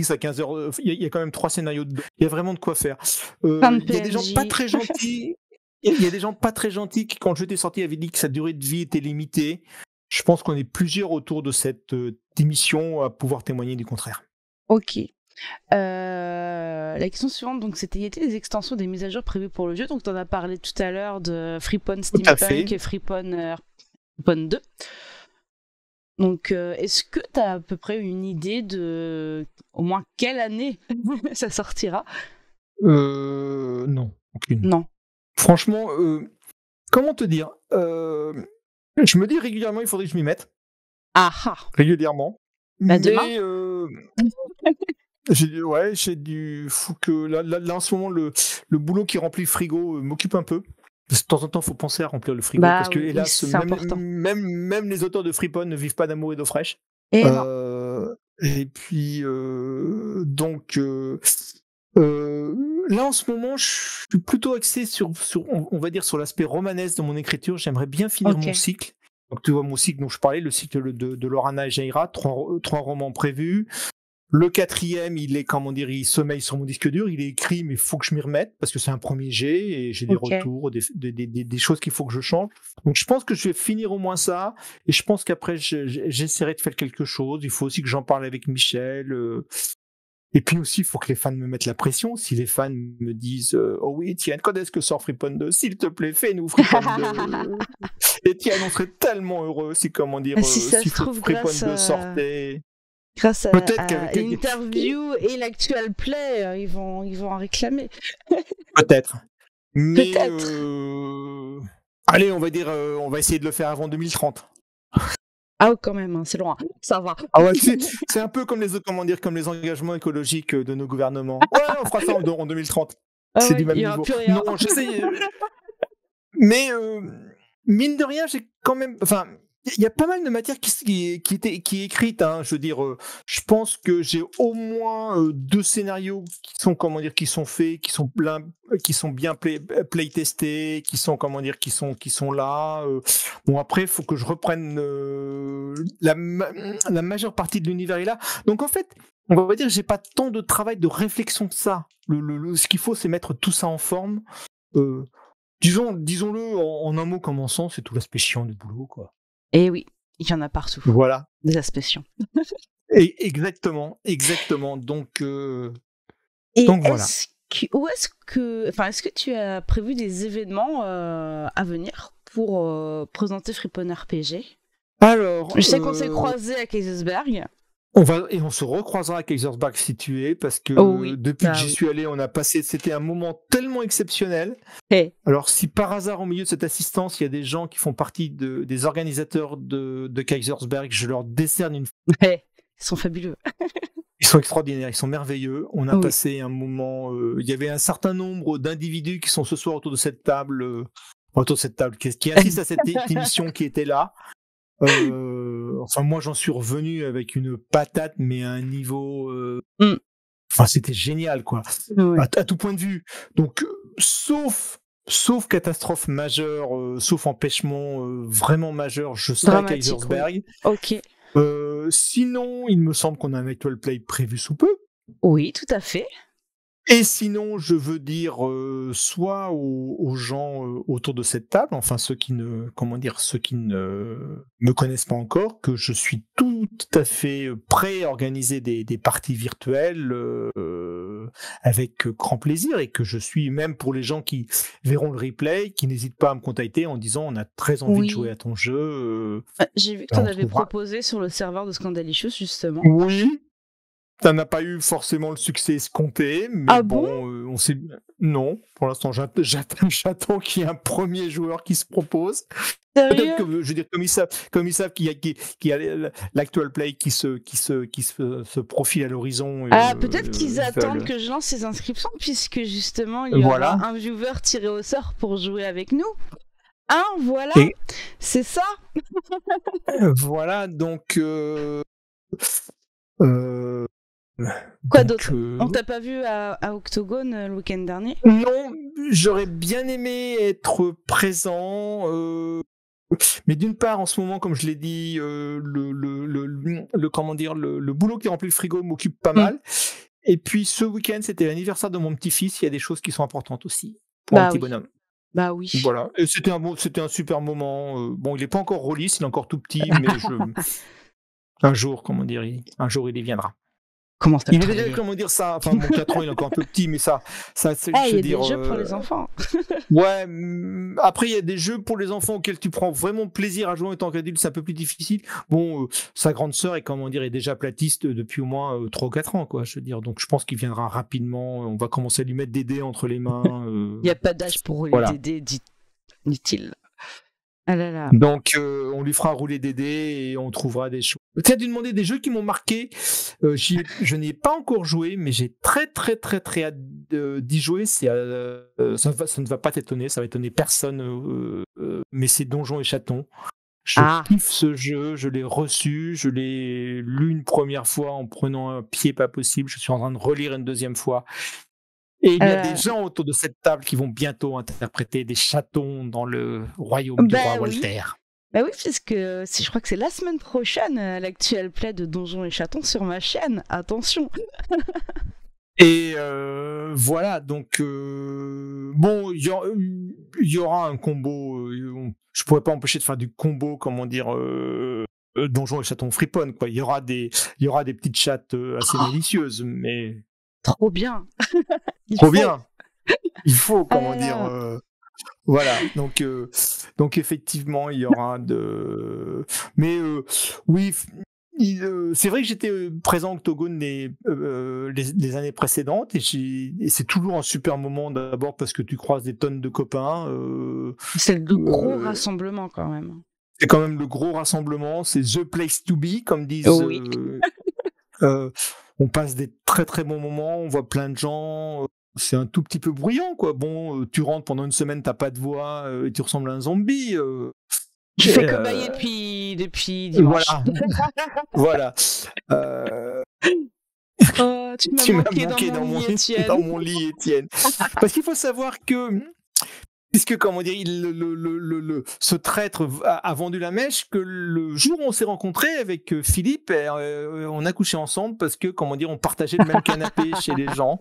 [SPEAKER 2] à 15 heures. Il y a quand même 3 scénarios dedans. Il y a vraiment de quoi faire. Il y a des gens pas très gentils. Il y a des gens pas très gentils qui, quand le jeu était sorti, avaient dit que sa durée de vie était limitée. Je pense qu'on est plusieurs autour de cette émission à pouvoir témoigner du contraire.
[SPEAKER 1] Ok. La question suivante, donc, c'était: y a-t-il des extensions, des mises à jour prévues pour le jeu? Donc, tu en as parlé tout à l'heure de Freepon Steampunk et Freepon 2. Donc, est-ce que tu as à peu près une idée de au moins quelle année ça sortira?
[SPEAKER 2] Non, aucune.
[SPEAKER 1] Non.
[SPEAKER 2] Franchement, comment te dire, je me dis régulièrement, il faudrait que je m'y mette.
[SPEAKER 1] Ah.
[SPEAKER 2] Régulièrement.
[SPEAKER 1] Bah, demain.
[SPEAKER 2] Faut que là en ce moment le boulot qui remplit le frigo m'occupe un peu. De temps en temps, il faut penser à remplir le frigo parce que hélas, même les auteurs de Freepon ne vivent pas d'amour et d'eau fraîche. Et puis donc là en ce moment, je suis plutôt axé sur on va dire sur l'aspect romanesque de mon écriture. J'aimerais bien finir mon cycle. Donc tu vois mon cycle dont je parlais, le cycle de Lorana et Jaira, 3 romans prévus. Le 4e, il sommeille sur mon disque dur, il est écrit, mais il faut que je m'y remette, parce que c'est un premier jet, et j'ai des retours, des choses qu'il faut que je change. Donc je pense que je vais finir au moins ça, et je pense qu'après, j'essaierai de faire quelque chose. Il faut aussi que j'en parle avec Michel. Et puis aussi, il faut que les fans me mettent la pression. Si les fans me disent oh oui, Étienne, quand est-ce que sort Freepon 2? S'il te plaît, fais-nous Freepon 2. Étienne, on serait tellement heureux si
[SPEAKER 1] Freepon 2 sortait. Grâce
[SPEAKER 2] Peut-être
[SPEAKER 1] à l'interview et l'actual play, ils vont en réclamer.
[SPEAKER 2] peut-être. Mais
[SPEAKER 1] Peut-être.
[SPEAKER 2] allez, on va dire, on va essayer de le faire avant 2030.
[SPEAKER 1] Ah, quand même, hein, c'est loin. Ça va.
[SPEAKER 2] Ah ouais, c'est un peu comme comme les engagements écologiques de nos gouvernements. Ouais, on fera ça en 2030.
[SPEAKER 1] Ah
[SPEAKER 2] C'est
[SPEAKER 1] ouais,
[SPEAKER 2] du même
[SPEAKER 1] il y aura
[SPEAKER 2] niveau.
[SPEAKER 1] plus rien.
[SPEAKER 2] Non, j'essaye. Mais mine de rien, j'ai quand même. Enfin, il y a pas mal de matière qui est écrite. Hein. Je veux dire, je pense que j'ai au moins 2 scénarios qui sont, comment dire, qui sont faits, qui sont bien playtestés, qui sont, comment dire, qui sont là. Bon, après, il faut que je reprenne la majeure partie de l'univers est là. Donc en fait, on va dire, j'ai pas tant de travail de réflexion que ça. Ce qu'il faut, c'est mettre tout ça en forme. Disons-le en un mot commençant, c'est tout l'aspect chiant du boulot, quoi.
[SPEAKER 1] Et oui, il y en a partout.
[SPEAKER 2] Voilà.
[SPEAKER 1] Des aspects chiants.
[SPEAKER 2] Exactement. Donc
[SPEAKER 1] Et
[SPEAKER 2] voilà.
[SPEAKER 1] est-ce que tu as prévu des événements à venir pour présenter Friponne RPG?
[SPEAKER 2] Alors,
[SPEAKER 1] Je sais qu'on s'est croisés à Kaisersberg.
[SPEAKER 2] on se recroisera à Kaisersberg si tu es, parce que depuis que j'y suis allé, c'était un moment tellement exceptionnel.
[SPEAKER 1] Hey.
[SPEAKER 2] Alors, si par hasard, au milieu de cette assistance, il y a des gens qui font partie des organisateurs de Kaisersberg, je leur décerne une...
[SPEAKER 1] Hey. Ils sont fabuleux.
[SPEAKER 2] Ils sont extraordinaires, ils sont merveilleux. On a passé un moment... Il y avait un certain nombre d'individus qui sont ce soir autour de cette table, qui assistent à cette émission qui était là. Enfin, moi, j'en suis revenu avec une patate, mais à un niveau... Enfin, c'était génial, quoi.
[SPEAKER 1] Ouais.
[SPEAKER 2] À tout point de vue. Donc, sauf catastrophe majeure, sauf empêchement vraiment majeur, je serai à Kaisersberg.
[SPEAKER 1] Ok.
[SPEAKER 2] Sinon, il me semble qu'on a un actual play prévu sous peu.
[SPEAKER 1] Oui, tout à fait.
[SPEAKER 2] Et sinon, je veux dire, soit aux gens autour de cette table, enfin ceux qui ne me connaissent pas encore, que je suis tout à fait prêt à organiser des parties virtuelles avec grand plaisir, et que je suis, même pour les gens qui verront le replay, qui n'hésitent pas à me contacter en disant on a très envie de jouer à ton jeu.
[SPEAKER 1] J'ai vu que tu en avais proposé sur le serveur de Scandalicious, justement.
[SPEAKER 2] Oui. Ça n'a pas eu forcément le succès escompté, mais on sait. Non, pour l'instant, j'attends qu'il y ait un premier joueur qui se propose. Peut-être que, je veux dire, comme ils savent qu'il y a l'actual play qui se profile à l'horizon.
[SPEAKER 1] Peut-être qu'ils attendent que je lance ces inscriptions, puisque justement, il y aura un viewer tiré au sort pour jouer avec nous. Voilà, c'est ça.
[SPEAKER 2] Voilà, donc.
[SPEAKER 1] Quoi d'autre On t'a pas vu à Octogone le week-end dernier?
[SPEAKER 2] Non, j'aurais bien aimé être présent, mais d'une part, en ce moment, comme je l'ai dit, le boulot qui remplit le frigo m'occupe pas mal. Et puis ce week-end, c'était l'anniversaire de mon petit-fils. Il y a des choses qui sont importantes aussi pour un petit bonhomme.
[SPEAKER 1] Bah oui.
[SPEAKER 2] Voilà. Et c'était un super moment. Bon, il n'est pas encore release, il est encore tout petit, mais un jour, un jour il y viendra.
[SPEAKER 1] Comment ça?
[SPEAKER 2] Il est déjà, comment dire ça, enfin, mon 4 ans, il est encore un peu petit, mais ça c'est,
[SPEAKER 1] il y a des jeux pour les enfants.
[SPEAKER 2] Ouais, après, il y a des jeux pour les enfants auxquels tu prends vraiment plaisir à jouer en tant qu'adulte, c'est un peu plus difficile. Bon, sa grande sœur est déjà platiste depuis au moins 3 ou 4 ans, quoi, je veux dire. Donc, je pense qu'il viendra rapidement. On va commencer à lui mettre des dés entre les mains. Il
[SPEAKER 1] n'y a pas d'âge pour rouler des dés, dit-il. Ah là là.
[SPEAKER 2] Donc, on lui fera rouler des dés et on trouvera des choses. Tu as dû demander des jeux qui m'ont marqué. Je n'y ai pas encore joué, mais j'ai très, très, très, très hâte d'y jouer. Ça ne va pas t'étonner, ça va étonner personne, mais c'est Donjons et Chatons. Je kiffe ce jeu, je l'ai reçu, je l'ai lu une première fois en prenant un pied pas possible. Je suis en train de relire une deuxième fois. Et il y a des gens autour de cette table qui vont bientôt interpréter des chatons dans le royaume du roi Walter.
[SPEAKER 1] Bah oui, puisque je crois que c'est la semaine prochaine l'actuel play de Donjons et Chatons sur ma chaîne. Attention.
[SPEAKER 2] Et voilà, donc bon, il y aura un combo. Je pourrais pas empêcher de faire du combo, Donjons et Chatons Friponne, quoi. Il y aura des petites chattes assez délicieuses, mais
[SPEAKER 1] trop bien.
[SPEAKER 2] Bien. Il faut, voilà. Donc effectivement, il y aura mais oui, c'est vrai que j'étais présent au Octogone les années précédentes et c'est toujours un super moment d'abord parce que tu croises des tonnes de copains.
[SPEAKER 1] C'est le gros rassemblement quand même.
[SPEAKER 2] C'est quand même le gros rassemblement, c'est the place to be, comme disent.
[SPEAKER 1] Oui.
[SPEAKER 2] On passe des très très bons moments, on voit plein de gens. C'est un tout petit peu bruyant, quoi. Bon, tu rentres pendant une semaine, t'as pas de voix et tu ressembles à un zombie.
[SPEAKER 1] Je fais cobayer depuis dimanche.
[SPEAKER 2] Voilà.
[SPEAKER 1] Tu m'as manqué dans
[SPEAKER 2] mon lit, Étienne. Parce qu'il faut savoir que, puisque, comment dire, ce traître a vendu la mèche, que le jour où on s'est rencontrés avec Philippe, on a couché ensemble parce que, comment dire, on partageait le même canapé chez les gens.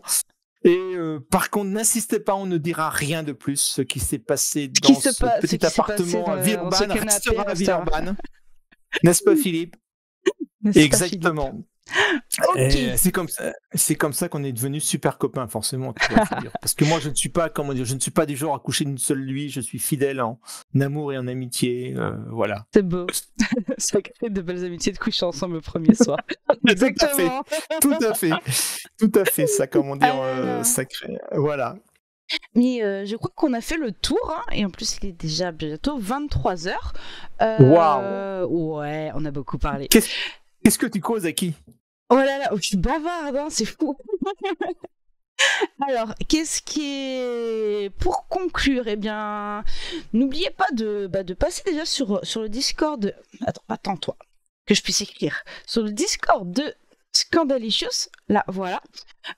[SPEAKER 2] Et par contre, n'insistez pas, on ne dira rien de plus. Ce qui s'est passé dans ce petit appartement à Villeurbanne restera à Villeurbanne. N'est-ce pas, Philippe? Exactement.
[SPEAKER 1] Okay.
[SPEAKER 2] C'est comme ça qu'on est devenus super copains, forcément. Tu vois, dire. Parce que moi, je ne suis pas, comment dire, je ne suis pas du genre à coucher d'une seule nuit. Je suis fidèle en amour et en amitié. Voilà.
[SPEAKER 1] C'est beau. Ça crée de belles amitiés de coucher ensemble le premier soir.
[SPEAKER 2] Exactement. Tout à fait. Ça, comment dire, ça crée. Voilà.
[SPEAKER 1] Mais je crois qu'on a fait le tour, hein, et en plus il est déjà bientôt 23h.
[SPEAKER 2] Waouh.
[SPEAKER 1] Ouais, on a beaucoup parlé.
[SPEAKER 2] Qu'est-ce que tu causes à qui?
[SPEAKER 1] Oh là là, je suis bavarde, hein, c'est fou. Alors, qu'est-ce qui est... Pour conclure, eh bien, n'oubliez pas de passer déjà sur le Discord... Attends, toi, que je puisse écrire. Sur le Discord de Scandalicious, là, voilà.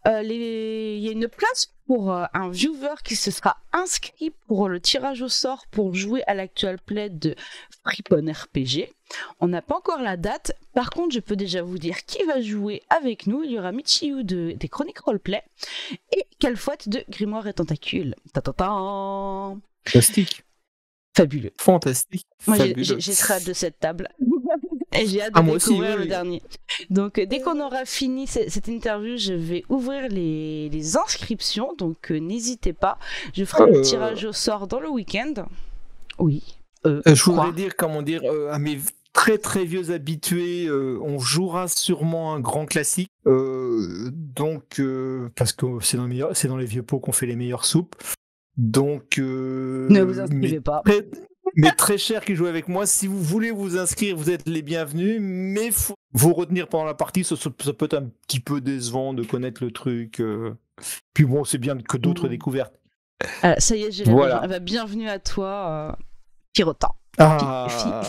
[SPEAKER 1] Il y a une place pour un viewer qui se sera inscrit pour le tirage au sort pour jouer à l'actual play de Fripon RPG. On n'a pas encore la date, par contre je peux déjà vous dire qui va jouer avec nous. Il y aura Michiyu des Chroniques Roleplay et Calfouette de Grimoire et Tentacules.
[SPEAKER 2] Fantastique.
[SPEAKER 1] Fabuleux.
[SPEAKER 2] Fantastique.
[SPEAKER 1] Moi j'ai très hâte de cette table. Et j'ai hâte de découvrir le dernier. Donc dès qu'on aura fini cette interview, je vais ouvrir les inscriptions, donc n'hésitez pas. Je ferai le tirage au sort dans le week-end. Oui.
[SPEAKER 2] Je voudrais dire, comment dire, à mes très très vieux habitués, on jouera sûrement un grand classique. Donc, parce que c'est dans les vieux pots qu'on fait les meilleures soupes. Donc,
[SPEAKER 1] ne vous inscrivez pas.
[SPEAKER 2] Mais très cher qui joue avec moi, si vous voulez vous inscrire, vous êtes les bienvenus, mais faut vous retenir pendant la partie, ça peut être un petit peu décevant de connaître le truc. Puis bon, c'est bien que d'autres découvertes.
[SPEAKER 1] Ça y est, j'ai la bienvenue à toi, Pyrotan.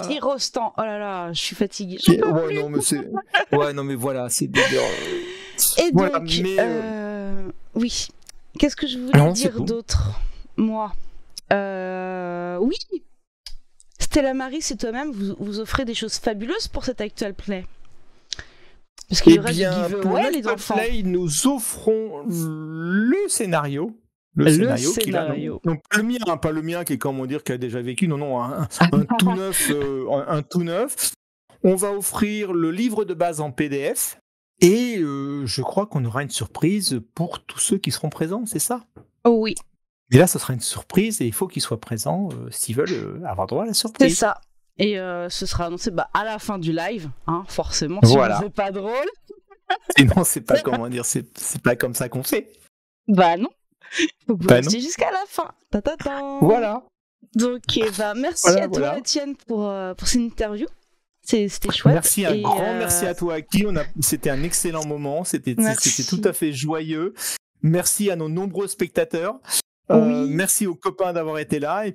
[SPEAKER 1] Pirostan, oh là là, je suis fatiguée.
[SPEAKER 2] Non mais voilà, c'est
[SPEAKER 1] Et voilà, donc, oui, qu'est-ce que je voulais dire d'autre, moi oui, Stella Maris et toi-même, vous offrez des choses fabuleuses pour cet actual play. Parce qu'il y aura du giveaway, les enfants.
[SPEAKER 2] Play, nous offrons le scénario.
[SPEAKER 1] Le scénario.
[SPEAKER 2] Donc le mien, pas le mien qui est, comment dire, qui a déjà vécu. Non, un tout neuf. Un tout neuf. On va offrir le livre de base en PDF. Et je crois qu'on aura une surprise pour tous ceux qui seront présents, c'est ça?
[SPEAKER 1] Oui.
[SPEAKER 2] Et là, ce sera une surprise et il faut qu'ils soient présents s'ils veulent avoir droit à la surprise.
[SPEAKER 1] C'est ça. Et ce sera annoncé à la fin du live, hein, forcément.
[SPEAKER 2] Voilà.
[SPEAKER 1] C'est pas drôle.
[SPEAKER 2] Sinon, c'est pas comment dire, c'est pas comme ça qu'on fait.
[SPEAKER 1] Bah non. Faut que vous restiez jusqu'à la fin.
[SPEAKER 2] Voilà.
[SPEAKER 1] Donc, merci à toi, Étienne, pour cette interview. C'était chouette.
[SPEAKER 2] Merci, merci à toi, Aki. C'était un excellent moment. C'était tout à fait joyeux. Merci à nos nombreux spectateurs. Merci aux copains d'avoir été là.